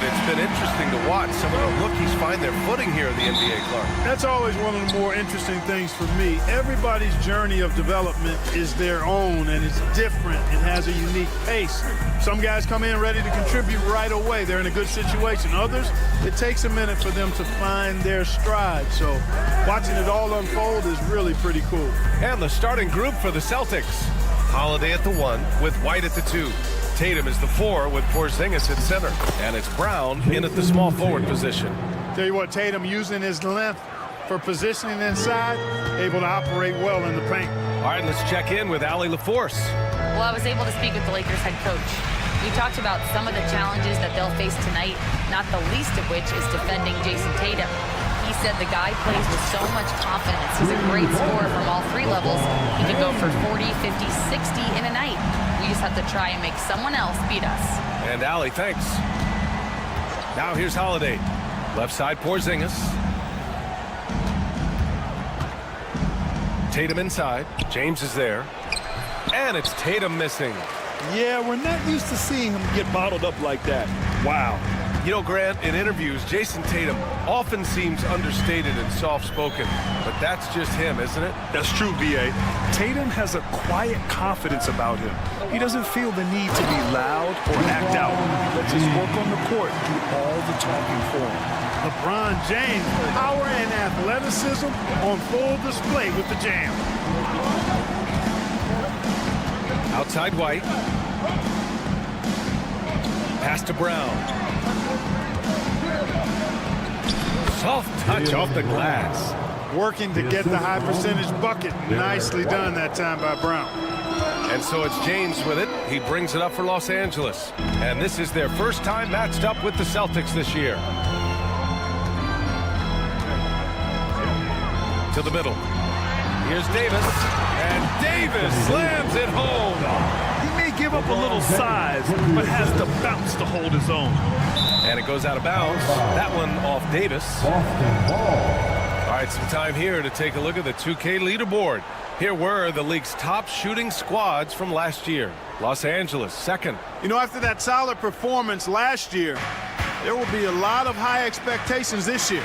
it's been interesting to watch some of the rookies find their footing here in the NBA, Clark. That's always one of the more interesting things for me. Everybody's journey of development is their own, and it's different. It has a unique pace. Some guys come in ready to contribute right away. They're in a good situation. Others, it takes a minute for them to find their stride. So watching it all unfold is really pretty cool. And the starting group for the Celtics. Holiday at the 1 with White at the 2. Tatum is the 4 with Porzingis at center. And it's Brown in at the small forward position. Tell you what, Tatum using his length for positioning inside, able to operate well in the paint. All right, let's check in with Allie LaForce. Well, I was able to speak with the Lakers head coach. We talked about some of the challenges that they'll face tonight, not the least of which is defending Jason Tatum. He said the guy plays with so much confidence. He's a great scorer from all 3 levels. He could go for 40, 50, 60 in a night. We just have to try and make someone else beat us. And Allie, thanks. Now here's Holiday. Left side, Porzingis. Tatum inside. James is there. And it's Tatum missing. Yeah, we're not used to seeing him get bottled up like that. Wow. You know, Grant, in interviews, Jason Tatum often seems understated and soft-spoken, but that's just him, isn't it? That's true, B.A. Tatum has a quiet confidence about him. He doesn't feel the need to be loud or act out. He lets his work on the court do all the talking for him. LeBron James, power and athleticism on full display with the jam. Outside White. Pass to Brown. Soft touch off the glass. Working to get the high percentage bucket. Nicely done that time by Brown. And so it's James with it. He brings it up for Los Angeles. And this is their first time matched up with the Celtics this year. To the middle. Here's Davis. And Davis slams it home. He may give up a little size, but has the bounce to hold his own. And it goes out of bounds. That one off Davis. All right, some time here to take a look at the 2K leaderboard. Here were the league's top shooting squads from last year. Los Angeles, second. You know, after that solid performance last year, there will be a lot of high expectations this year.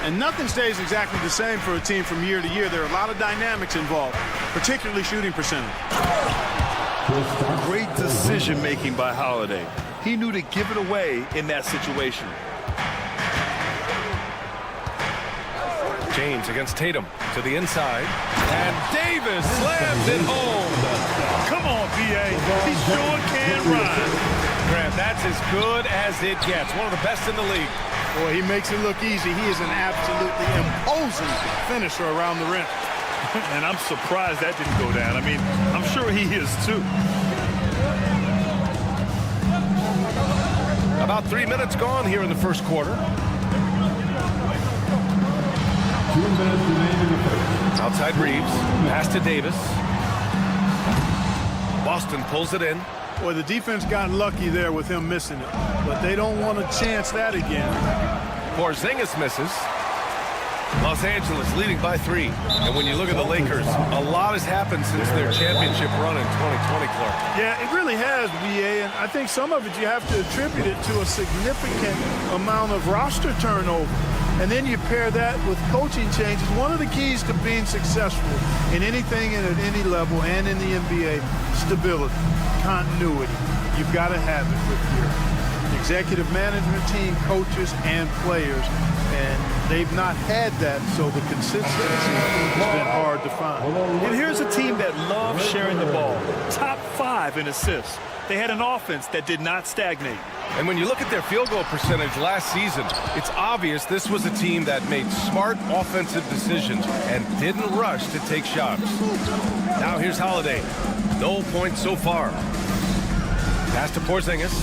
And nothing stays exactly the same for a team from year to year. There are a lot of dynamics involved, particularly shooting percentage. Great decision-making by Holiday. He knew to give it away in that situation. James against Tatum to the inside. And Davis slams it home. Come on, B.A. He sure can run. Grant, that's as good as it gets. One of the best in the league. Boy, he makes it look easy. He is an absolutely imposing finisher around the rim. And I'm surprised that didn't go down. I mean, I'm sure he is too. About 3 minutes gone here in the first quarter. 2 minutes remaining in the first. Outside Reeves. Pass to Davis. Boston pulls it in. Boy, the defense got lucky there with him missing it. But they don't want to chance that again. Porzingis misses. Los Angeles leading by 3. And when you look at the Lakers, a lot has happened since their championship run in 2020, Clark. Yeah, it really has, B.A., and I think some of it you have to attribute it to a significant amount of roster turnover. And then you pair that with coaching changes. One of the keys to being successful in anything and at any level and in the NBA, stability, continuity. You've got to have it with your executive management team, coaches, and players. And they've not had that, so the consistency has been hard to find. And here's a team that loves sharing the ball. Top 5 in assists. They had an offense that did not stagnate. And when you look at their field goal percentage last season, it's obvious this was a team that made smart offensive decisions and didn't rush to take shots. Now here's Holiday. No points so far. Pass to Porzingis.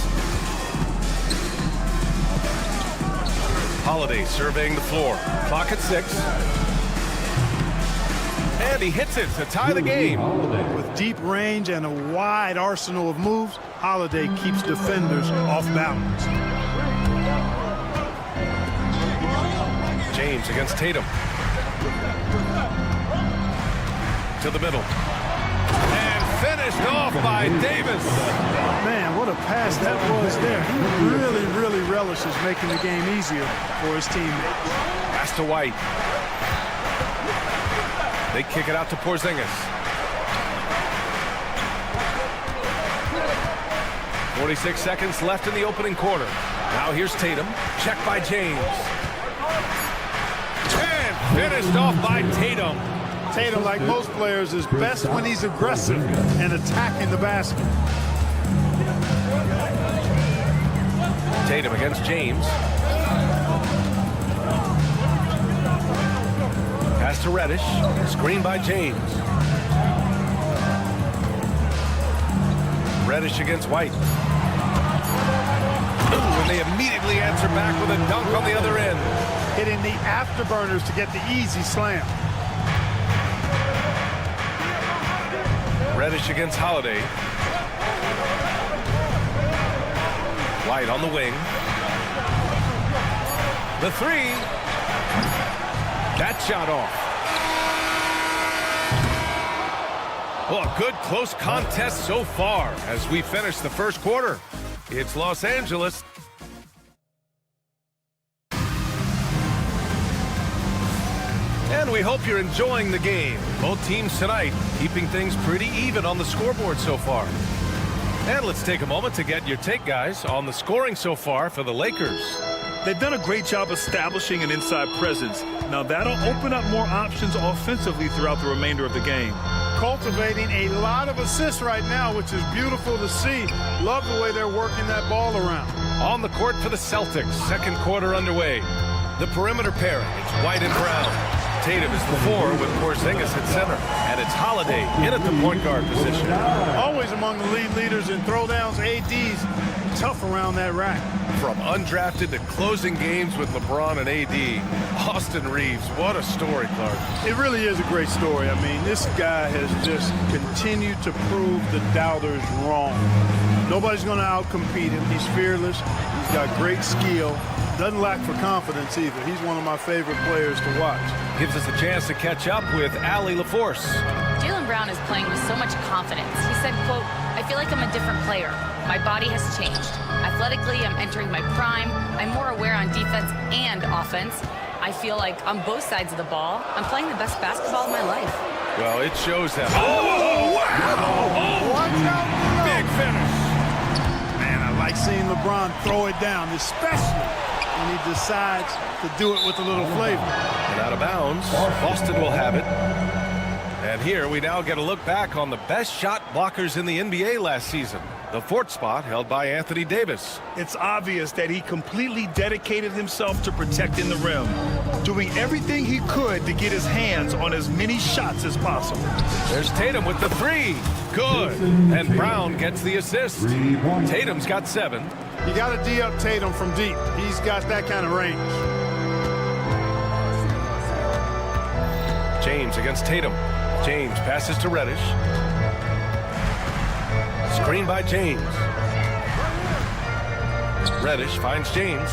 Holiday surveying the floor. Clock at 6. And he hits it to tie the game. With deep range and a wide arsenal of moves, Holiday keeps defenders off balance. James against Tatum. To the middle. And finished off by Davis. Man, what a pass that was there. He really relishes making the game easier for his teammates. Pass to White. They kick it out to Porzingis. 46 seconds left in the opening quarter. Now here's Tatum. Check by James. And finished off by Tatum. Tatum, like most players, is best when he's aggressive and attacking the basket. Tatum against James. Pass to Reddish. Screen by James. Reddish against White. Ooh, and they immediately answer back with a dunk on the other end. Hitting the afterburners to get the easy slam. Reddish against Holiday. White on the wing. The three. That shot off. Well, a good close contest so far as we finish the first quarter. It's Los Angeles. And we hope you're enjoying the game. Both teams tonight keeping things pretty even on the scoreboard so far. And let's take a moment to get your take, guys, on the scoring so far for the Lakers. They've done a great job establishing an inside presence. Now that'll open up more options offensively throughout the remainder of the game. Cultivating a lot of assists right now, which is beautiful to see. Love the way they're working that ball around. On the court for the Celtics, second quarter underway. The perimeter pairing, it's White and Brown. Tatum is the 4 with Porzingis at center. And it's Holiday in at the point guard position. Always among the lead leaders in throwdowns. AD's tough around that rack. From undrafted to closing games with LeBron and AD, Austin Reeves, what a story, Clark. It really is a great story. I mean, this guy has just continued to prove the doubters wrong. Nobody's going to outcompete him. He's fearless. He's got great skill. Doesn't lack for confidence either. He's one of my favorite players to watch. Gives us a chance to catch up with Allie LaForce. Jaylen Brown is playing with so much confidence. He said, quote, "I feel like I'm a different player. My body has changed. Athletically, I'm entering my prime. I'm more aware on defense and offense. I feel like on both sides of the ball, I'm playing the best basketball of my life." Well, it shows that. Oh, wow! Oh, watch out! Big finish. Man, I like seeing LeBron throw it down, especially when he decides to do it with a little flavor. And out of bounds, Boston will have it. And here we now get a look back on the best shot blockers in the NBA last season. The 4th spot held by Anthony Davis. It's obvious that he completely dedicated himself to protecting the rim, doing everything he could to get his hands on as many shots as possible. There's Tatum with the 3. Good. And Brown gets the assist. Tatum's got 7. You got to D up Tatum from deep. He's got that kind of range. James against Tatum. James passes to Reddish. Screen by James. Reddish finds James.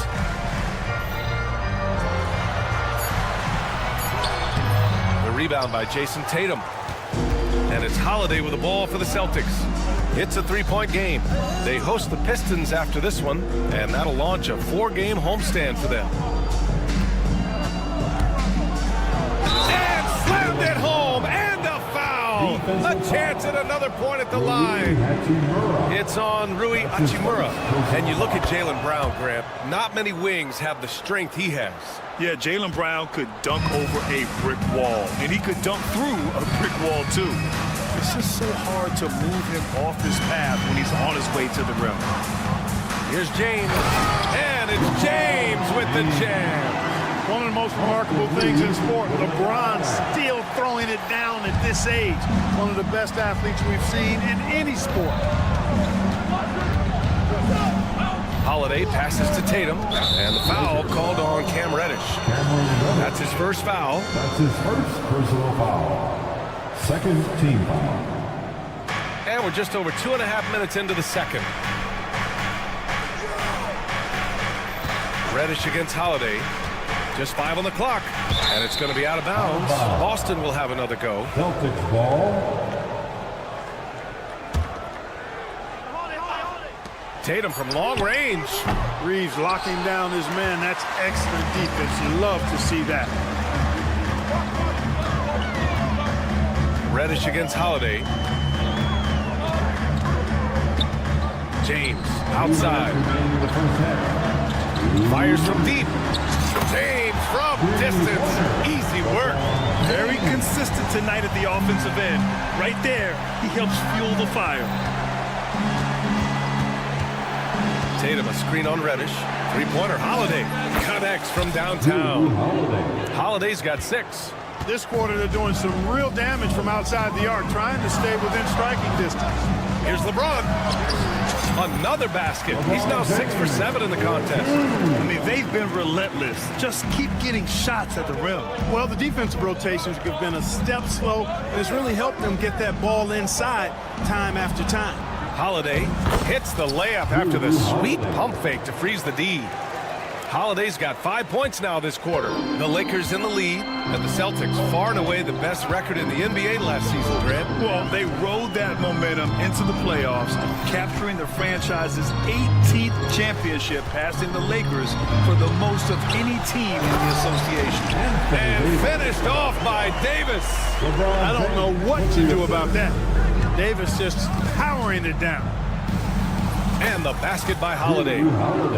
The rebound by Jason Tatum. And it's Holiday with the ball for the Celtics. It's a 3-point game. They host the Pistons after this one, and that'll launch a 4-game homestand for them. And slammed it home, and a foul! A chance at another point at the line. It's on Rui Hachimura. And you look at Jaylen Brown, Grant. Not many wings have the strength he has. Yeah, Jaylen Brown could dunk over a brick wall, and he could dunk through a brick wall, too. It's just so hard to move him off his path when he's on his way to the rim. Here's James, and it's James with the jam. One of the most remarkable things in sport, LeBron still throwing it down at this age. One of the best athletes we've seen in any sport. Holiday passes to Tatum, and the foul called on Cam Reddish. That's his first foul. That's his first personal foul. Second team foul. And we're just over 2.5 minutes into the second. Reddish against Holiday. Just 5 on the clock. And it's going to be out of bounds. Boston will have another go. Celtics ball. Tatum from long range. Reeves locking down his man. That's excellent defense. You love to see that. Reddish against Holiday. James outside. Fires from deep. James from distance. Easy work. Very consistent tonight at the offensive end. Right there, he helps fuel the fire. Tatum, a screen on Reddish. Three-pointer, Holiday. Connects from downtown. Holiday's got 6. This quarter, they're doing some real damage from outside the arc, trying to stay within striking distance. Here's LeBron. Another basket. He's now 6 for 7 in the contest. I mean, they've been relentless. Just keep getting shots at the rim. Well, the defensive rotations have been a step slow, and it's really helped them get that ball inside time after time. Holiday hits the layup after the sweet pump fake to freeze the D. Holiday's got 5 points now this quarter. The Lakers in the lead, and the Celtics far and away the best record in the NBA last season, Grant. Well, they rode that momentum into the playoffs, capturing the franchise's 18th championship, passing the Lakers for the most of any team in the association. And finished off by Davis. I don't know what to do about that. Davis just powering it down. And the basket by Holiday.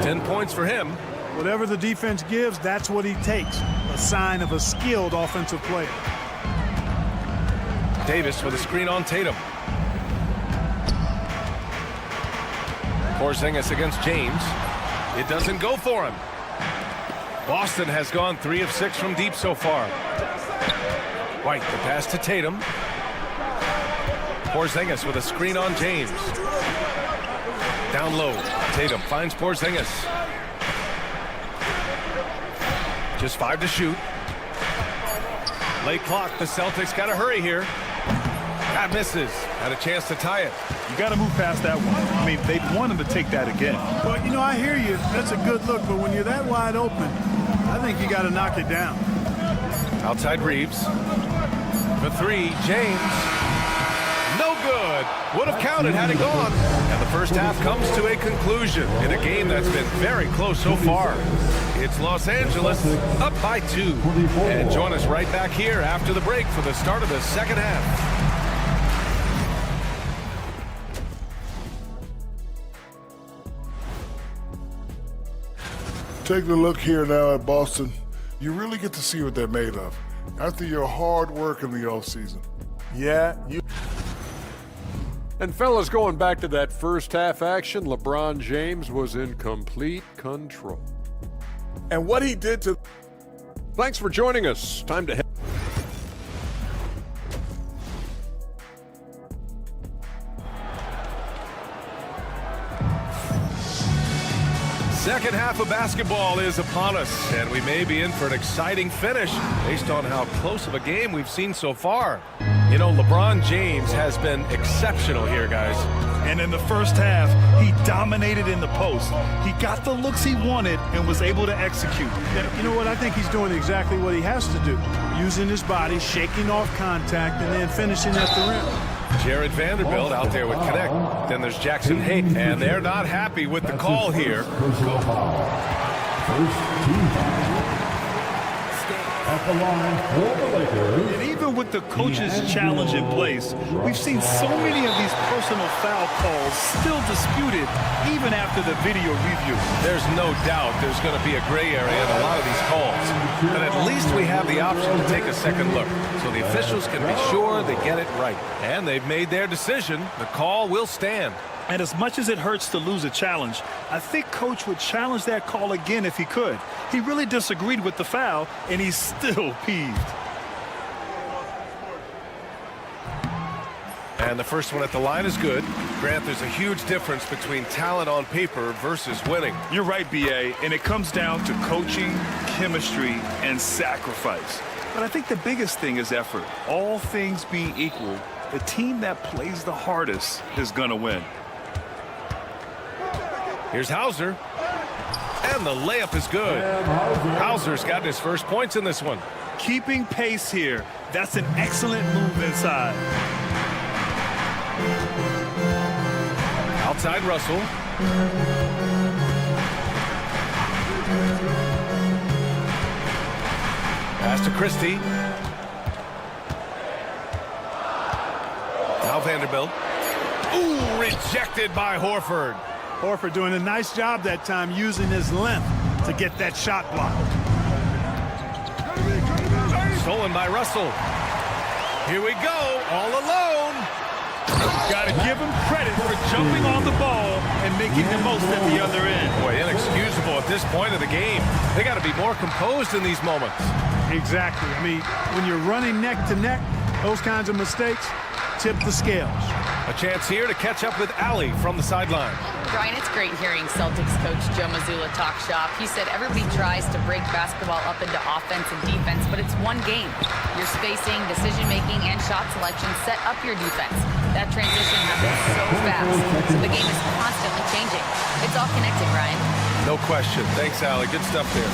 10 points for him. Whatever the defense gives, that's what he takes. A sign of a skilled offensive player. Davis with a screen on Tatum. Porzingis against James. It doesn't go for him. Boston has gone 3 of 6 from deep so far. White, the pass to Tatum. Porzingis with a screen on James. Down low, Tatum finds Porzingis. Just 5 to shoot. Late clock, the Celtics got to hurry here. That misses. Had a chance to tie it. You got to move past that one. I mean, they'd want him to take that again. Well, you know, I hear you. That's a good look, but when you're that wide open, I think you got to knock it down. Outside Reeves. For 3, James. No good. Would have counted had it gone. And the first half comes to a conclusion in a game that's been very close so far. It's Los Angeles up by 2. And join us right back here after the break for the start of the second half. Taking a look here now at Boston, you really get to see what they're made of after your hard work in the offseason. Yeah, you. And fellas, going back to that first half action, LeBron James was in complete control. And what he did to... Thanks for joining us. Time to head. Second half of basketball is upon us, and we may be in for an exciting finish based on how close of a game we've seen so far. You know, LeBron James has been exceptional here, guys. And in the first half, he dominated in the post. He got the looks he wanted and was able to execute. You know what? I think he's doing exactly what he has to do. Using his body, shaking off contact, and then finishing at the rim. Jared Vanderbilt out there with Connect. Then there's Jackson Hayes, and they're not happy with the call here. At the line for the Lakers. And even with the coach's challenge in place, we've seen so many of these personal foul calls still disputed even after the video review. There's no doubt there's going to be a gray area in a lot of these calls. But at least we have the option to take a second look so the officials can be sure they get it right. And they've made their decision. The call will stand. And as much as it hurts to lose a challenge, I think Coach would challenge that call again if he could. He really disagreed with the foul, and he's still peeved. And the first one at the line is good. Grant, there's a huge difference between talent on paper versus winning. You're right, B.A., and it comes down to coaching, chemistry, and sacrifice. But I think the biggest thing is effort. All things being equal, the team that plays the hardest is going to win. Here's Hauser. And the layup is good. Hauser's gotten his first points in this one. Keeping pace here. That's an excellent move inside. Outside Russell. Pass to Christie. Now Vanderbilt. Ooh, rejected by Horford. Horford doing a nice job that time using his length to get that shot blocked. Stolen by Russell. Here we go, all alone. Got to give him credit for jumping on the ball and making the most at the other end. Boy, inexcusable at this point of the game. They got to be more composed in these moments. Exactly. I mean, when you're running neck to neck, those kinds of mistakes tip the scales. A chance here to catch up with Allie from the sideline. Brian, it's great hearing Celtics coach Joe Mazzulla talk shop. He said everybody tries to break basketball up into offense and defense, but it's one game. Your spacing, decision-making, and shot selection set up your defense. That transition happens so fast, so the game is constantly changing. It's all connected, Brian. No question. Thanks, Allie. Good stuff there.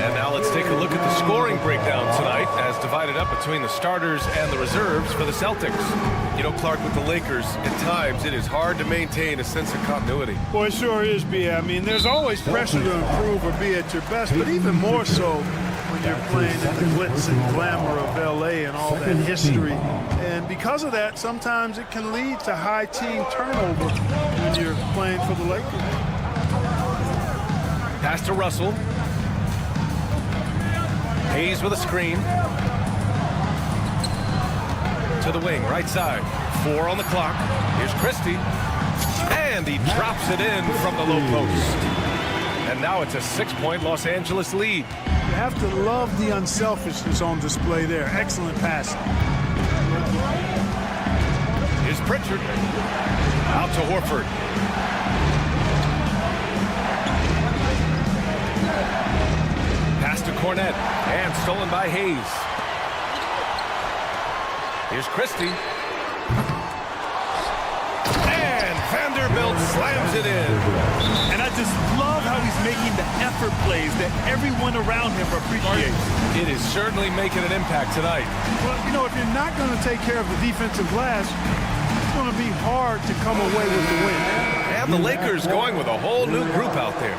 And now let's take a look at the scoring breakdown tonight as divided up between the starters and the reserves for the Celtics. You know, Clark, with the Lakers, at times it is hard to maintain a sense of continuity. Boy, it sure is, B.A. I mean, there's always pressure to improve or be at your best, but even more so when you're playing in the glitz and glamour of L.A. and all that history. And because of that, sometimes it can lead to high team turnover when you're playing for the Lakers. Pass to Russell. Hayes with a screen. To the wing, right side. 4 on the clock. Here's Christie. And he drops it in from the low post. And now it's a 6-point Los Angeles lead. You have to love the unselfishness on display there. Excellent passing. Here's Pritchard. Out to Horford. Pass to Cornette. And stolen by Hayes. Here's Christie. And Vanderbilt slams it in. And I just love how he's making the effort plays that everyone around him appreciates. It is certainly making an impact tonight. Well, you know, if you're not going to take care of the defensive glass, it's going to be hard to come away with the win. And the Lakers going with a whole new group out there.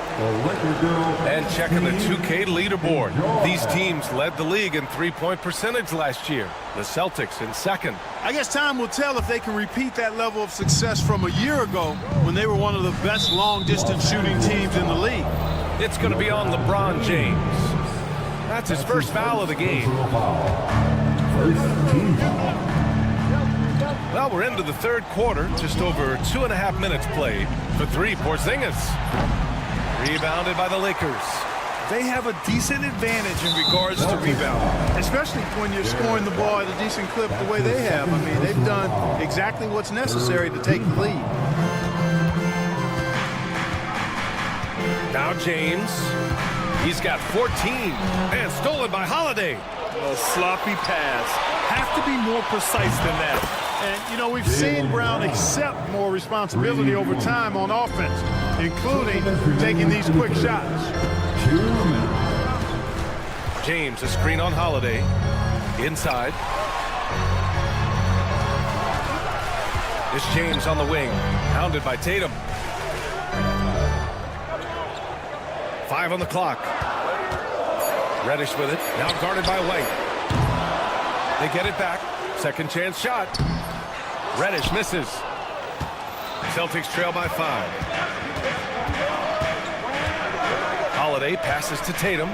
And checking the 2K leaderboard. These teams led the league in three-point percentage last year. The Celtics in second. I guess time will tell if they can repeat that level of success from a year ago when they were one of the best long-distance shooting teams in the league. It's going to be on LeBron James. That's his first foul of the game. First team foul. Well, we're into the third quarter. Just over 2.5 minutes played. For 3, Porzingis. Rebounded by the Lakers. They have a decent advantage in regards to rebounding, especially when you're scoring the ball at a decent clip the way they have. I mean, they've done exactly what's necessary to take the lead. Now James. He's got 14. And stolen by Holiday. A sloppy pass. Have to be more precise than that. And, you know, we've seen Brown accept more responsibility over time on offense, including taking these quick shots. James, a screen on Holiday. Inside. It's James on the wing. Hounded by Tatum. 5 on the clock. Reddish with it. Now guarded by White. They get it back. Second chance shot. Reddish misses. Celtics trail by 5. Holiday passes to Tatum.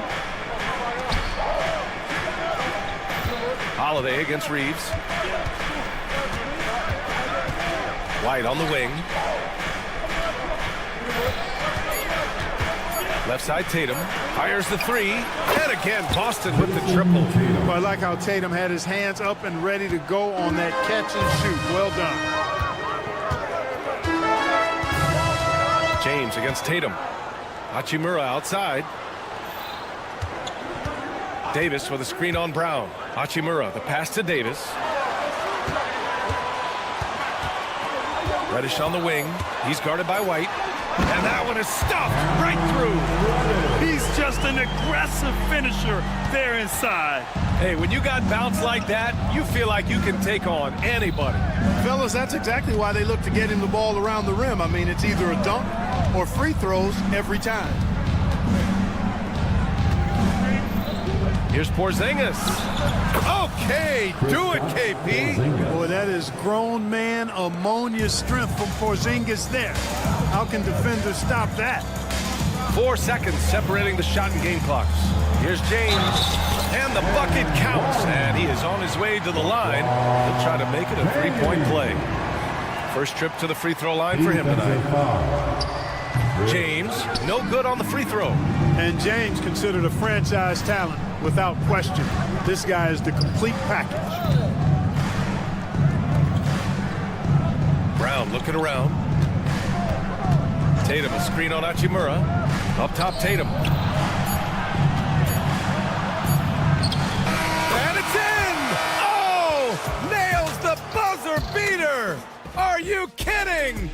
Holiday against Reeves. White on the wing. Left side Tatum fires the 3, and again Boston with the triple. Well, I like how Tatum had his hands up and ready to go on that catch and shoot. Well done. James against Tatum. Hachimura outside. Davis with a screen on Brown. Hachimura, the pass to Davis. Reddish on the wing. He's guarded by White. And that one is stuffed right through. He's just an aggressive finisher there inside. Hey, when you got bounce like that, you feel like you can take on anybody. Fellas, that's exactly why they look to get him the ball around the rim. I mean, it's either a dunk or free throws every time. Here's Porzingis. Okay, do it, KP. Boy, that is grown man ammonia strength from Porzingis there. How can defenders stop that? 4 seconds separating the shot and game clocks. Here's James. And the bucket counts. And he is on his way to the line. He'll try to make it a three-point play. First trip to the free throw line for him tonight. James, no good on the free throw. And James considered a franchise talent without question. This guy is the complete package. Brown looking around. Tatum, a screen on Hachimura. Up top, Tatum. And it's in! Oh! Nails the buzzer beater! Are you kidding?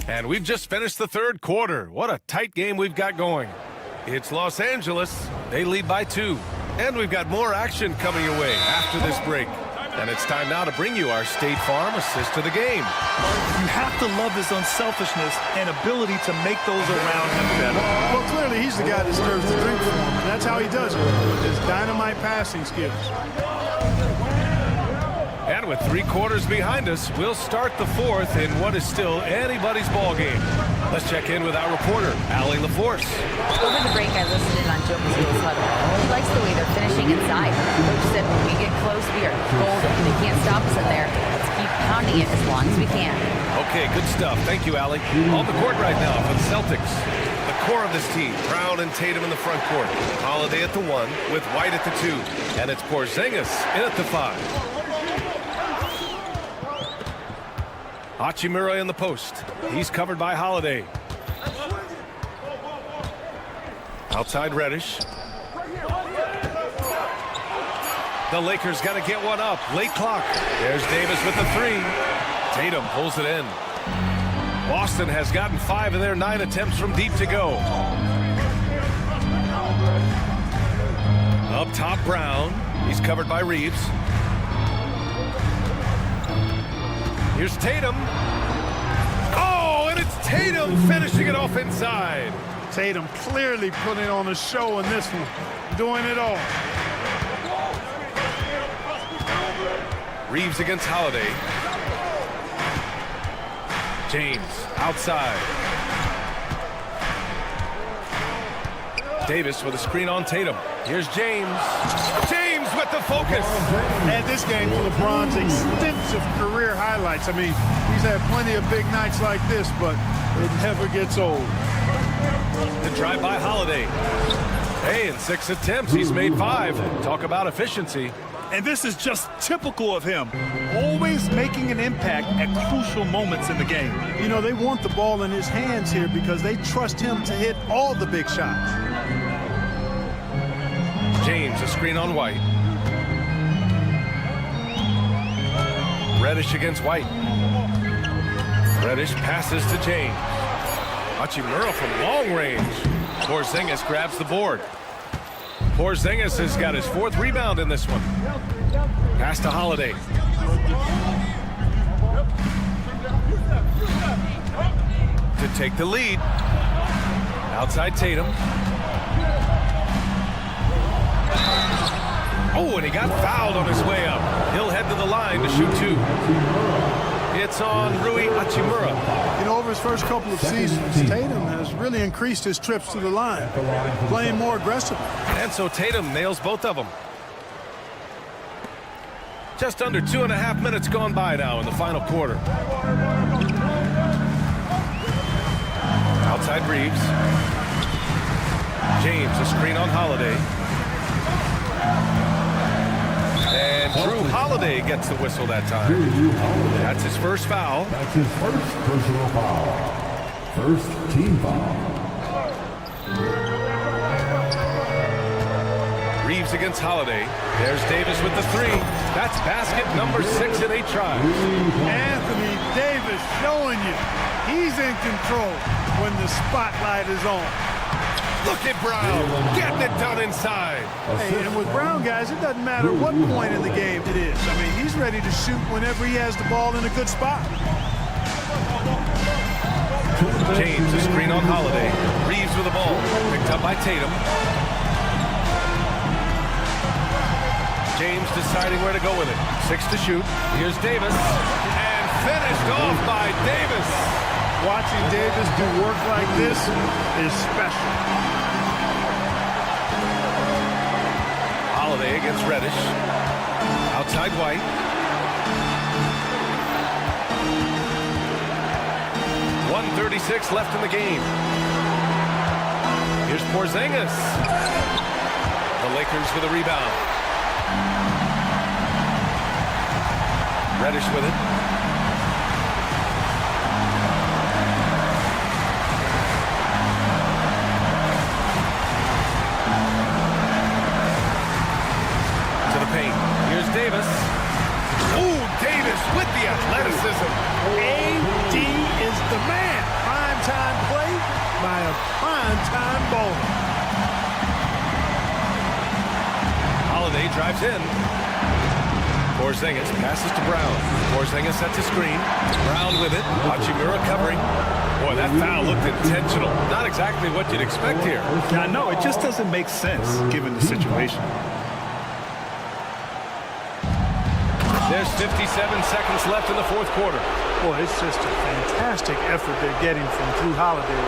And we've just finished the third quarter. What a tight game we've got going. It's Los Angeles. They lead by 2. And we've got more action coming your way after this break. And it's time now to bring you our State Farm assist of the game. You have to love his unselfishness and ability to make those around him better. Well, clearly he's the guy that stirs the drink for him. And that's how he does it, with his dynamite passing skills. And with 3 quarters behind us, we'll start the fourth in what is still anybody's ball game. Let's check in with our reporter, Allie LaForce. Over the break, I listened in on Joe Mazzulla's huddle. He likes the way they're finishing inside. Coach said when we get close, we are golden. They can't stop us in there. Let's keep pounding it as long as we can. Okay, good stuff. Thank you, Allie. On the court right now for the Celtics. The core of this team, Brown and Tatum in the front court. Holiday at the 1 with White at the 2. And it's Porzingis in at the 5. Hachimura in the post. He's covered by Holiday. Outside Reddish. The Lakers got to get one up. Late clock. There's Davis with the 3. Tatum pulls it in. Boston has gotten 5 of their 9 attempts from deep to go. Up top, Brown. He's covered by Reeves. Here's Tatum. Oh, and it's Tatum finishing it off inside. Tatum clearly putting on a show in this one, doing it all. Reeves against Holiday. James outside. Davis with a screen on Tatum. Here's James. James with the focus. And this game for LeBron's extensive career highlights. I mean, he's had plenty of big nights like this, but it never gets old. The drive by Holiday. Hey, in 6 attempts, he's made 5. Talk about efficiency. And this is just typical of him, always making an impact at crucial moments in the game. You know, they want the ball in his hands here because they trust him to hit all the big shots. James, a screen on White. Reddish against White. Reddish passes to James. Hachimura from long range. Porzingis grabs the board. Porzingis has got his 4th rebound in this one. Pass to Holiday. To take the lead. Outside Tatum. Oh, and he got fouled on his way up. He'll head to the line to shoot 2. It's on Rui Hachimura. You know, over his first couple of seasons, Tatum has really increased his trips to the line, playing more aggressively. And so Tatum nails both of them. Just under 2.5 minutes gone by now in the final quarter. Outside Reeves. James, a screen on Holiday. And Drew Holiday gets the whistle that time. That's his first foul. That's his first personal foul. First team foul. Reeves James against Holiday. There's Davis with the three. That's basket number 6 in 8 tries. Anthony Davis showing you he's in control when the spotlight is on. Look at Brown getting it done inside. Hey, and with Brown, guys, it doesn't matter what point in the game it is. I mean, he's ready to shoot whenever he has the ball in a good spot. James, a screen on Holiday. Reeves with the ball. Picked up by Tatum. James deciding where to go with it. 6 to shoot. Here's Davis. And finished off by Davis. Watching Davis do work like this is special. Holiday against Reddish. Outside White. .136 left in the game. Here's Porzingis. The Lakers with a rebound. Reddish with it. To the paint. Here's Davis. Ooh, Davis with the athleticism. AD is the man. Prime-time play by a prime-time bowler. Holiday drives in. Porzingis passes to Brown. Porzingis sets a screen. Brown with it. Hachimura covering. Boy, that foul looked intentional. Not exactly what you'd expect here. I know, it just doesn't make sense given the situation. There's 57 seconds left in the fourth quarter. Boy, it's just a fantastic effort they're getting from Drew Holiday.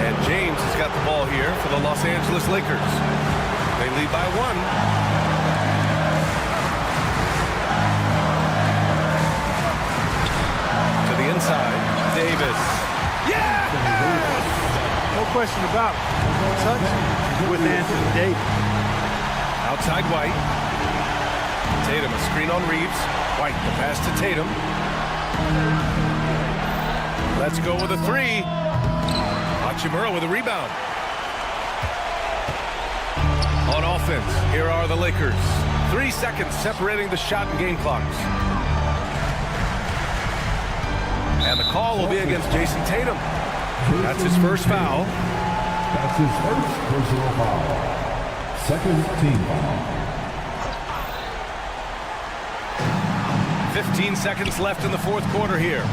And James has got the ball here for the Los Angeles Lakers. They lead by 1. To the inside, Davis. Yeah! No question about it. Touch with Anthony Davis. Outside White. Tatum, a screen on Reeves. White, the pass to Tatum. Let's go with a 3. Hachimura with a rebound. On offense, here are the Lakers. 3 seconds separating the shot and game clocks. And the call will be against Jason Tatum. That's his first foul. That's his first personal foul. Second team foul. 15 seconds left in the fourth quarter here.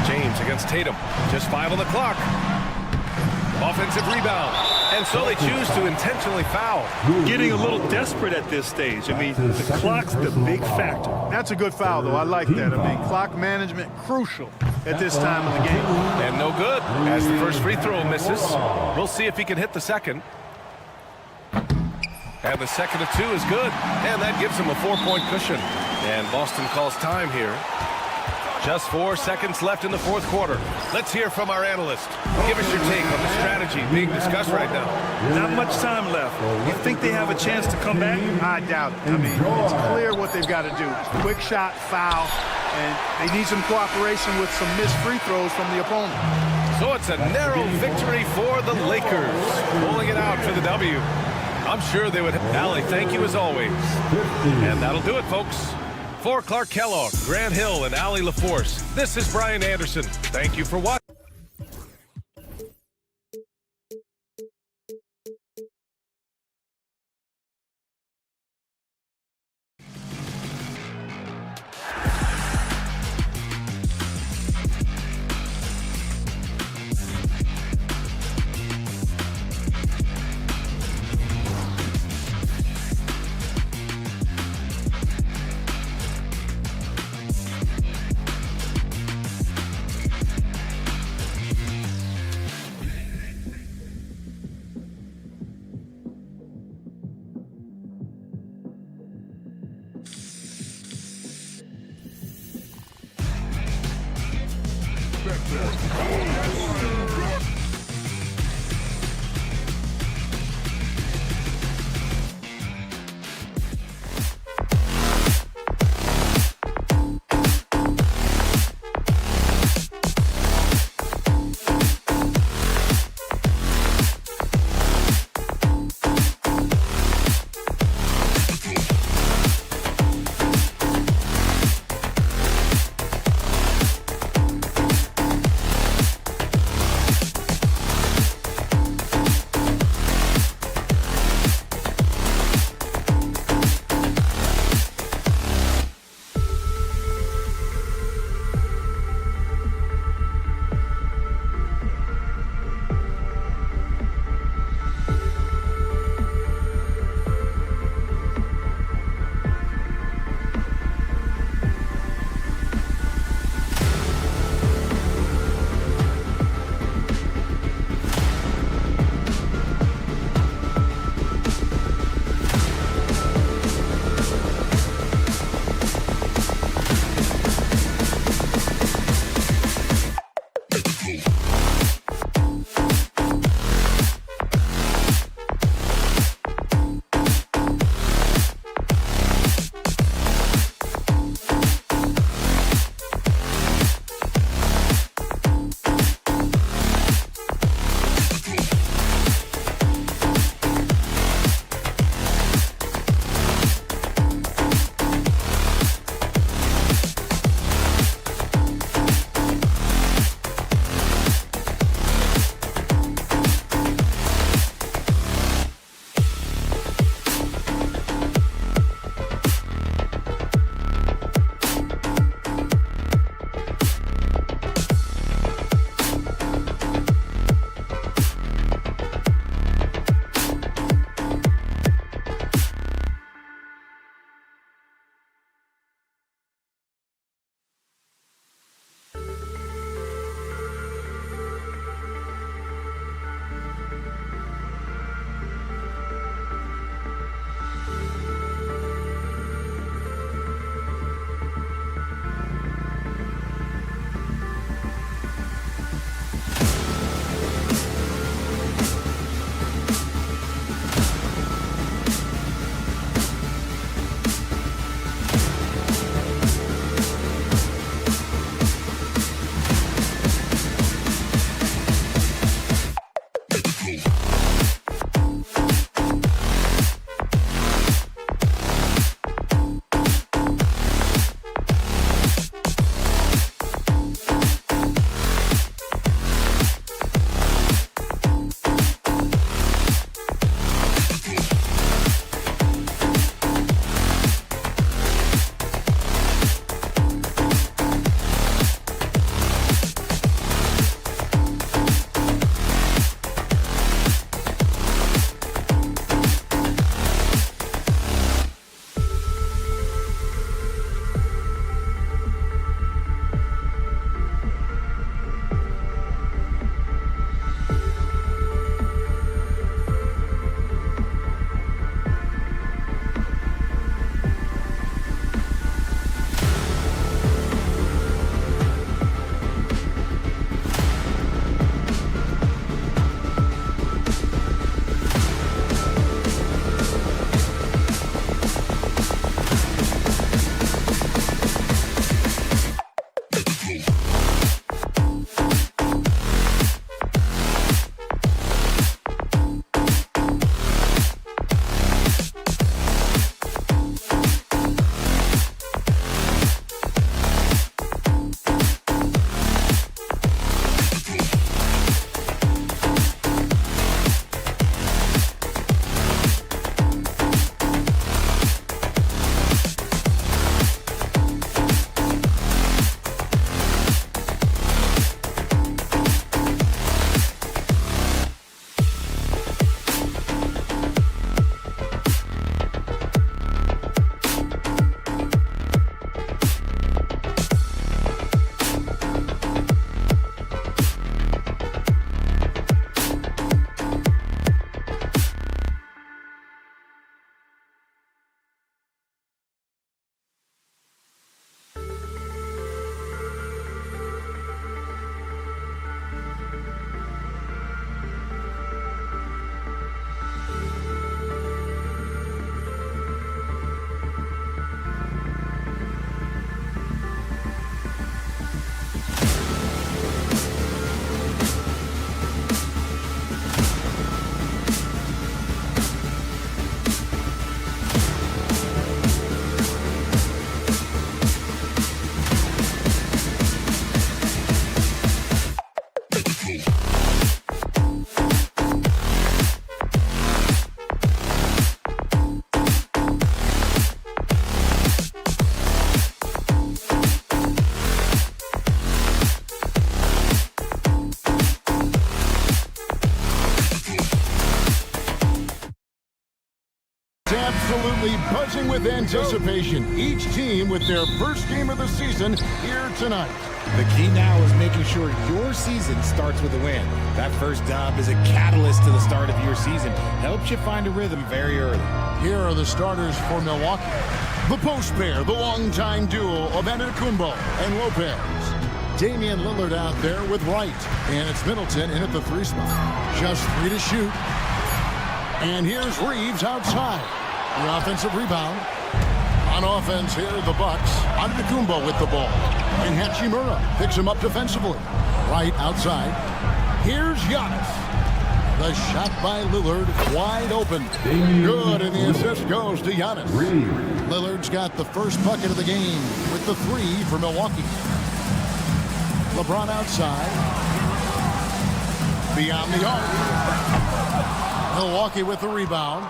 James against Tatum. Just 5 on the clock. Offensive rebound. And so they choose to intentionally foul. Getting a little desperate at this stage. I mean, the clock's the big factor. That's a good foul, though. I like that. I mean, clock management crucial at this time of the game. And no good as the first free throw misses. We'll see if he can hit the second. And the second of 2 is good. And that gives him a 4-point cushion. And Boston calls time here. Just 4 seconds left in the fourth quarter. Let's hear from our analyst. Give us your take on the strategy being discussed right now. Not much time left. You think they have a chance to come back? I doubt it. I mean, it's clear what they've got to do. Quick shot, foul, and they need some cooperation with some missed free throws from the opponent. So it's a narrow victory for the Lakers. Pulling it out for the W. I'm sure they would. Allie, thank you as always. And that'll do it, folks. For Clark Kellogg, Grant Hill, and Allie LaForce, this is Brian Anderson. Thank you for watching. absolutely buzzing with anticipation. Each team with their first game of the season here tonight. The key now is making sure your season starts with a win. That first dub is a catalyst to the start of your season. Helps you find a rhythm very early. Here are the starters for Milwaukee. The post pair, the longtime duo of Antetokounmpo and Lopez. Damian Lillard out there with Wright. And it's Middleton in at the 3 spot. Just 3 to shoot. And here's Reeves outside. The offensive rebound. On offense here, the Bucks. Antetokounmpo with the ball. And Hachimura picks him up defensively. Right outside. Here's Giannis. The shot by Lillard wide open. Good, and the assist goes to Giannis. Lillard's got the first bucket of the game with the 3 for Milwaukee. LeBron outside. Beyond the arc. Milwaukee with the rebound.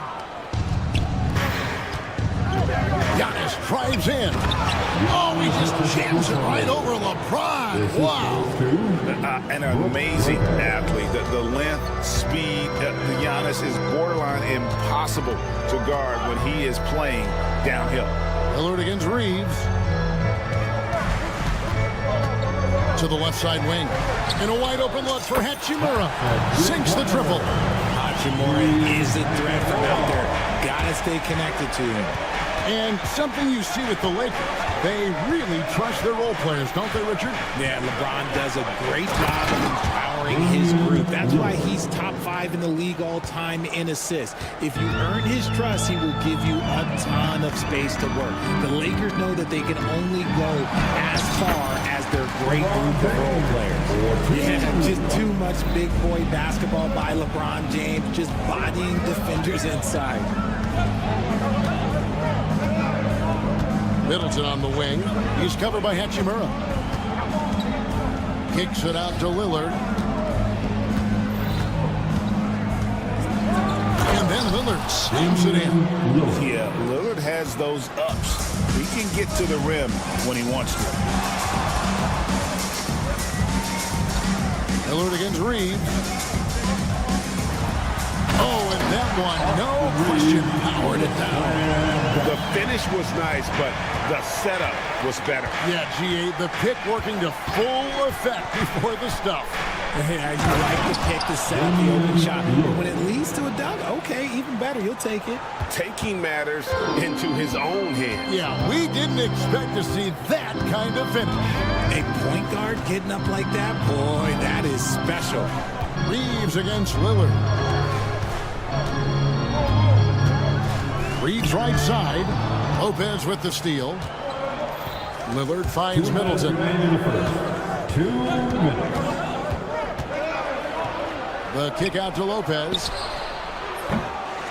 Giannis drives in. Oh, he just jams it right over LeBron. Wow. An amazing athlete. The length, speed, Giannis is borderline impossible to guard when he is playing downhill. Lillard against Reeves. To the left side wing. And a wide open look for Hachimura. Sinks the triple. Hachimura is a threat from out there. Gotta stay connected to him. And something you see with the Lakers, they really trust their role players, don't they, Richard? Yeah, LeBron does a great job of empowering his group. That's why he's top 5 in the league all time in assists. If you earn his trust, he will give you a ton of space to work. The Lakers know that they can only go as far as their great group of role players. Yeah, just too much big boy basketball by LeBron James, just bodying defenders inside. Middleton on the wing. He's covered by Hachimura. Kicks it out to Lillard. And then Lillard slams it in. Yeah, Lillard has those ups. He can get to the rim when he wants to. Lillard against Reeves. Oh, and that one, no question, powered it down. The finish was nice, but the setup was better. Yeah, G8, the pick working to full effect before the stuff. Yeah, you like the pick to set up the open shot. But when it leads to a dunk, okay, even better, you'll take it. Taking matters into his own hands. Yeah, we didn't expect to see that kind of finish. A point guard getting up like that, boy, that is special. Reeves against Lillard. Reeves right side. Lopez with the steal. Lillard finds Middleton. 2 minutes. The kick out to Lopez.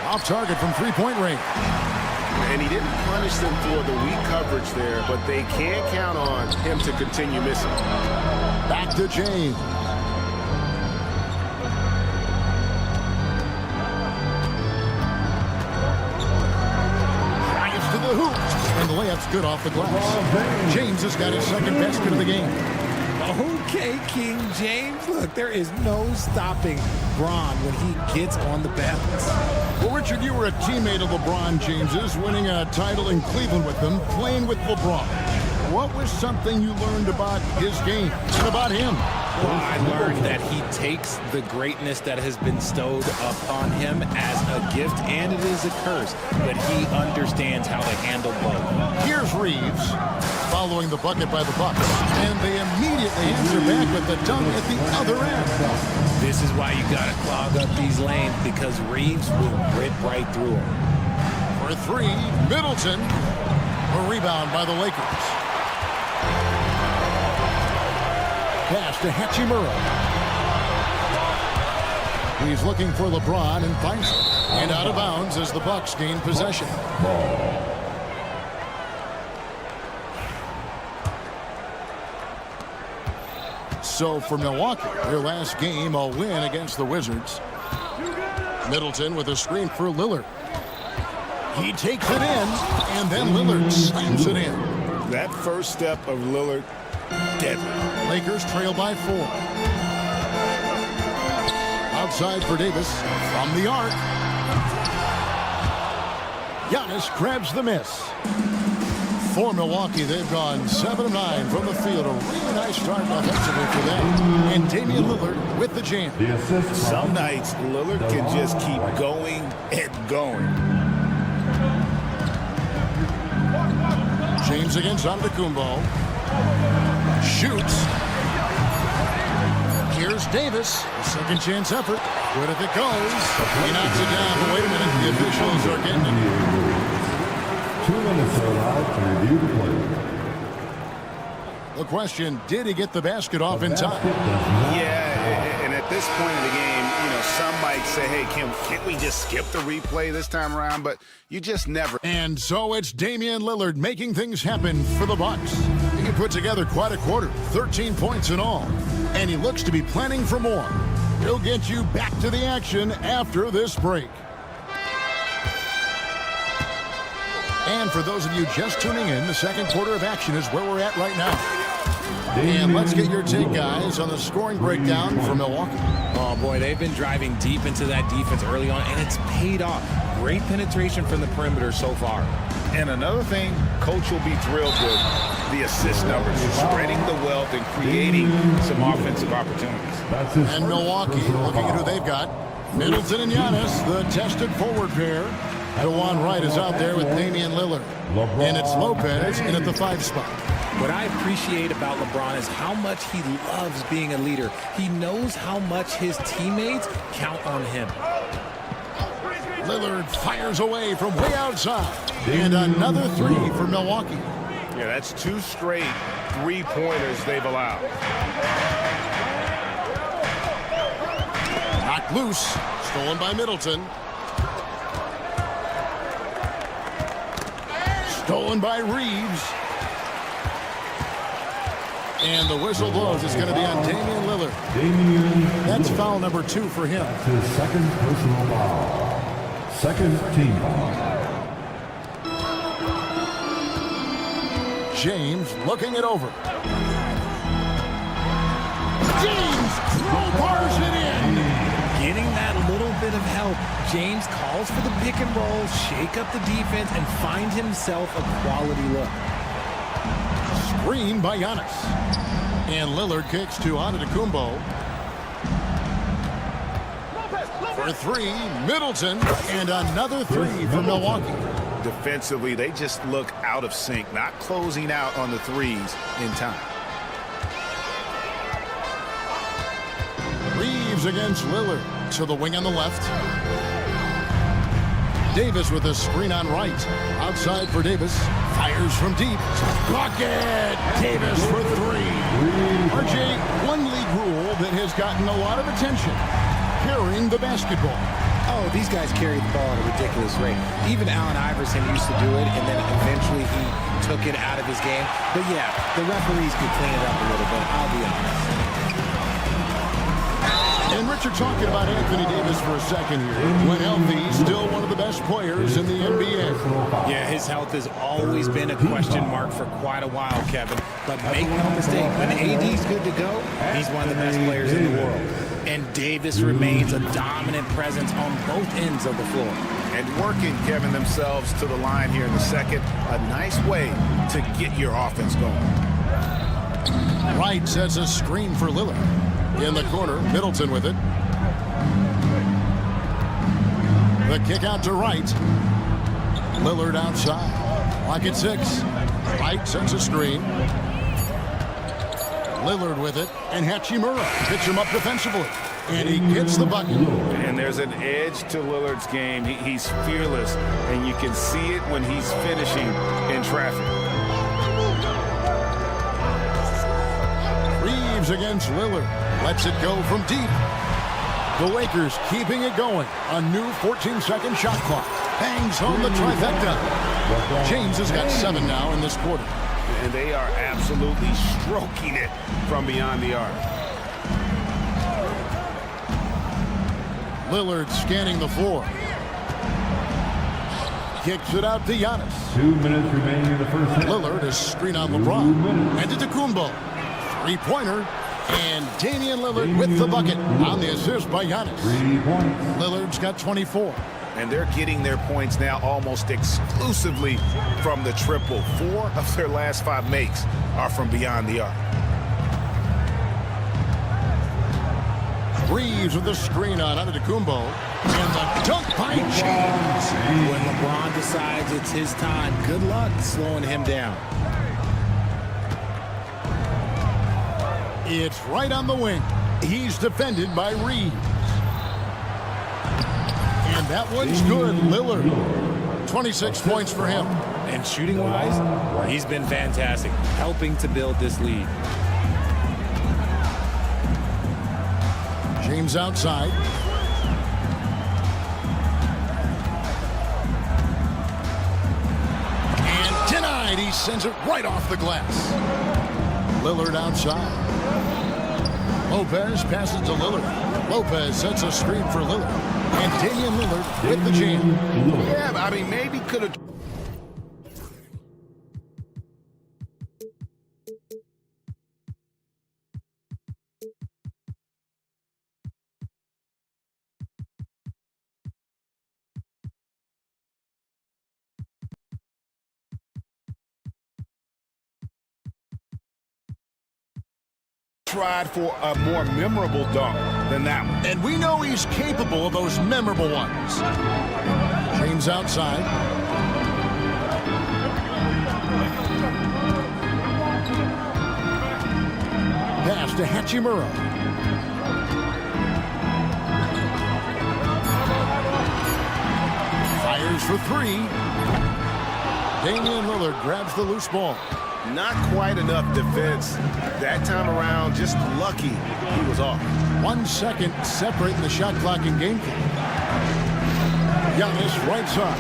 Off target from 3-point range. And he didn't punish them for the weak coverage there, but they can't count on him to continue missing. Back to James. To the hoop. And the layup's good off the glass. James has got his second basket of the game. Okay, King James. Look, there is no stopping Bron when he gets on the balance. Well, Richard, you were a teammate of LeBron James's, winning a title in Cleveland with them, playing with LeBron. What was something you learned about his game and about him? Well, I learned that he takes the greatness that has been bestowed upon him as a gift, and it is a curse, but he understands how to handle both. Here's Reeves following the bucket by the Bucks, and they immediately answer back with the dunk at the other end. This is why you got to clog up these lanes, because Reeves will rip right through them. For 3, Middleton. A rebound by the Lakers. Pass to Hachimura. He's looking for LeBron and finds him. And out of bounds as the Bucks gain possession. So for Milwaukee, their last game, a win against the Wizards. Middleton with a screen for Lillard. He takes it in, and then Lillard slams it in. That first step of Lillard, deadly. Lakers trail by 4. Outside for Davis from the arc. Giannis grabs the miss. For Milwaukee, they've gone 7 of 9 from the field. A really nice start offensively for them. And Damian Lillard with the jam. Some nights, Lillard can just keep going and going. James against Antetokounmpo. Shoots. Here's Davis. A second chance effort. Good if it goes. He knocks it down. But wait a minute. The officials are getting it. 2 minutes allowed to review the play. The question, did he get the basket off in time? Yeah, and at this point in the game, you know, some might say, hey, can't we just skip the replay this time around? But you just never. And so it's Damian Lillard making things happen for the Bucks. He put together quite a quarter, 13 points in all. And he looks to be planning for more. He'll get you back to the action after this break. And for those of you just tuning in, the second quarter of action is where we're at right now. And let's get your take, guys, on the scoring breakdown for Milwaukee. Oh, boy, they've been driving deep into that defense early on, and it's paid off. Great penetration from the perimeter so far. And another thing, Coach will be thrilled with the assist numbers, spreading the wealth and creating some offensive opportunities. And Milwaukee, looking at who they've got, Middleton and Giannis, the tested forward pair. DeJuan Wright is out there with Damian Lillard. And it's Lopez in at the 5 spot. What I appreciate about LeBron is how much he loves being a leader. He knows how much his teammates count on him. Lillard fires away from way outside. And another 3 for Milwaukee. Yeah, that's 2 straight 3-pointers they've allowed. Knocked loose. Stolen by Middleton. Stolen by Reeves. And the whistle blows. It's going to be on Damian Lillard. That's foul number 2 for him. That's his second personal foul. Second team foul. James looking it over. James crowbars it in. Getting that little bit of help. James calls for the pick and roll, shake up the defense, and find himself a quality look. Screen by Giannis. And Lillard kicks to Antetokounmpo. For 3, Middleton. And another 3 for Milwaukee. Defensively, they just look out of sync, not closing out on the threes in time. Reeves against Lillard. To the wing on the left. Davis with a screen on right. Outside for Davis. Fires from deep. Bucket! Davis for 3. RJ, one league rule that has gotten a lot of attention. Carrying the basketball. Oh, these guys carry the ball at a ridiculous rate. Even Allen Iverson used to do it, and then eventually he took it out of his game. But yeah, the referees could clean it up a little bit, I'll be honest. And Richard talking about Anthony Davis for a second here. When healthy, still one of the best players in the NBA. Yeah, his health has always been a question mark for quite a while, Kevin. But make no mistake, when AD's good to go, he's one of the best players in the world. And Davis remains a dominant presence on both ends of the floor. And working, Kevin, themselves to the line here in the second. A nice way to get your offense going. Wright sets a screen for Lillard. In the corner, Middleton with it. The kick out to Wright. Lillard outside. Clock at 6. Wright sets a screen. Lillard with it. And Hachimura picks him up defensively. And he gets the bucket. And there's an edge to Lillard's game. He's fearless, and you can see it when he's finishing in traffic. Reeves against Lillard. Lets it go from deep. The Lakers keeping it going. A new 14-second shot clock. Bangs home the trifecta. James has got 7 now in this quarter. And they are absolutely stroking it from beyond the arc. Lillard scanning the floor. Kicks it out to Giannis. 2 minutes remaining in the first half. Lillard is screen on LeBron. And to Antetokounmpo. 3-pointer. And Damian Lillard with the bucket on the assist by Giannis. 3 points. Lillard's got 24. and they're getting their points now almost exclusively from the triple. 4 of their last 5 makes are from beyond the arc. Reeves with the screen on Antetokounmpo, and the dunk by James. When LeBron decides it's his time, good luck slowing him down. It's right on the wing. He's defended by Reeves. And that one's good. Lillard. 26 points for him. And shooting-wise, he's been fantastic, helping to build this lead. James outside. And denied. He sends it right off the glass. Lillard outside. Lopez passes to Lillard. Lopez sets a screen for Lillard. And Damian Lillard with the jam. Yeah, I mean, maybe could have. Tried for a more memorable dunk than that one. And we know he's capable of those memorable ones. James outside. Pass to Hachimura. Fires for 3. Damian Lillard grabs the loose ball. Not quite enough defense that time around. Just lucky he was off. 1 second separating the shot clock and game clock. Giannis right side.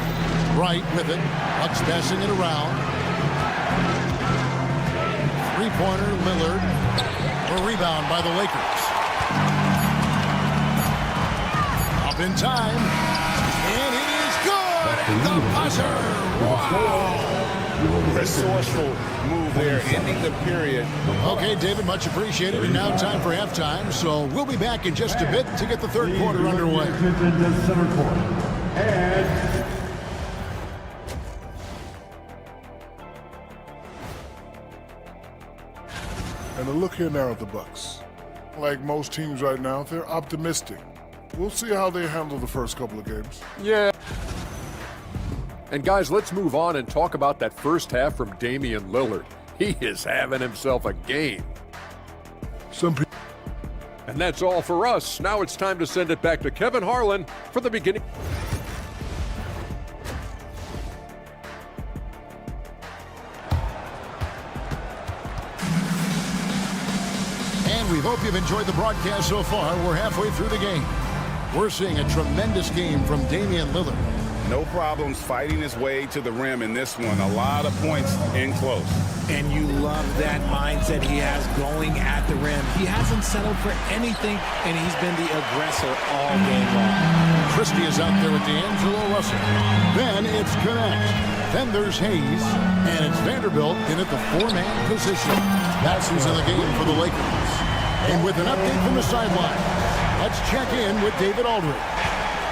Right with it. Bucks passing it around. 3-pointer Lillard. A rebound by the Lakers. Up in time. And it is good. And the buzzer. Wow. Resourceful move there, ending the period. Okay, David, much appreciated. And now time for halftime. So we'll be back in just a bit to get the third quarter underway. And a look here now at the Bucks. Like most teams right now, they're optimistic. We'll see how they handle the first couple of games. Yeah. And guys, let's move on and talk about that first half from Damian Lillard. He is having himself a game. And that's all for us. Now it's time to send it back to Kevin Harlan for the beginning. And we hope you've enjoyed the broadcast so far. We're halfway through the game. We're seeing a tremendous game from Damian Lillard. No problems fighting his way to the rim in this one. A lot of points in close. And you love that mindset he has going at the rim. He hasn't settled for anything, and he's been the aggressor all game long. Christie is out there with D'Angelo Russell. Then it's Connect. Then there's Hayes. And it's Vanderbilt in at the 4-man position. That's who's in the game for the Lakers. And with an update from the sideline, let's check in with David Aldridge.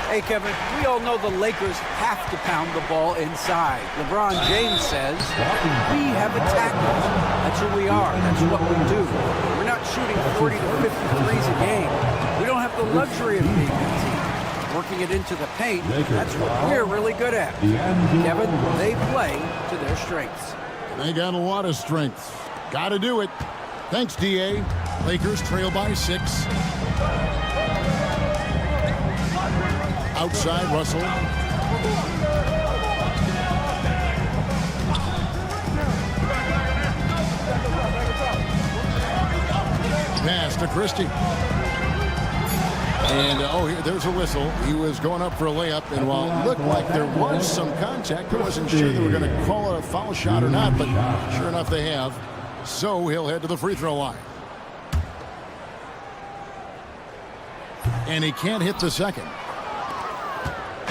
Hey, Kevin, we all know the Lakers have to pound the ball inside. LeBron James says, we have attackers. That's who we are. That's what we do. We're not shooting 40 to 50 threes a game. We don't have the luxury of being that team. Working it into the paint, that's what we're really good at. Kevin, they play to their strengths. They got a lot of strengths. Got to do it. Thanks, D.A. Lakers trail by 6. Outside, Russell. Pass to Christie. And, there's a whistle. He was going up for a layup, and while it looked like there was some contact, I wasn't sure they were going to call it a foul shot or not, but sure enough they have. So he'll head to the free throw line. And he can't hit the second.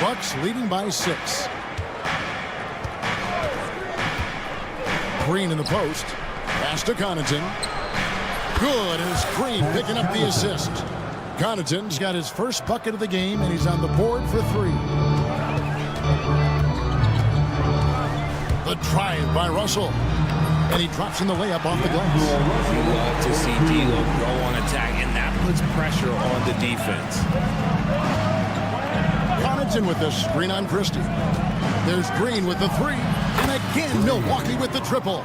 Bucks leading by 6. Green in the post. Pass to Connaughton. Good, and it's Green picking up the assist. Connaughton's got his first bucket of the game, and he's on the board for 3. The drive by Russell. And he drops in the layup off the glass. You love to see D'Lo go on attack, and that puts pressure on the defense. Connaughton with the screen on Christie. There's Green with the three. And again, Milwaukee with the triple.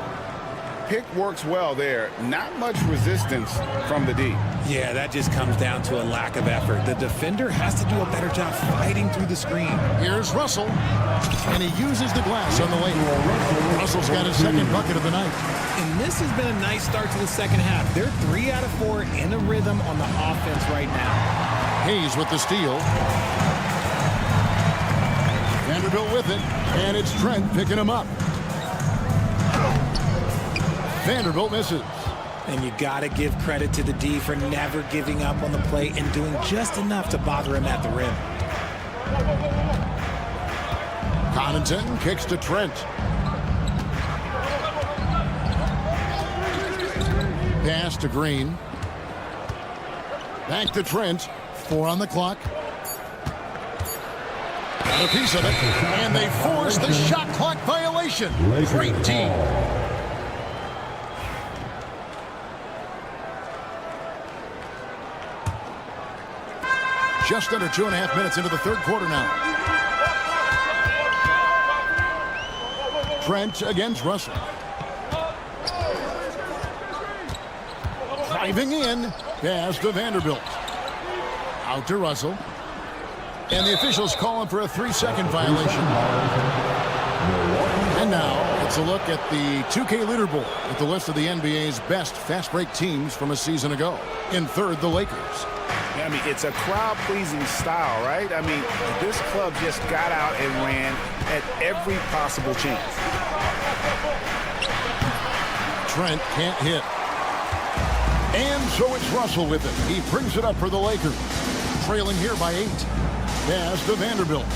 Pick works well there. Not much resistance from the D. Yeah, that just comes down to a lack of effort. The defender has to do a better job fighting through the screen. Here's Russell. And he uses the glass on the layup. Russell's got his second bucket of the night. And this has been a nice start to the second half. They're 3 out of 4 in a rhythm on the offense right now. Hayes with the steal. Vanderbilt with it. And it's Trent picking him up. Vanderbilt misses. And you got to give credit to the D for never giving up on the play and doing just enough to bother him at the rim. Connaughton kicks to Trent. Pass to Green. Back to Trent. 4 on the clock. Got a piece of it. And they force the shot clock violation. Great team. Just under 2.5 minutes into the third quarter now. Trent against Russell. Driving in. Pass to Vanderbilt. Out to Russell. And the officials calling for a 3-second violation. And now it's a look at the 2K leaderboard with the list of the NBA's best fast break teams from a season ago. In third, the Lakers. I mean, it's a crowd-pleasing style, right? I mean, this club just got out and ran at every possible chance. Trent can't hit. And so it's Russell with it. He brings it up for the Lakers. Trailing here by 8. Pass to Vanderbilt.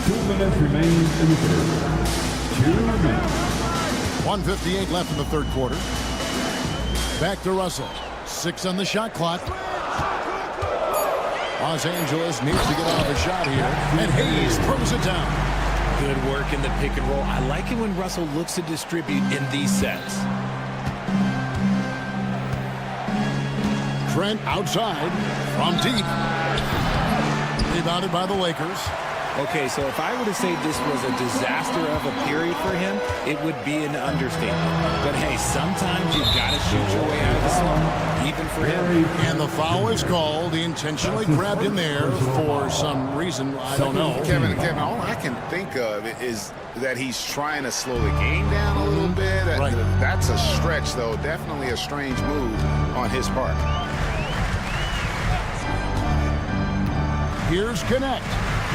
2 minutes remain in the third. 2 minutes. 1:58 left in the third quarter. Back to Russell. 6 on the shot clock. Los Angeles needs to get off a shot here. And Hayes throws it down. Good work in the pick and roll. I like it when Russell looks to distribute in these sets. Trent outside from deep. Rebounded by the Lakers. Okay, so if I were to say this was a disaster of a period for him, it would be an understatement. But hey, sometimes you've got to shoot your way out of the slump, even for him. And the foul is called. He intentionally grabbed him there for some reason. I don't know. Kevin, all I can think of is that he's trying to slow the game down a little bit. Right. That's a stretch, though. Definitely a strange move on his part. Here's Connect.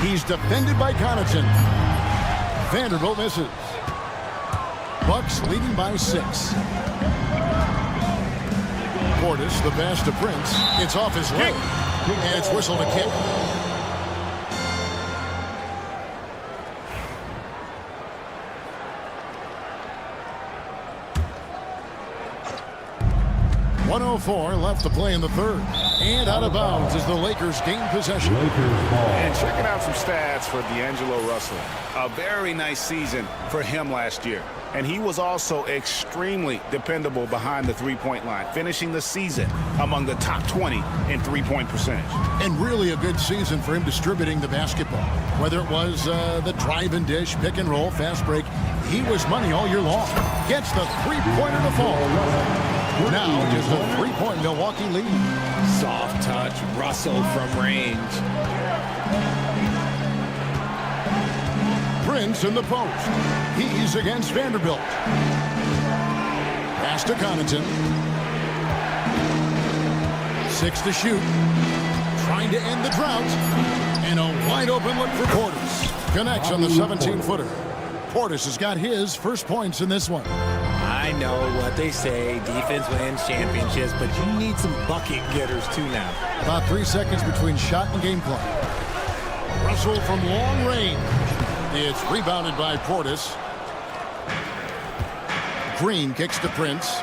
He's defended by Connaughton. Vanderbilt misses. Bucks leading by 6. Portis, the pass to Prince. It's off his leg. And it's whistled a kick. .104 left to play in the third. And out of bounds as the Lakers gain possession. And checking out some stats for D'Angelo Russell. A very nice season for him last year. And he was also extremely dependable behind the three-point line, finishing the season among the top 20 in three-point percentage. And really a good season for him distributing the basketball. Whether it was the drive and dish, pick and roll, fast break, he was money all year long. Gets the three-pointer to fall. Now just a 3-point Milwaukee lead. Soft touch, Russell from range. Prince in the post. He's against Vanderbilt. Pass to Connaughton. 6 to shoot. Trying to end the drought. And a wide open look for Portis. Connects on the 17-footer. Portis has got his first points in this one. I know what they say, defense wins championships, but you need some bucket getters too now. About 3 seconds between shot and game clock. Russell from long range. It's rebounded by Portis. Green kicks to Prince.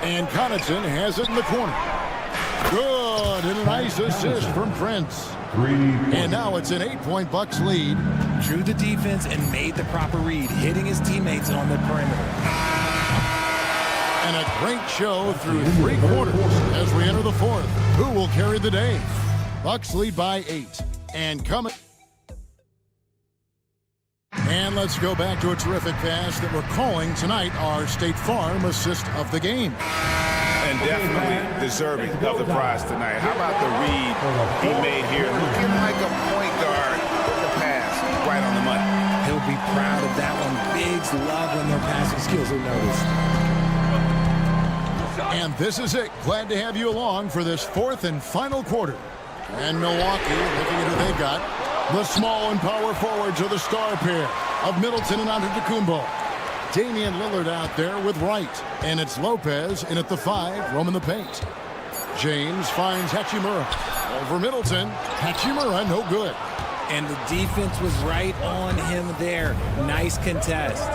And Connaughton has it in the corner. Good, and a nice assist from Prince. And now it's an 8-point Bucks lead. Drew the defense and made the proper read, hitting his teammates on the perimeter. And a great show through 3 quarters as we enter the 4th. Who will carry the day? Bucks lead by 8. And coming. And let's go back to a terrific pass that we're calling tonight our State Farm assist of the game. And definitely deserving of the prize tonight. How about the read he made here? Looking like a point guard with the pass right on the money. He'll be proud of that one. Bigs love when their passing skills are noticed. And this is it. Glad to have you along for this 4th and final quarter. And Milwaukee, looking at who they've got. The small and power forwards are the star pair of Middleton and Antetokounmpo. Damian Lillard out there with Wright. And it's Lopez in at the 5, roaming the paint. James finds Hachimura. Over Middleton. Hachimura, no good. And the defense was right on him there. Nice contest.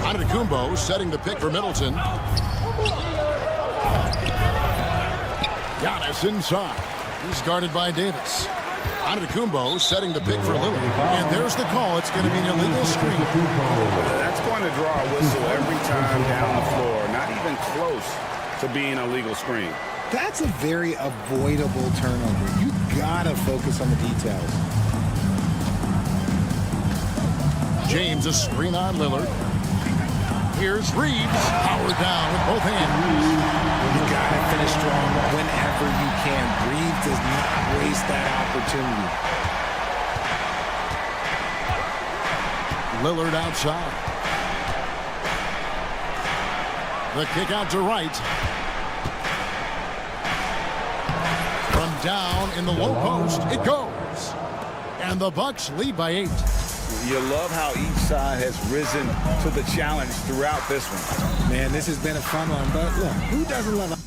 Antetokounmpo setting the pick for Middleton. Giannis inside. He's guarded by Davis. Antetokounmpo setting the pick for Lillard. And there's the call. It's going to be an illegal screen. That's going to draw a whistle every time down the floor. Not even close to being a legal screen. That's a very avoidable turnover. You got to focus on the details. James a screen on Lillard. Here's Reeves. Power down with both hands. You got to finish strong whenever you can. Reeves does not waste that opportunity. Lillard outside. The kick out to Wright. From down in the low post, it goes. And the Bucks lead by 8. You love how each side has risen to the challenge throughout this one. Man, this has been a fun one, but look, who doesn't love it?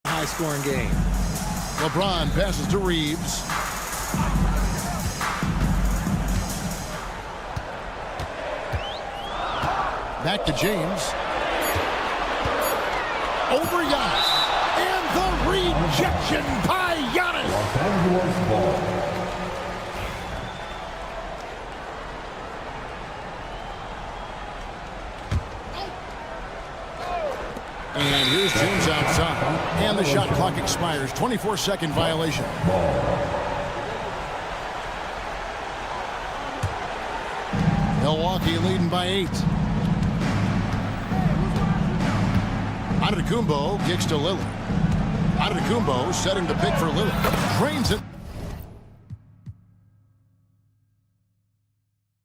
High-scoring game. LeBron passes to Reeves. Back to James. Over Giannis. And the rejection by Giannis. Los Angeles ball. And here's James outside. And the shot clock expires. 24-second violation. Milwaukee leading by 8. Antetokounmpo kicks to Lillard. Antetokounmpo setting the pick for Lillard. Drains it.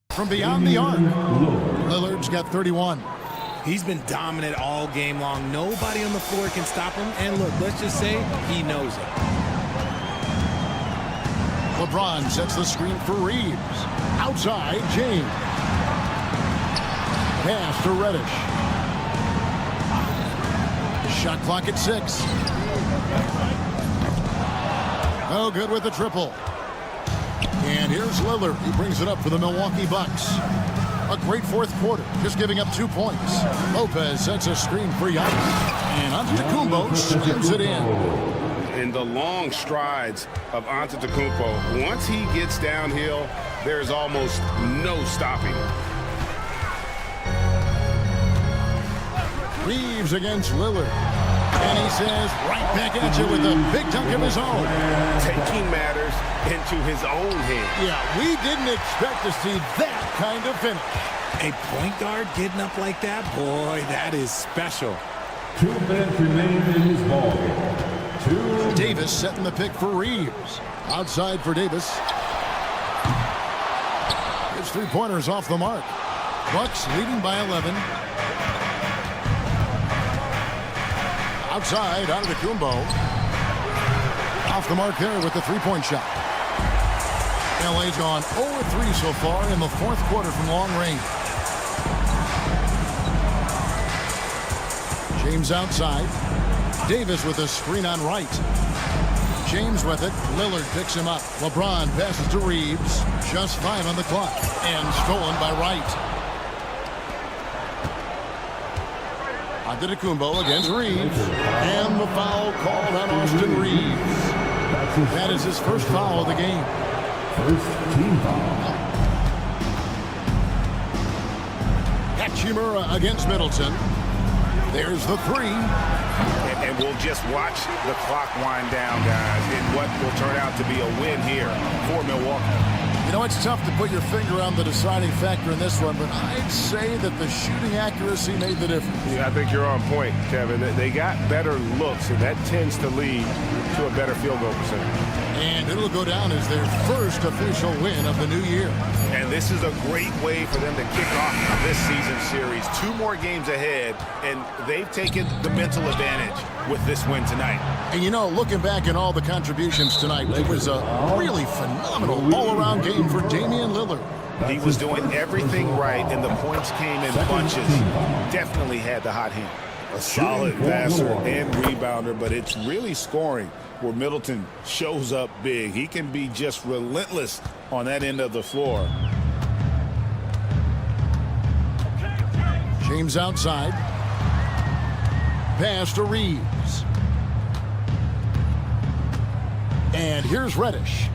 From beyond the arc. Lillard's got 31. He's been dominant all game long. Nobody on the floor can stop him. And look, let's just say he knows it. LeBron sets the screen for Reeves. Outside, James. Pass to Reddish. Shot clock at 6. Oh, good with the triple. And here's Lillard. He brings it up for the Milwaukee Bucks. A great fourth quarter, just giving up 2 points. Lopez sets a screen for Giannis. And Antetokounmpo slams it in. In the long strides of Antetokounmpo, once he gets downhill, there's almost no stopping. Reeves against Lillard. And he says, right back at you with a big dunk of his own. Taking matters into his own hands. Yeah, we didn't expect to see that kind of finish. A point guard getting up like that, boy, that is special. 2 minutes remain in his ballgame. Davis setting the pick for Reeves. Outside for Davis. His 3-pointers off the mark. Bucks leading by 11. Outside, Antetokounmpo. Off the mark there with the 3-point shot. LA's gone 0-3 so far in the fourth quarter from long range. James outside. Davis with a screen on right. James with it. Lillard picks him up. LeBron passes to Reeves. Just 5 on the clock. And stolen by Wright. Antetokounmpo against Reeves. And the foul called on Austin Reeves. That is his first foul of the game. First team foul. Hachimura against Middleton. There's the 3. And we'll just watch the clock wind down, guys, in what will turn out to be a win here for Milwaukee. You know, it's tough to put your finger on the deciding factor in this one, but I'd say that the shooting accuracy made the difference. Yeah, I think you're on point, Kevin. They got better looks, and that tends to lead to a better field goal percentage. And it'll go down as their first official win of the new year. And this is a great way for them to kick off this season series. 2 more games ahead, and they've taken the mental advantage with this win tonight. And you know, looking back at all the contributions tonight, it was a really phenomenal all-around game for Damian Lillard. He was doing everything right, and the points came in bunches. Definitely had the hot hand. A solid passer and rebounder, but it's really scoring where Middleton shows up big. He can be just relentless on that end of the floor. James outside. Pass to Reeves. And here's Reddish.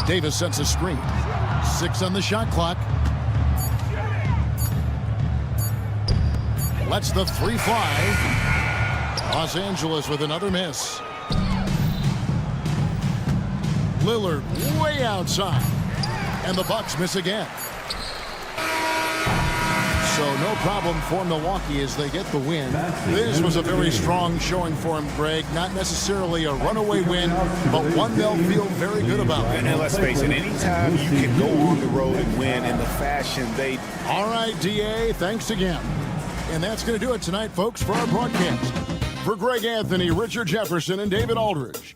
Davis sets a screen. 6 on the shot clock. Lets the 3 fly. Los Angeles with another miss. Lillard way outside. And the Bucks miss again. So no problem for Milwaukee as they get the win. This was a very strong showing for him, Greg. Not necessarily a runaway win, but one they'll feel very good about. And let's face it, anytime you can go on the road and win in the fashion they... All right, DA, thanks again. And that's going to do it tonight, folks, for our broadcast. For Greg Anthony, Richard Jefferson, and David Aldridge,